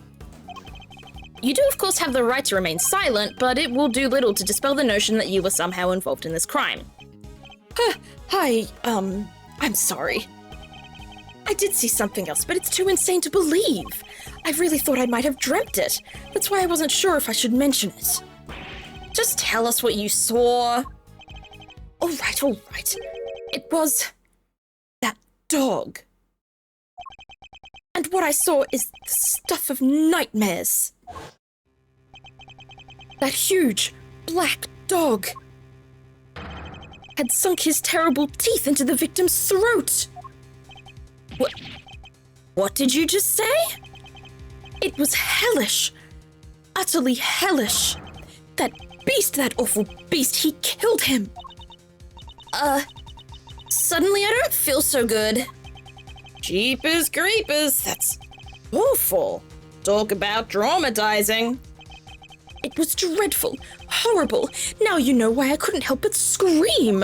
You do, of course, have the right to remain silent, but it will do little to dispel the notion that you were somehow involved in this crime. I'm sorry. I did see something else, but it's too insane to believe. I really thought I might have dreamt it. That's why I wasn't sure if I should mention it. Just tell us what you saw. All right. It was that dog. And what I saw is the stuff of nightmares. That huge, black dog had sunk his terrible teeth into the victim's throat. What did you just say? It was hellish. Utterly hellish. That beast, that awful beast, he killed him. Suddenly I don't feel so good. Jeepers creepers, that's awful. Talk about traumatizing. It was dreadful, horrible. Now you know why I couldn't help but scream.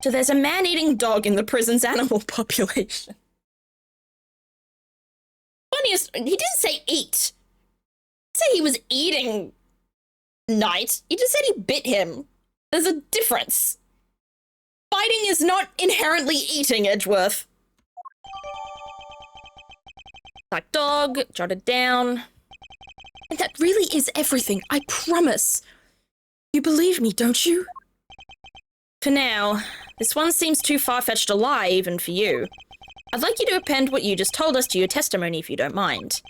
So there's a man-eating dog in the prison's animal population. Funniest, he didn't say eat. He said he was eating Knight. He just said he bit him. There's a difference. Biting is not inherently eating, Edgeworth. Black dog, jotted down. And that really is everything, I promise. You believe me, don't you? For now, this one seems too far-fetched a lie even for you. I'd like you to append what you just told us to your testimony if you don't mind.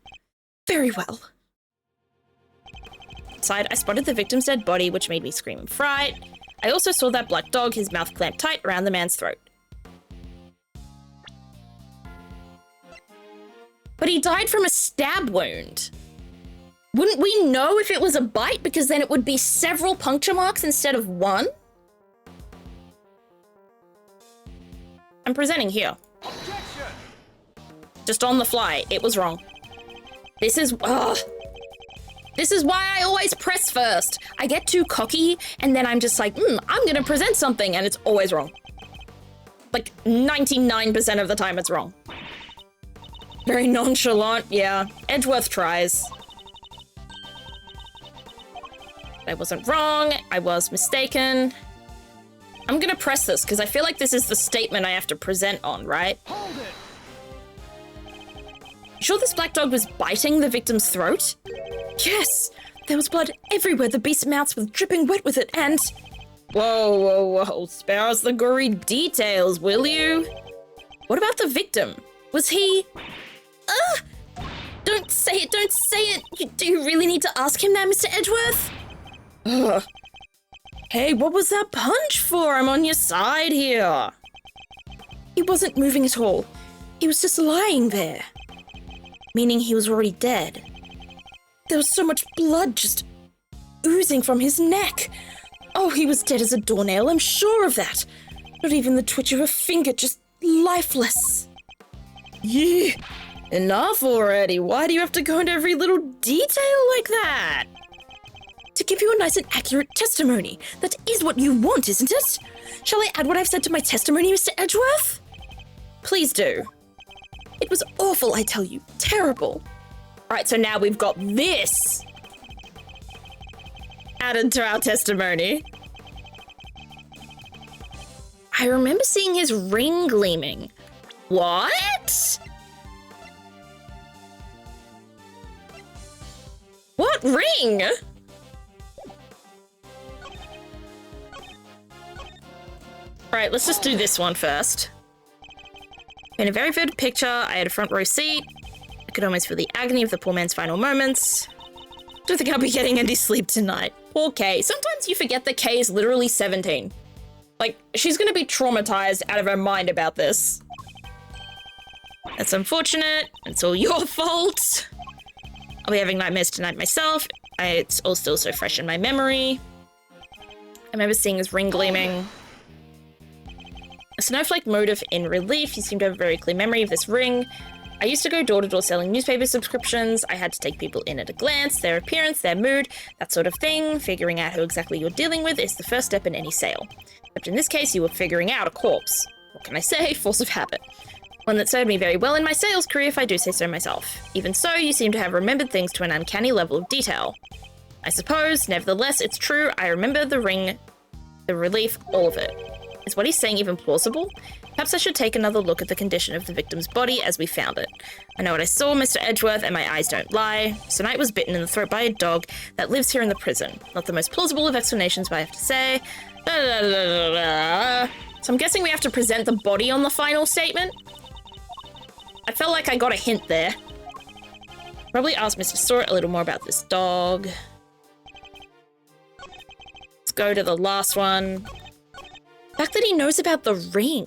Very well. Outside, I spotted the victim's dead body, which made me scream in fright. I also saw that black dog, his mouth clamped tight around the man's throat. But he died from a stab wound. Wouldn't we know if it was a bite, because then it would be several puncture marks instead of one? I'm presenting here. Objection! Just on the fly. It was wrong. This is why I always press first. I get too cocky, and then I'm just like, I'm gonna present something, and it's always wrong. Like, 99% of the time it's wrong. Very nonchalant, yeah. Edgeworth tries. I wasn't wrong, I was mistaken. I'm gonna press this, because I feel like this is the statement I have to present on, right? Hold it! You sure this black dog was biting the victim's throat? Yes, there was blood everywhere. The beast's mouth was dripping wet with it, and... Whoa. Spare us the gory details, will you? What about the victim? Was he... Don't say it. Do you really need to ask him that, Mr. Edgeworth? Ugh. Hey, what was that punch for? I'm on your side here. He wasn't moving at all. He was just lying there. Meaning he was already dead. There was so much blood just oozing from his neck. Oh, he was dead as a doornail, I'm sure of that. Not even the twitch of a finger, just lifeless. Yeah, enough already. Why do you have to go into every little detail like that? to give you a nice and accurate testimony. That is what you want, isn't it? Shall I add what I've said to my testimony, Mr. Edgeworth? Please do. It was awful, I tell you. Terrible. Alright, so now we've got this added to our testimony. I remember seeing his ring gleaming. What? What ring? Alright, let's just do this one first. In a very vivid picture, I had a front row seat. I could almost feel the agony of the poor man's final moments. Don't think I'll be getting any sleep tonight. Poor Kay. Sometimes you forget that Kay is literally 17. Like, she's gonna be traumatized out of her mind about this. That's unfortunate. It's all your fault. I'll be having nightmares tonight myself. It's all still so fresh in my memory. I remember seeing his ring gleaming. A snowflake motive in relief. You seem to have a very clear memory of this ring. I used to go door to door selling newspaper subscriptions. I had to take people in at a glance, their appearance, their mood, that sort of thing. Figuring out who exactly you're dealing with is the first step in any sale. Except in this case, you were figuring out a corpse. What can I say? Force of habit. One that served me very well in my sales career, if I do say so myself. Even so, you seem to have remembered things to an uncanny level of detail. I suppose, nevertheless, it's true. I remember the ring, the relief, all of it. Is what he's saying even plausible? Perhaps I should take another look at the condition of the victim's body as we found it. I know what I saw, Mr. Edgeworth, and my eyes don't lie. Sir Knight was bitten in the throat by a dog that lives here in the prison. Not the most plausible of explanations, but I have to say. So I'm guessing we have to present the body on the final statement? I felt like I got a hint there. Probably ask Mr. Stewart a little more about this dog. Let's go to the last one. The fact that he knows about the ring.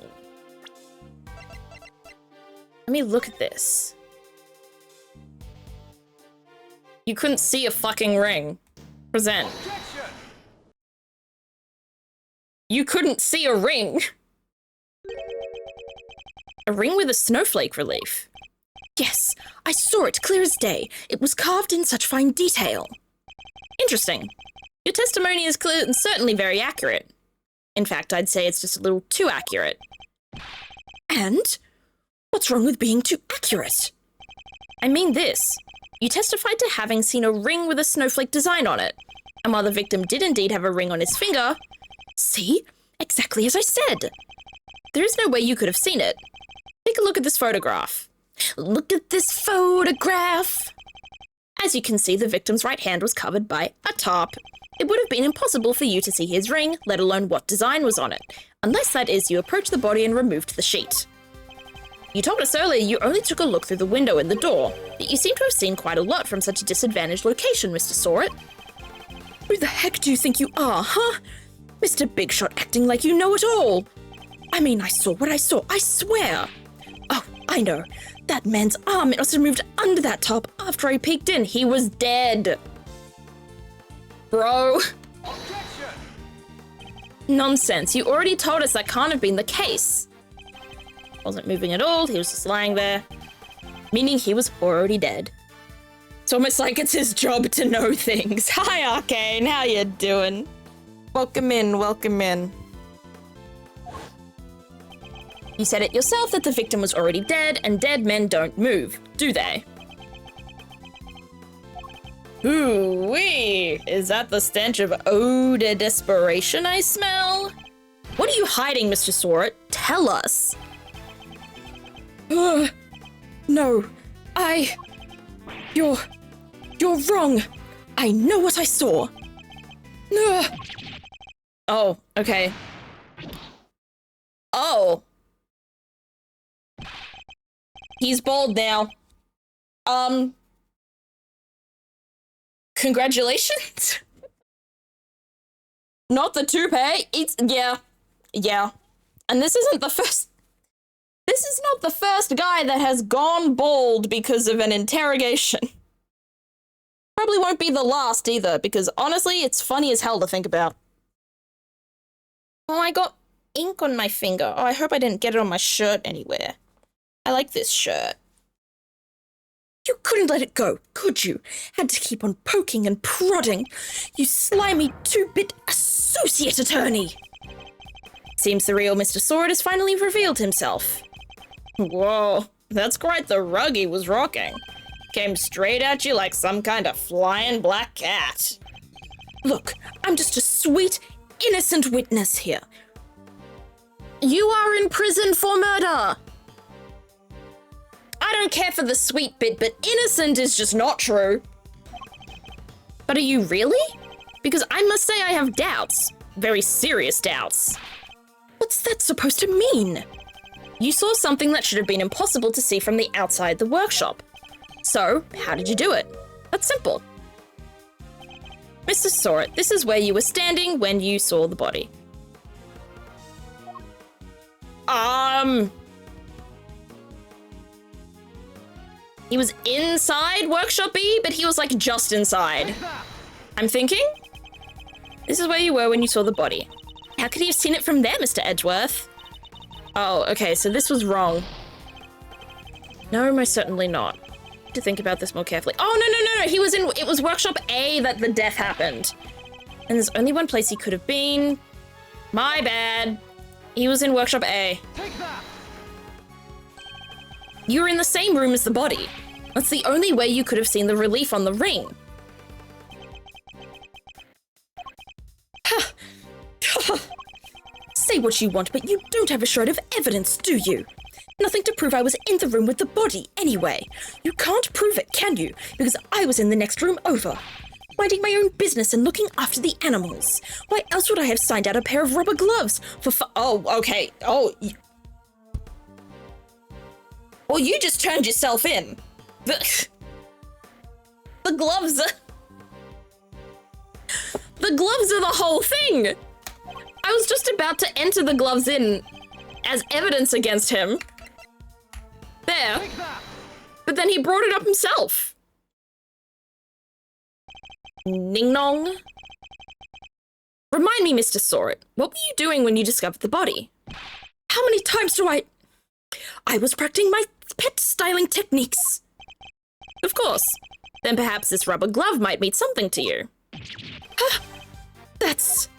Let me look at this. You couldn't see a fucking ring. Present. Objection! You couldn't see a ring. A ring with a snowflake relief. Yes, I saw it clear as day. It was carved in such fine detail. Interesting. Your testimony is clear and certainly very accurate. In fact, I'd say it's just a little too accurate. And? What's wrong with being too accurate? I mean this. You testified to having seen a ring with a snowflake design on it. And while the victim did indeed have a ring on his finger... See? Exactly as I said. There is no way you could have seen it. Take a look at this photograph. Look at this photograph. As you can see, the victim's right hand was covered by a tarp. It would have been impossible for you to see his ring, let alone what design was on it, unless that is you approached the body and removed the sheet. You told us earlier you only took a look through the window in the door, but you seem to have seen quite a lot from such a disadvantaged location, Mr. Sawit. Who the heck do you think you are, huh? Mr. Big Shot acting like you know it all. I mean, I saw what I saw, I swear. Oh, I know. That man's arm must have moved under that top after I peeked in. He was dead. Bro. Objection! Nonsense. You already told us that can't have been the case. Wasn't moving at all. He was just lying there. Meaning he was already dead. It's almost like it's his job to know things. Hi, Arcane. How you doing? Welcome in. Welcome in. You said it yourself that the victim was already dead, and dead men don't move, do they? Ooh-wee! Is that the stench of eau de desperation I smell? What are you hiding, Mr. Sawit? Tell us. No, You're wrong. I know what I saw. Oh, okay. Oh. He's bald now. Congratulations. Not the toupee. It's, yeah. And this isn't the first. This is not the first guy that has gone bald because of an interrogation. Probably won't be the last either, because honestly, it's funny as hell to think about. Oh, I got ink on my finger. Oh, I hope I didn't get it on my shirt anywhere. I like this shirt. You couldn't let it go, could you? Had to keep on poking and prodding. You slimy two-bit associate attorney. Seems the real Mr. Sword has finally revealed himself. Whoa, that's quite the rug he was rocking. Came straight at you like some kind of flying black cat. Look, I'm just a sweet, innocent witness here. You are in prison for murder! I don't care for the sweet bit, but innocent is just not true. But are you really? Because I must say I have doubts. Very serious doubts. What's that supposed to mean? You saw something that should have been impossible to see from the outside the workshop. So, how did you do it? That's simple. Mr. Sorit, this is where you were standing when you saw the body. He was inside Workshop B, but he was like just inside. I'm thinking? This is where you were when you saw the body. How could he have seen it from there, Mr. Edgeworth? Oh, okay, so this was wrong. No, most certainly not. To think about this more carefully. Oh, no. It was Workshop A that the death happened. And there's only one place he could have been. My bad. He was in Workshop A. Take that! You were in the same room as the body. That's the only way you could have seen the relief on the ring. Say what you want, but you don't have a shred of evidence, do you? Nothing to prove I was in the room with the body, anyway. You can't prove it, can you? Because I was in the next room over. Minding my own business and looking after the animals. Why else would I have signed out a pair of rubber gloves for Oh, okay. Oh, well, you just turned yourself in. The gloves are... The gloves are the whole thing! I was just about to enter the gloves in as evidence against him. There. But then he brought it up himself. Ning nong. Remind me, Mr. Sorit, what were you doing when you discovered the body? How many times do I was practicing my pet styling techniques. Of course. Then perhaps this rubber glove might mean something to you. That's...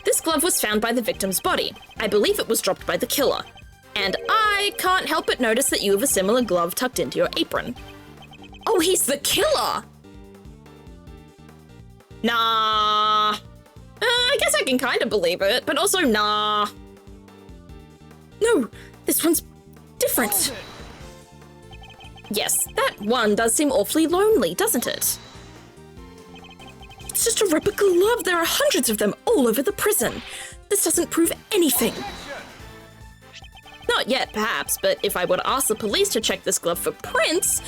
This glove was found by the victim's body. I believe it was dropped by the killer. And I can't help but notice that you have a similar glove tucked into your apron. Oh, he's the killer! Nah. I guess I can kind of believe it, but also nah. No, this one's different. Yes, that one does seem awfully lonely, doesn't it? It's just a rubber glove. There are hundreds of them all over the prison. This doesn't prove anything. Not yet, perhaps, but if I were to ask the police to check this glove for prints,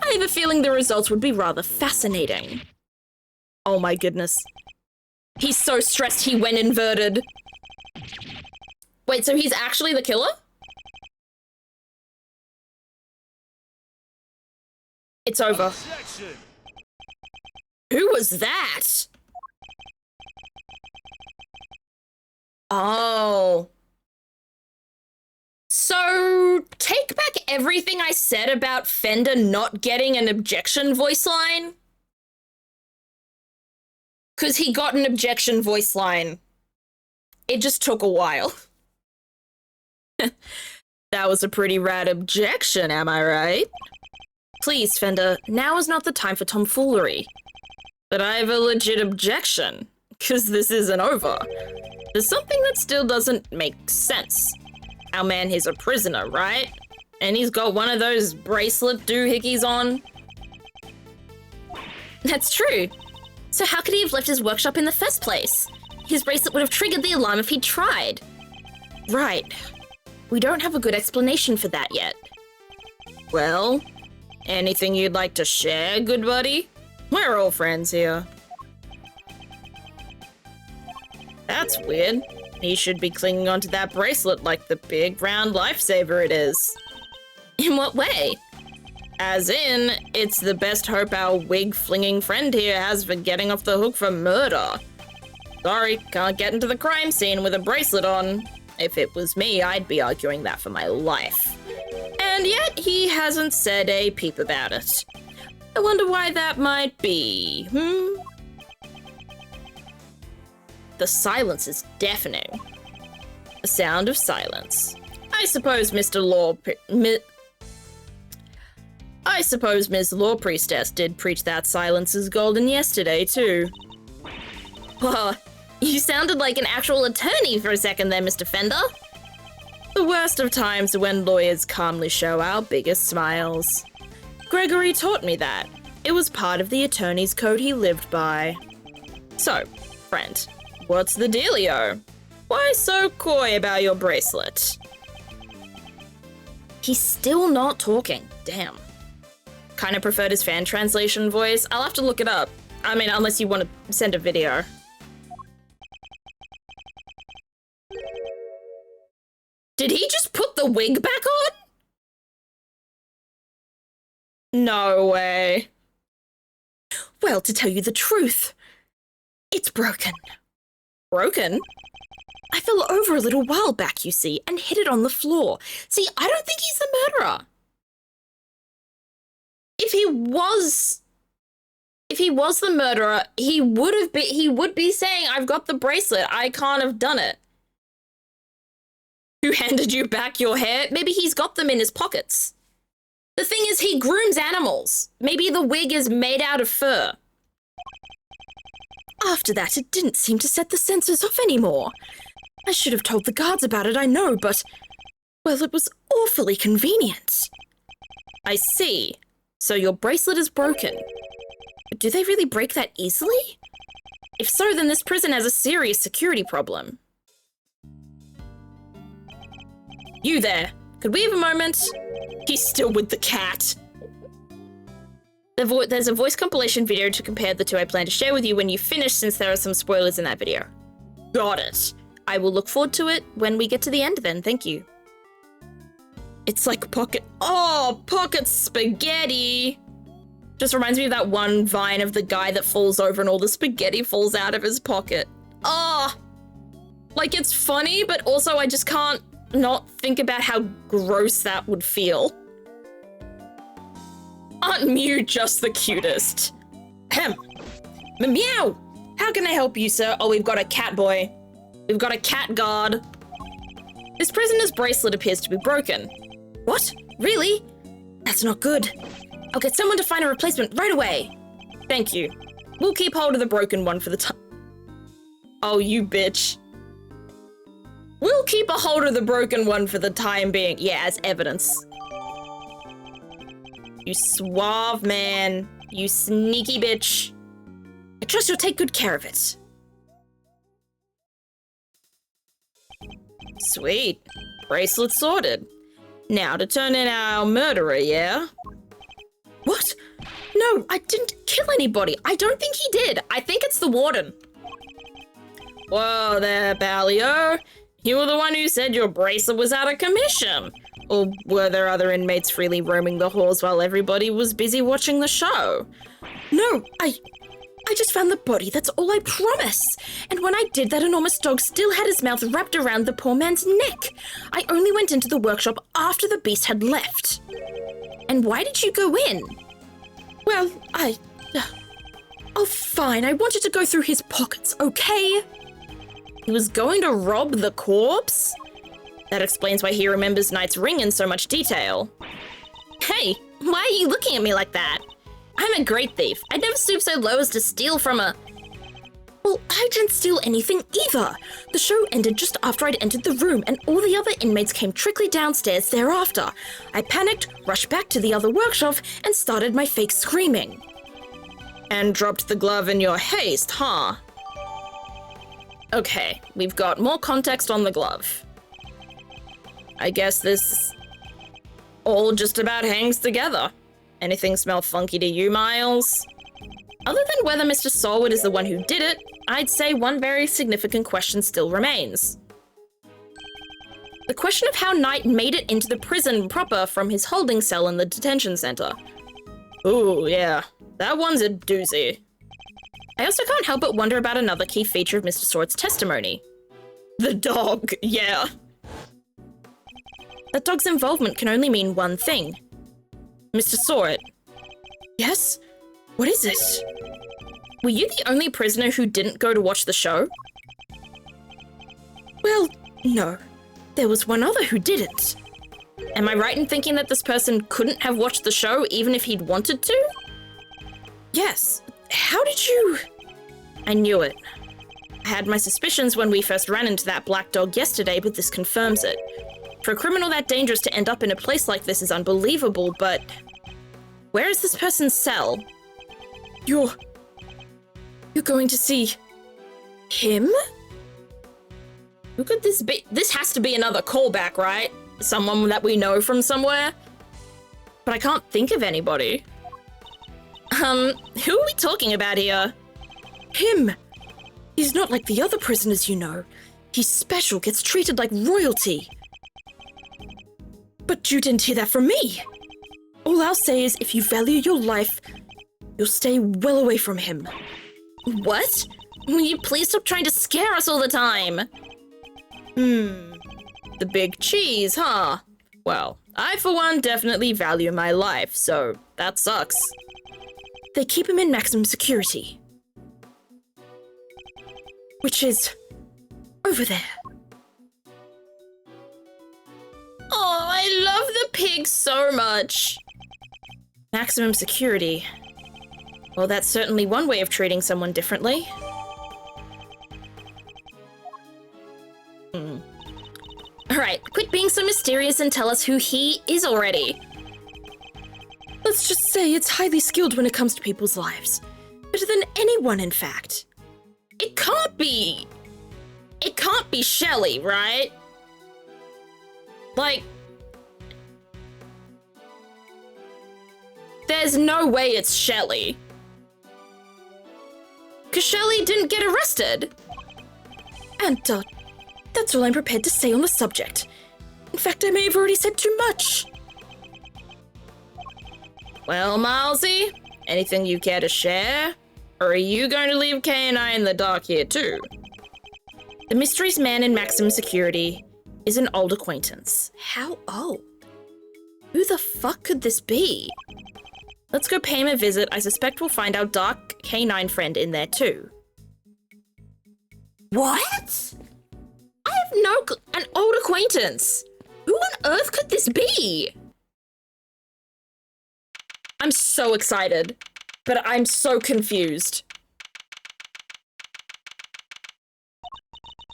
I have a feeling the results would be rather fascinating. Oh my goodness. He's so stressed he went inverted. Wait, so he's actually the killer? It's over. Objection. Who was that? Oh. So, take back everything I said about Fender not getting an objection voice line? Because he got an objection voice line. It just took a while. That was a pretty rad objection, am I right? Please, Fender, now is not the time for tomfoolery. But I have a legit objection, because this isn't over. There's something that still doesn't make sense. Our man here's a prisoner, right? And he's got one of those bracelet doohickeys on. That's true. So how could he have left his workshop in the first place? His bracelet would have triggered the alarm if he'd tried. Right. We don't have a good explanation for that yet. Well, anything you'd like to share, good buddy? We're all friends here. That's weird. He should be clinging onto that bracelet like the big round lifesaver it is. In what way? As in, it's the best hope our wig-flinging friend here has for getting off the hook for murder. Sorry, can't get into the crime scene with a bracelet on. If it was me, I'd be arguing that for my life. And And yet he hasn't said a peep about it. I wonder why that might be, The silence is deafening. The sound of silence. I suppose Ms. Law Priestess did preach that silence is golden yesterday, too. Whoa, you sounded like an actual attorney for a second there, Mr. Fender. The worst of times are when lawyers calmly show our biggest smiles. Gregory taught me that. It was part of the attorney's code he lived by. So, friend, what's the dealio? Why so coy about your bracelet? He's still not talking. Damn. Kind of preferred his fan translation voice. I'll have to look it up. I mean, unless you want to send a video. Did he just put the wig back on? No way. Well, to tell you the truth, it's broken. Broken? I fell over a little while back, you see, and hit it on the floor. See, I don't think he's the murderer. If he was the murderer, he would be saying, I've got the bracelet, I can't have done it. Who handed you back your hair? Maybe he's got them in his pockets. The thing is, he grooms animals. Maybe the wig is made out of fur. After that, it didn't seem to set the sensors off anymore. I should have told the guards about it, I know, but, well, it was awfully convenient. I see. So your bracelet is broken. Do they really break that easily? If so, then this prison has a serious security problem. You there. Could we have a moment? He's still with the cat. There's a voice compilation video to compare the two I plan to share with you when you finish, since there are some spoilers in that video. Got it. I will look forward to it when we get to the end then, thank you. It's like pocket spaghetti. Just reminds me of that one vine of the guy that falls over and all the spaghetti falls out of his pocket. Ah! Like, it's funny, but also I just can't not think about how gross that would feel. Aren't Mew just the cutest? Ahem. Meow! How can I help you, sir? Oh, we've got a cat boy. We've got a cat guard. This prisoner's bracelet appears to be broken. What? Really? That's not good. I'll get someone to find a replacement right away. Thank you. We'll keep hold of the broken one for the time. Oh, you bitch. We'll keep a hold of the broken one for the time being. Yeah, as evidence. You suave man. You sneaky bitch. I trust you'll take good care of it. Sweet. Bracelet sorted. Now to turn in our murderer, yeah? What? No, I didn't kill anybody. I don't think he did. I think it's the warden. Whoa there, Balio. You were the one who said your bracelet was out of commission. Or were there other inmates freely roaming the halls while everybody was busy watching the show? No, I just found the body, that's all, I promise. And when I did, that enormous dog still had his mouth wrapped around the poor man's neck. I only went into the workshop after the beast had left. And why did you go in? Well, oh, fine, I wanted to go through his pockets, okay? He was going to rob the corpse? That explains why he remembers Knight's ring in so much detail. Hey, why are you looking at me like that? I'm a great thief. I'd never stoop so low as to steal from a... Well, I didn't steal anything either. The show ended just after I'd entered the room, and all the other inmates came trickly downstairs thereafter. I panicked, rushed back to the other workshop, and started my fake screaming. And dropped the glove in your haste, huh? Okay, we've got more context on the glove. I guess this all just about hangs together. Anything smell funky to you, Miles? Other than whether Mr. Solwood is the one who did it, I'd say one very significant question still remains. The question of how Knight made it into the prison proper from his holding cell in the detention center. Ooh, yeah, that one's a doozy. I also can't help but wonder about another key feature of Mr. Sword's testimony. The dog, yeah. That dog's involvement can only mean one thing. Mr. Sawit. Yes? What is it? Were you the only prisoner who didn't go to watch the show? Well, no. There was one other who didn't. Am I right in thinking that this person couldn't have watched the show even if he'd wanted to? Yes. How did you... I knew it. I had my suspicions when we first ran into that black dog yesterday, but this confirms it. For a criminal that dangerous to end up in a place like this is unbelievable, but... Where is this person's cell? You're going to see... him? Who could this be? This has to be another callback, right? Someone that we know from somewhere? But I can't think of anybody. Who are we talking about here? Him! He's not like the other prisoners you know. He's special, gets treated like royalty. But you didn't hear that from me. All I'll say is if you value your life, you'll stay well away from him. What? Will you please stop trying to scare us all the time? The big cheese, huh? Well, I for one definitely value my life, so that sucks. They keep him in maximum security. Which is... over there. Oh, I love the pig so much. Maximum security. Well, that's certainly one way of treating someone differently. Alright, quit being so mysterious and tell us who he is already. Let's just say it's highly skilled when it comes to people's lives. Better than anyone, in fact. It can't be Shelley, right? Like, there's no way it's Shelley. 'Cause Shelley didn't get arrested. And, that's all I'm prepared to say on the subject. In fact, I may have already said too much. Well, Milesy, anything you care to share? Or are you going to leave Kay and I in the dark here too? The mysteries man in maximum security is an old acquaintance. How old? Who the fuck could this be? Let's go pay him a visit. I suspect we'll find our dark canine friend in there too. What? I have an old acquaintance. Who on earth could this be? I'm so excited, but I'm so confused.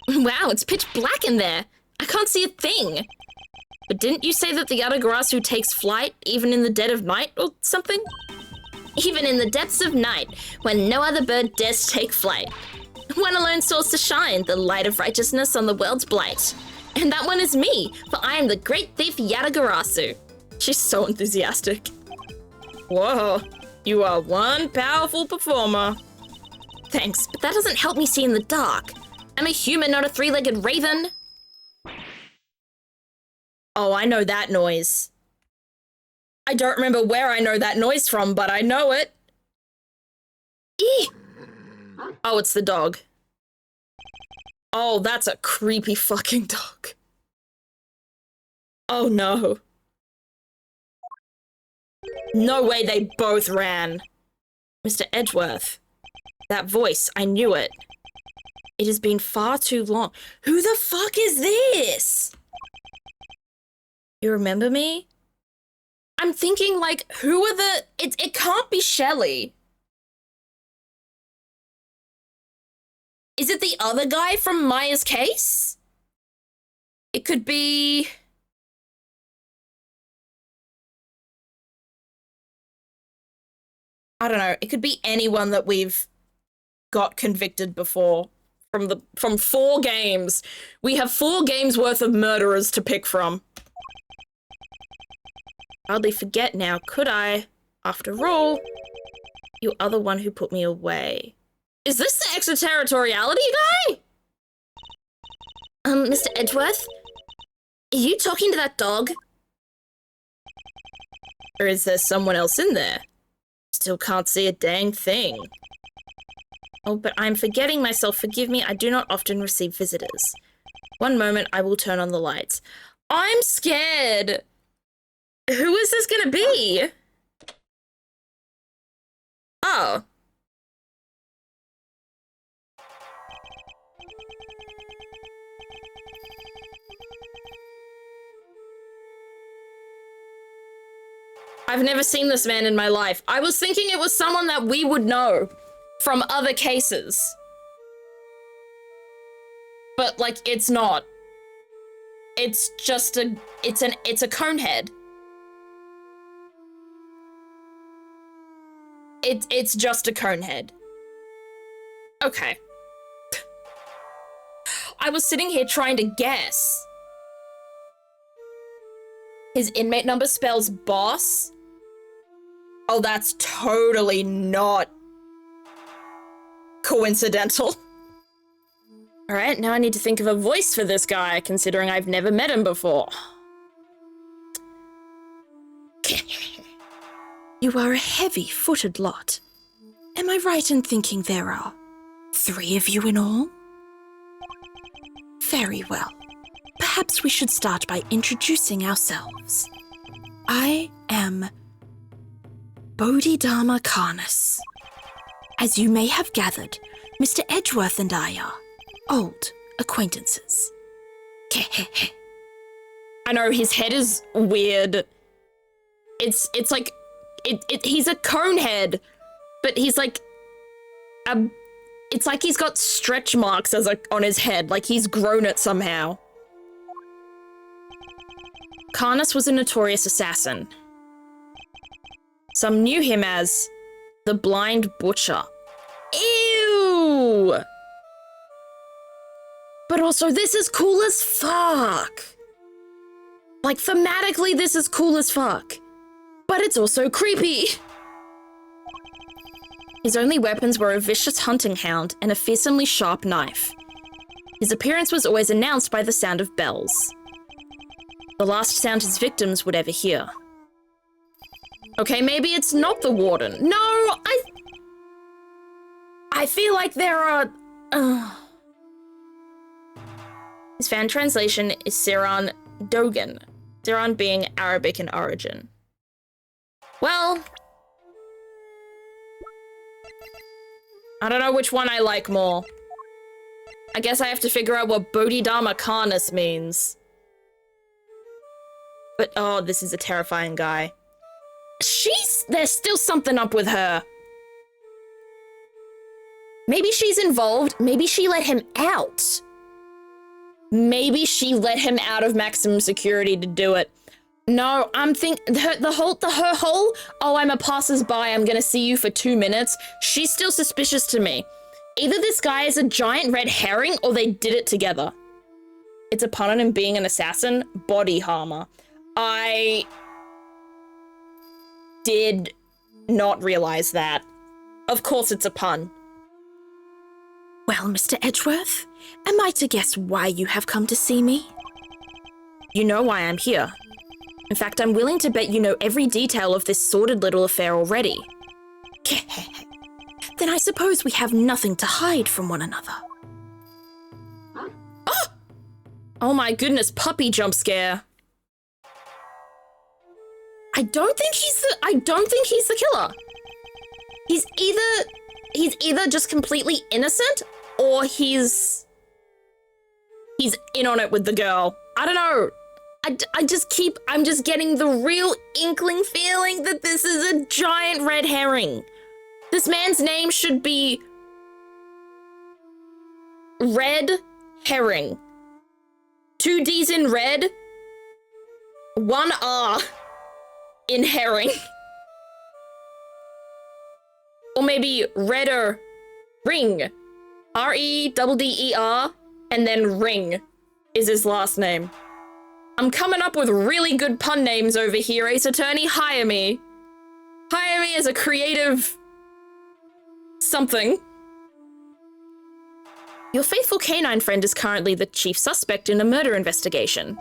Wow, it's pitch black in there. I can't see a thing. But didn't you say that the Yatagarasu takes flight even in the dead of night or something? Even in the depths of night, when no other bird dares take flight. One alone soars to shine, the light of righteousness on the world's blight. And that one is me, for I am the great thief Yatagarasu. She's so enthusiastic. Whoa, you are one powerful performer. Thanks, but that doesn't help me see in the dark. I'm a human, not a three-legged raven. Oh, I know that noise. I don't remember where I know that noise from, but I know it. Eee! Oh, it's the dog. Oh, that's a creepy fucking dog. Oh no. No way they both ran. Mr. Edgeworth. That voice, I knew it. It has been far too long. Who the fuck is this? You remember me? I'm thinking, like, who are the... It can't be Shelley. Is it the other guy from Maya's case? It could be... I don't know. It could be anyone that we've got convicted before from 4 games. We have 4 games worth of murderers to pick from. Hardly forget now, could I? After all, you are the one who put me away. Is this the extraterritoriality guy? Mr. Edgeworth? Are you talking to that dog? Or is there someone else in there? Still can't see a dang thing. Oh, but I'm forgetting myself. Forgive me, I do not often receive visitors. One moment, I will turn on the lights. I'm scared. Who is this gonna be? Oh. I've never seen this man in my life. I was thinking it was someone that we would know from other cases. But, like, it's not. It's just it's a conehead. It's just a conehead. Okay. I was sitting here trying to guess. His inmate number spells boss. Oh, that's totally not coincidental. All right, now I need to think of a voice for this guy, considering I've never met him before. You are a heavy-footed lot. Am I right in thinking there are 3 of you in all? Very well. Perhaps we should start by introducing ourselves. I am Bodhidharma Karnas. As you may have gathered, Mr. Edgeworth and I are old acquaintances. I know his head is weird. It's like he's a cone head, but he's like it's like he's got stretch marks on his head, like he's grown it somehow. Karnas was a notorious assassin. Some knew him as the Blind Butcher. Ew! But also, this is cool as fuck. Like, thematically, this is cool as fuck. But it's also creepy. His only weapons were a vicious hunting hound and a fearsomely sharp knife. His appearance was always announced by the sound of bells. The last sound his victims would ever hear. Okay, maybe it's not the warden. No, I feel like there are... His fan translation is Siran Dogan. Siran being Arabic in origin. Well... I don't know which one I like more. I guess I have to figure out what Bodhidharma Karnas means. But, oh, this is a terrifying guy. There's still something up with her. Maybe she's involved. Maybe she let him out. Maybe she let him out of maximum security to do it. No, I'm thinking her whole, oh, I'm a passersby, I'm gonna see you for 2 minutes. She's still suspicious to me. Either this guy is a giant red herring or they did it together. It's a pun on him being an assassin. Body harmer. I did not realize that. Of course it's a pun. Well, Mr. Edgeworth, am I to guess why you have come to see me? You know why I'm here. In fact, I'm willing to bet you know every detail of this sordid little affair already. Then I suppose we have nothing to hide from one another. Oh my goodness, puppy jump scare. I don't think he's the killer. He's either just completely innocent or he's in on it with the girl. I don't know. I'm just getting the real inkling feeling that this is a giant red herring. This man's name should be Red Herring. 2 D's in red, 1 R in herring. Or maybe Redder Ring. R-E-D-D-E-R, and then Ring is his last name. I'm coming up with really good pun names over here, Ace Attorney. Hire me. Hire me as a creative... something. Your faithful canine friend is currently the chief suspect in a murder investigation.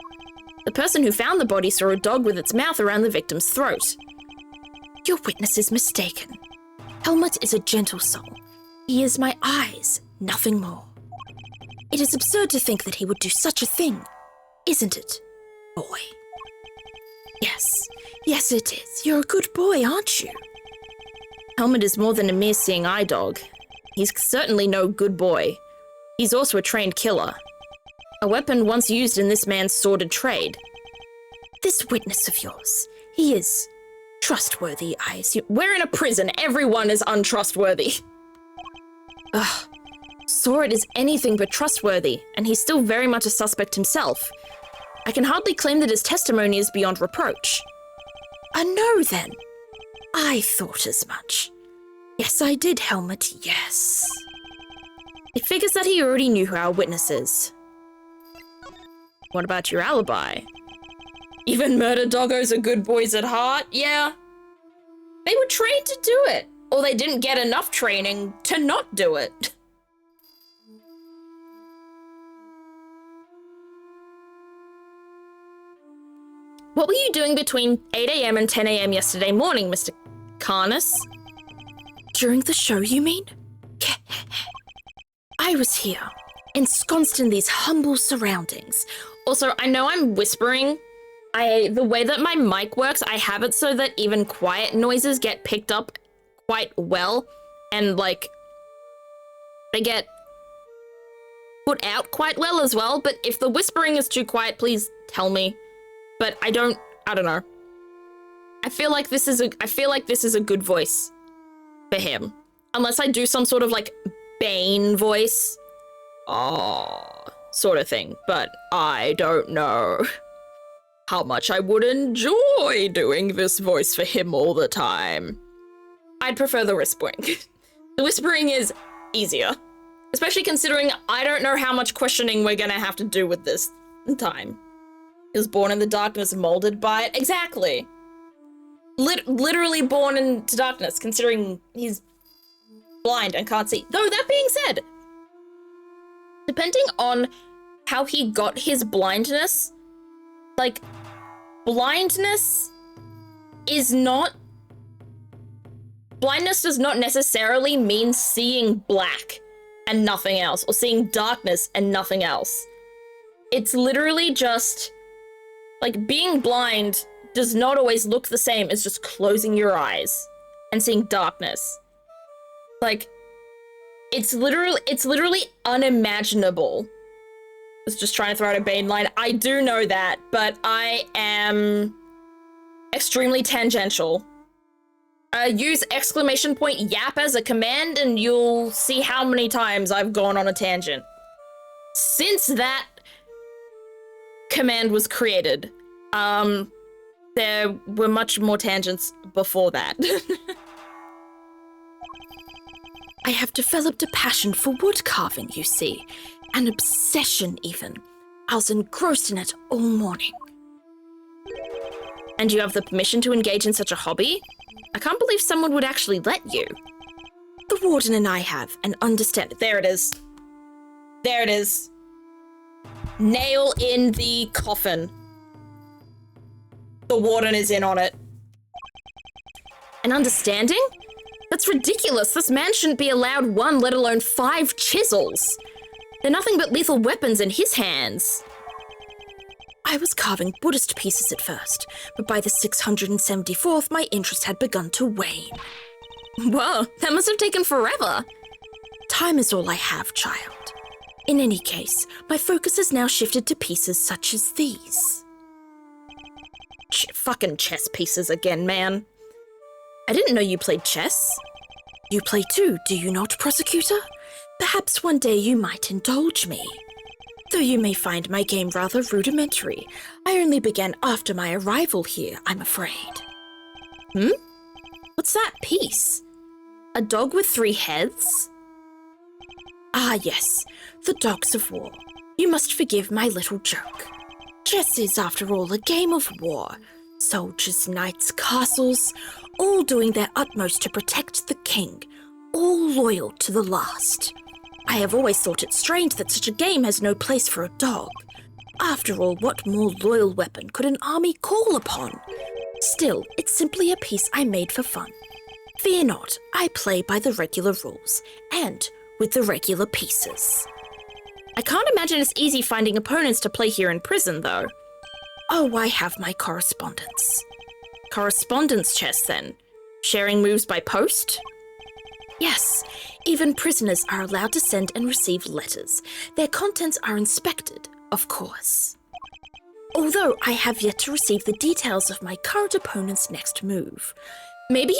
The person who found the body saw a dog with its mouth around the victim's throat. Your witness is mistaken. Helmut is a gentle soul. He is my eyes, nothing more. It is absurd to think that he would do such a thing, isn't it? boy. Yes it is. You're a good boy, aren't you? Helmet is more than a mere seeing eye dog. He's certainly no good boy. He's also a trained killer. A weapon once used in this man's sordid trade. This witness of yours, he is trustworthy, I assume. We're in a prison. Everyone is untrustworthy. Ugh. Sorit is anything but trustworthy, and he's still very much a suspect himself. I can hardly claim that his testimony is beyond reproach. No, then. I thought as much. Yes, I did, Helmet, yes. It figures that he already knew who our witness is. What about your alibi? Even murder doggos are good boys at heart, yeah. They were trained to do it, or they didn't get enough training to not do it. What were you doing between 8 a.m. and 10 a.m. yesterday morning, Mr. Carnus? During the show, you mean? I was here, ensconced in these humble surroundings. Also, I know I'm whispering. The way that my mic works, I have it so that even quiet noises get picked up quite well, and like, they get put out quite well as well, but if the whispering is too quiet, please tell me. But I don't know. I feel like this is a good voice for him. Unless I do some sort of like Bane voice. Sort of thing. But I don't know how much I would enjoy doing this voice for him all the time. I'd prefer the whispering. The whispering is easier. Especially considering I don't know how much questioning we're gonna have to do with this time. He was born in the darkness, molded by it. Exactly. Literally born into darkness, considering he's blind and can't see. Though, that being said, depending on how he got his blindness, like, blindness does not necessarily mean seeing black and nothing else, or seeing darkness and nothing else. It's literally just, like, being blind does not always look the same as just closing your eyes and seeing darkness. Like, it's literally unimaginable. I was just trying to throw out a Bane line. I do know that, but I am extremely tangential. Use !yap as a command and you'll see how many times I've gone on a tangent. Since that command was created, there were much more tangents before that. I have developed a passion for wood carving, you see. An obsession, even. I was engrossed in it all morning. And you have the permission to engage in such a hobby? I can't believe someone would actually let you. The warden and I have an understanding. There it is. There it is. Nail in the coffin. The warden is in on it. An understanding? That's ridiculous. This man shouldn't be allowed 1, let alone 5 chisels. They're nothing but lethal weapons in his hands. I was carving Buddhist pieces at first, but by the 674th, my interest had begun to wane. Whoa, that must have taken forever. Time is all I have, child. In any case, my focus has now shifted to pieces such as these. Fucking chess pieces again, man. I didn't know you played chess. You play too, do you not, prosecutor? Perhaps one day you might indulge me. Though you may find my game rather rudimentary, I only began after my arrival here, I'm afraid. What's that piece? A dog with 3 heads? Ah yes, the dogs of war. You must forgive my little joke. Chess is, after all, a game of war. Soldiers, knights, castles, all doing their utmost to protect the king, all loyal to the last. I have always thought it strange that such a game has no place for a dog. After all, what more loyal weapon could an army call upon? Still, it's simply a piece I made for fun. Fear not, I play by the regular rules, and with the regular pieces. I can't imagine it's easy finding opponents to play here in prison, though. Oh, I have my correspondence. Correspondence chess, then. Sharing moves by post? Yes, even prisoners are allowed to send and receive letters. Their contents are inspected, of course. Although I have yet to receive the details of my current opponent's next move. Maybe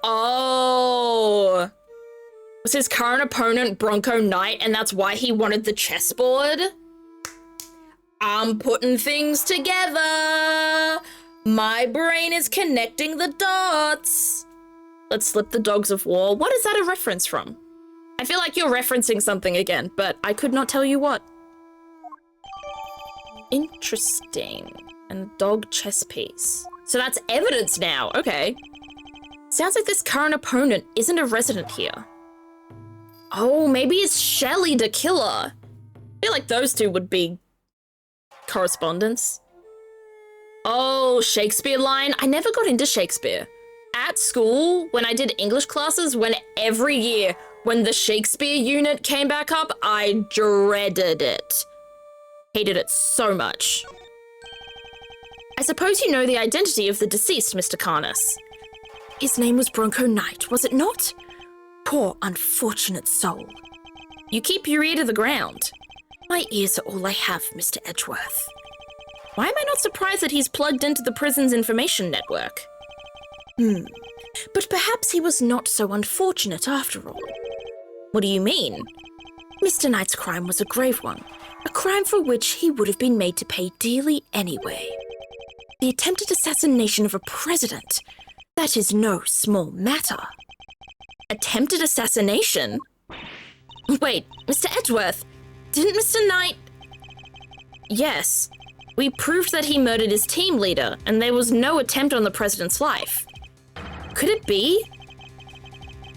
oh! Was his current opponent Bronco Knight, and that's why he wanted the chessboard? I'm putting things together. My brain is connecting the dots. Let's slip the dogs of war. What is that a reference from? I feel like you're referencing something again, but I could not tell you what. Interesting. And dog chess piece. So that's evidence now. Okay. Sounds like this current opponent isn't a resident here. Oh, maybe it's Shelley the killer. I feel like those two would be correspondence. Oh, Shakespeare line. I never got into Shakespeare. At school, when I did English classes, when every year, when the Shakespeare unit came back up, I dreaded it. Hated it so much. I suppose you know the identity of the deceased, Mr. Carnus. His name was Bronco Knight, was it not? Poor, unfortunate soul. You keep your ear to the ground. My ears are all I have, Mr. Edgeworth. Why am I not surprised that he's plugged into the prison's information network? But perhaps he was not so unfortunate after all. What do you mean? Mr. Knight's crime was a grave one, a crime for which he would have been made to pay dearly anyway. The attempted assassination of a president, that is no small matter. Attempted assassination? Wait, Mr. Edgeworth, didn't Mr. Knight... Yes, we proved that he murdered his team leader, and there was no attempt on the president's life. Could it be?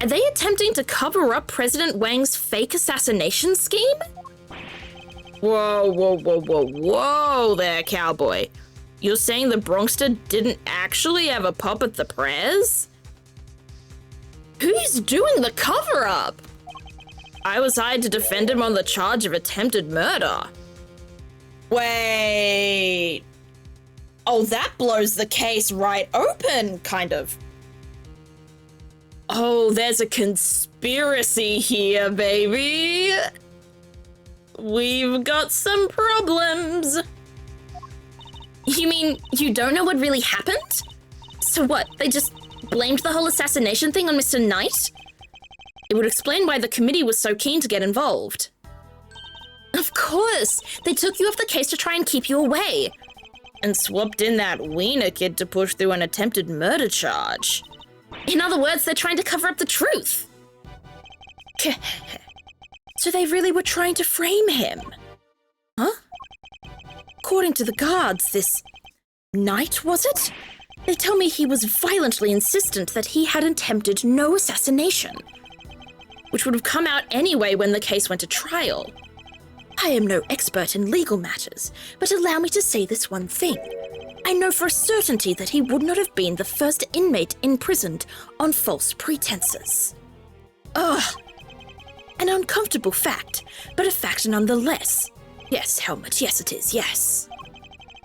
Are they attempting to cover up President Wang's fake assassination scheme? Whoa there, cowboy. You're saying the Bronxter didn't actually have a pop at the prayers? Who's doing the cover-up? I was hired to defend him on the charge of attempted murder. Wait. Oh, that blows the case right open, kind of. Oh, there's a conspiracy here, baby. We've got some problems. You mean you don't know what really happened? So what, they just blamed the whole assassination thing on Mr. Knight? It would explain why the committee was so keen to get involved. Of course! They took you off the case to try and keep you away. And swapped in that Wiener kid to push through an attempted murder charge. In other words, they're trying to cover up the truth. So they really were trying to frame him? Huh? According to the guards, this Knight, was it? They tell me he was violently insistent that he had attempted no assassination. Which would have come out anyway when the case went to trial. I am no expert in legal matters, but allow me to say this one thing. I know for a certainty that he would not have been the first inmate imprisoned on false pretenses. Ugh! An uncomfortable fact, but a fact nonetheless. Yes, Helmut, yes it is, yes.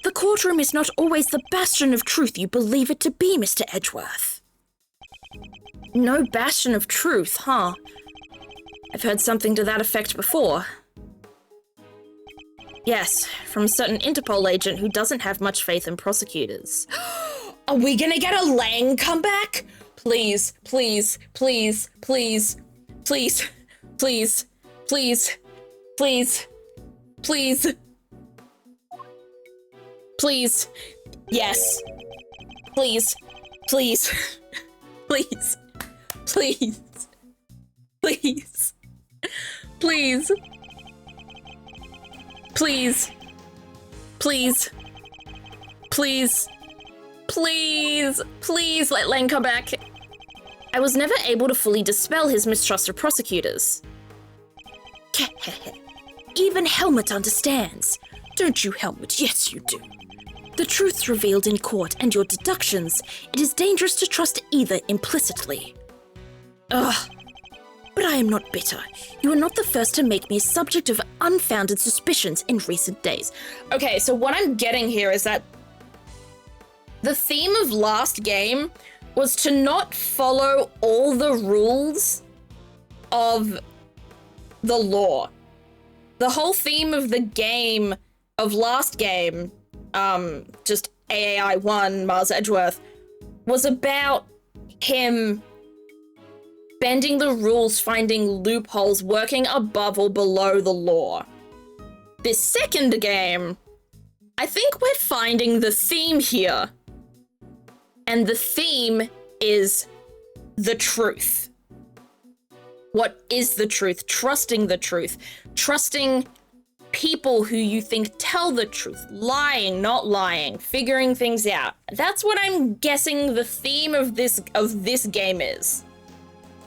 The courtroom is not always the bastion of truth you believe it to be, Mr. Edgeworth. No bastion of truth, huh? I've heard something to that effect before. Yes, from a certain Interpol agent who doesn't have much faith in prosecutors. Are we gonna get a Lang comeback? Please, please, please, please, please, please, please, please, please, please, yes, please, please, please, please, please, please. Please. Please. Please. Please. Please let Lang come back. I was never able to fully dispel his mistrust of prosecutors. Even Helmut understands. Don't you, Helmut? Yes, you do. The truth's revealed in court and your deductions. It is dangerous to trust either implicitly. Ugh. But I am not bitter. You are not the first to make me a subject of unfounded suspicions in recent days. Okay, so what I'm getting here is that The theme of last game was to not follow all the rules of the law. The whole theme of the game, of last game, just AAI 1, Mars Edgeworth, was about him bending the rules, finding loopholes, working above or below the law. This second game, I think we're finding the theme here. And the theme is the truth. What is the truth? Trusting the truth. Trusting people who you think tell the truth. Lying, not lying. Figuring things out. That's what I'm guessing the theme of this game is.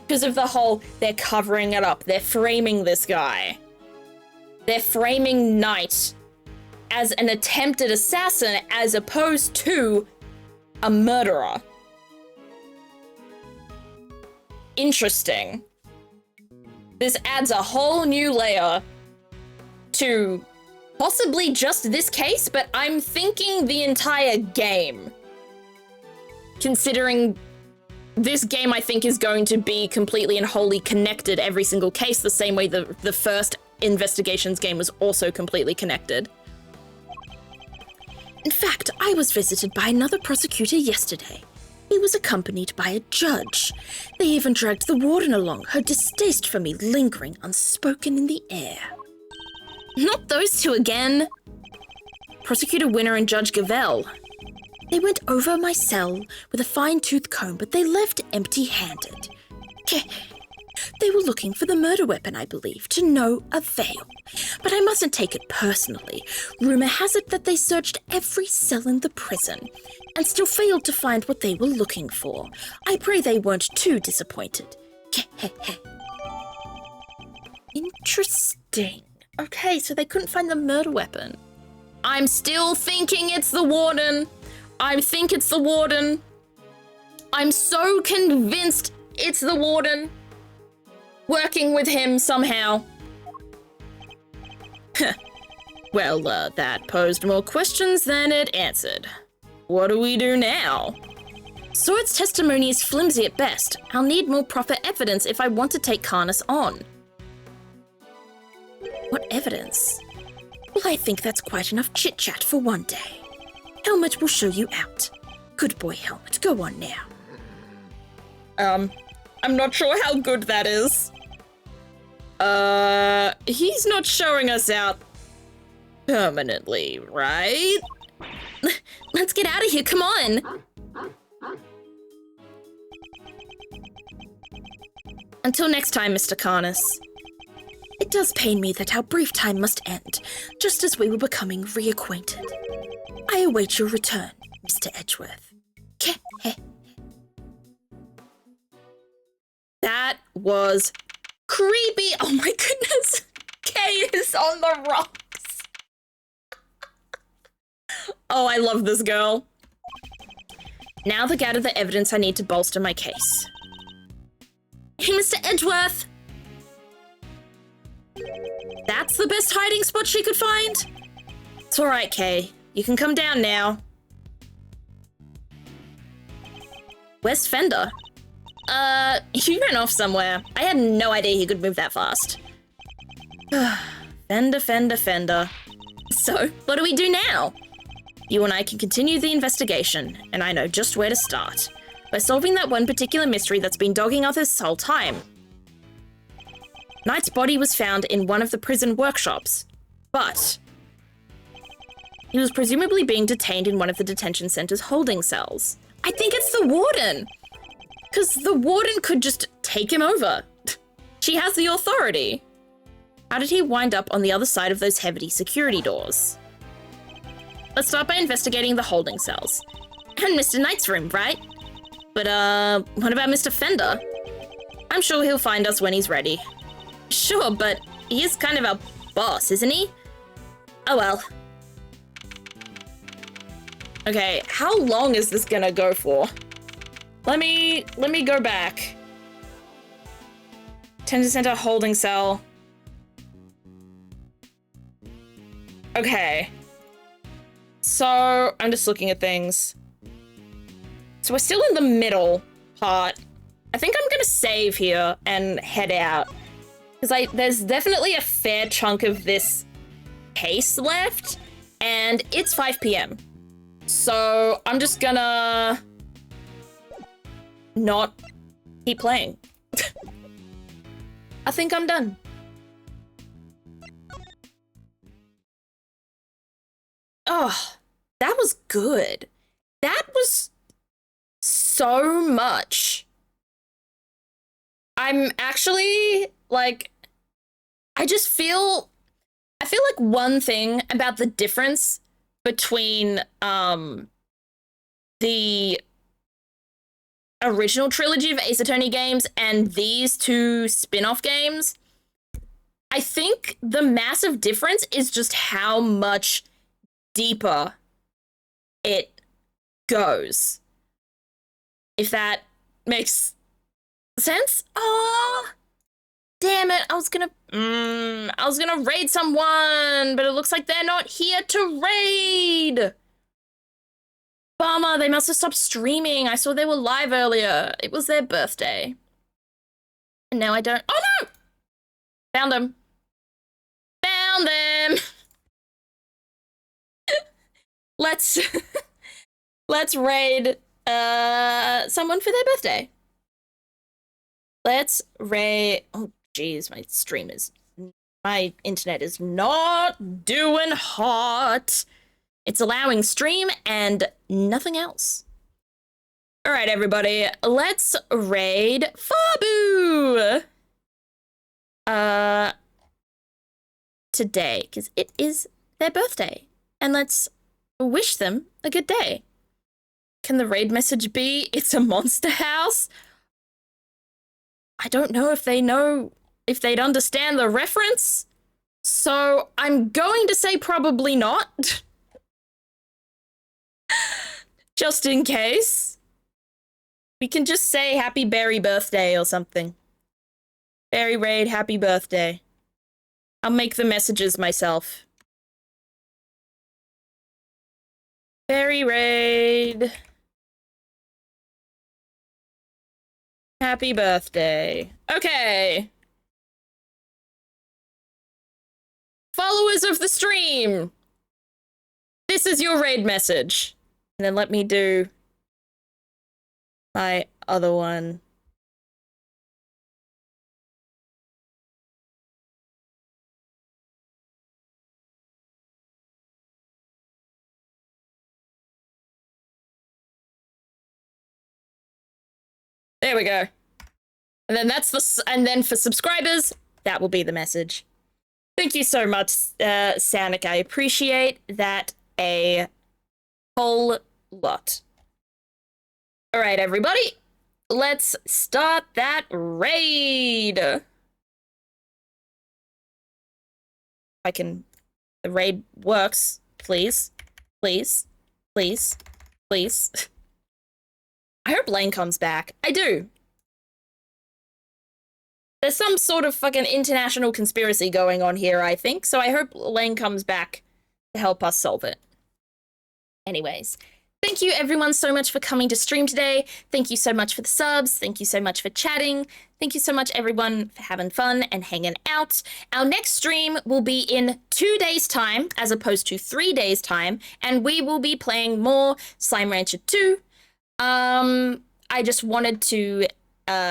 Because of the whole, they're covering it up. They're framing this guy. They're framing Knight as an attempted assassin as opposed to a murderer. Interesting. This adds a whole new layer to possibly just this case, but I'm thinking the entire game. Considering this game, I think, is going to be completely and wholly connected every single case, the same way the first Investigations game was also completely connected. In fact, I was visited by another prosecutor yesterday. He was accompanied by a judge. They even dragged the warden along, her distaste for me lingering unspoken in the air. Not those two again. Prosecutor Winner and Judge Gavell. They went over my cell with a fine-tooth comb, but they left empty-handed. They were looking for the murder weapon, I believe, to no avail. But I mustn't take it personally. Rumor has it that they searched every cell in the prison and still failed to find what they were looking for. I pray they weren't too disappointed. Interesting. Okay, so they couldn't find the murder weapon. I'm still thinking it's the warden. I think it's the warden. I'm so convinced it's the warden. Working with him somehow. Well, that posed more questions than it answered. What do we do now? Sword's testimony is flimsy at best. I'll need more proper evidence if I want to take Karnas on. What evidence? Well, I think that's quite enough chit-chat for one day. Helmet will show you out. Good boy, Helmet. Go on now. I'm not sure how good that is. He's not showing us out permanently, right? Let's get out of here, come on! Until next time, Mr. Karnas. It does pain me that our brief time must end, just as we were becoming reacquainted. I await your return, Mr. Edgeworth. That was creepy. Oh my goodness. Kay is on the rocks. Oh, I love this girl. Now to gather the evidence I need to bolster my case. Hey, Mr. Edgeworth! That's the best hiding spot she could find? It's all right, Kay. You can come down now. Where's Fender? He ran off somewhere. I had no idea he could move that fast. Fender. So, what do we do now? You and I can continue the investigation, and I know just where to start. By solving that one particular mystery that's been dogging us this whole time. Knight's body was found in one of the prison workshops, but he was presumably being detained in one of the detention center's holding cells. I think it's the warden! Because the warden could just take him over. She has the authority. How did he wind up on the other side of those heavy security doors? Let's start by investigating the holding cells. And Mr. Knight's room, right? But, what about Mr. Fender? I'm sure he'll find us when he's ready. Sure, but he is kind of our boss, isn't he? Oh well. Okay, how long is this gonna go for? Let me go back. Tender center holding cell. Okay. So, I'm just looking at things. So we're still in the middle part. I think I'm gonna save here and head out. Because there's definitely a fair chunk of this case left, and it's 5 p.m. So I'm just gonna not keep playing. I think I'm done. Oh, that was good. That was so much. I'm actually, like, I feel like one thing about the difference between the original trilogy of Ace Attorney games and these two spin-off games, I think the massive difference is just how much deeper it goes. If that makes sense? Oh, damn it. I was gonna raid someone, but it looks like they're not here to raid. Bummer, they must have stopped streaming. I saw they were live earlier. It was their birthday. And now I don't. Oh no! Found them. Found them. Let's raid someone for their birthday. Let's raid. Oh geez, my internet is not doing hot. It's allowing stream and nothing else. All right, everybody, let's raid Fabu today, because it is their birthday, and let's wish them a good day. Can the raid message be, it's a monster house? I don't know if they'd understand the reference, so I'm going to say probably not. Just in case. We can just say happy berry birthday or something. Berry raid, happy birthday. I'll make the messages myself. Berry raid. Happy birthday. Okay. Followers of the stream. This is your raid message. And then let me do my other one. There we go. And then and then for subscribers, that will be the message. Thank you so much, Sanic. I appreciate that a whole lot. All right, everybody, let's start that raid. The raid works, please, please, please, please. I hope Lane comes back. I do. There's some sort of fucking international conspiracy going on here, I think, so I hope Lane comes back to help us solve it. Anyways, thank you everyone so much for coming to stream today. Thank you so much for the subs. Thank you so much for chatting. Thank you so much everyone for having fun and hanging out. Our next stream will be in 2 days' time as opposed to 3 days' time, and we will be playing more Slime Rancher 2. I just wanted to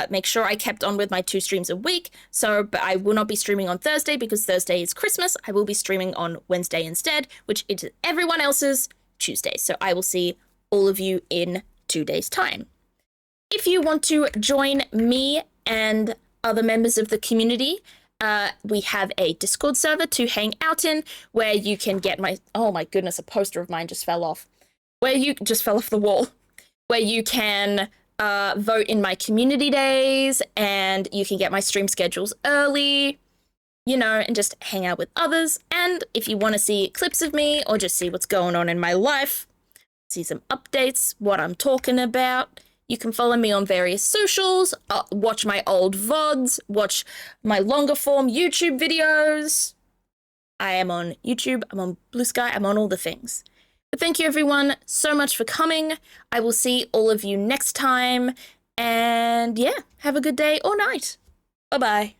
make sure I kept on with my 2 streams a week, but I will not be streaming on Thursday because Thursday is Christmas. I will be streaming on Wednesday instead, which is everyone else's Tuesday. So I will see all of you in 2 days' time. If you want to join me and other members of the community, we have a Discord server to hang out in where you can get oh my goodness, a poster of mine just fell off. Just fell off the wall. Where you can vote in my community days, and you can get my stream schedules early, you know, and just hang out with others. And if you want to see clips of me or just see what's going on in my life, see some updates, what I'm talking about, you can follow me on various socials, watch my old VODs, watch my longer form YouTube videos. I am on YouTube, I'm on Blue Sky, I'm on all the things. But thank you everyone so much for coming. I will see all of you next time. And yeah, have a good day or night. Bye-bye.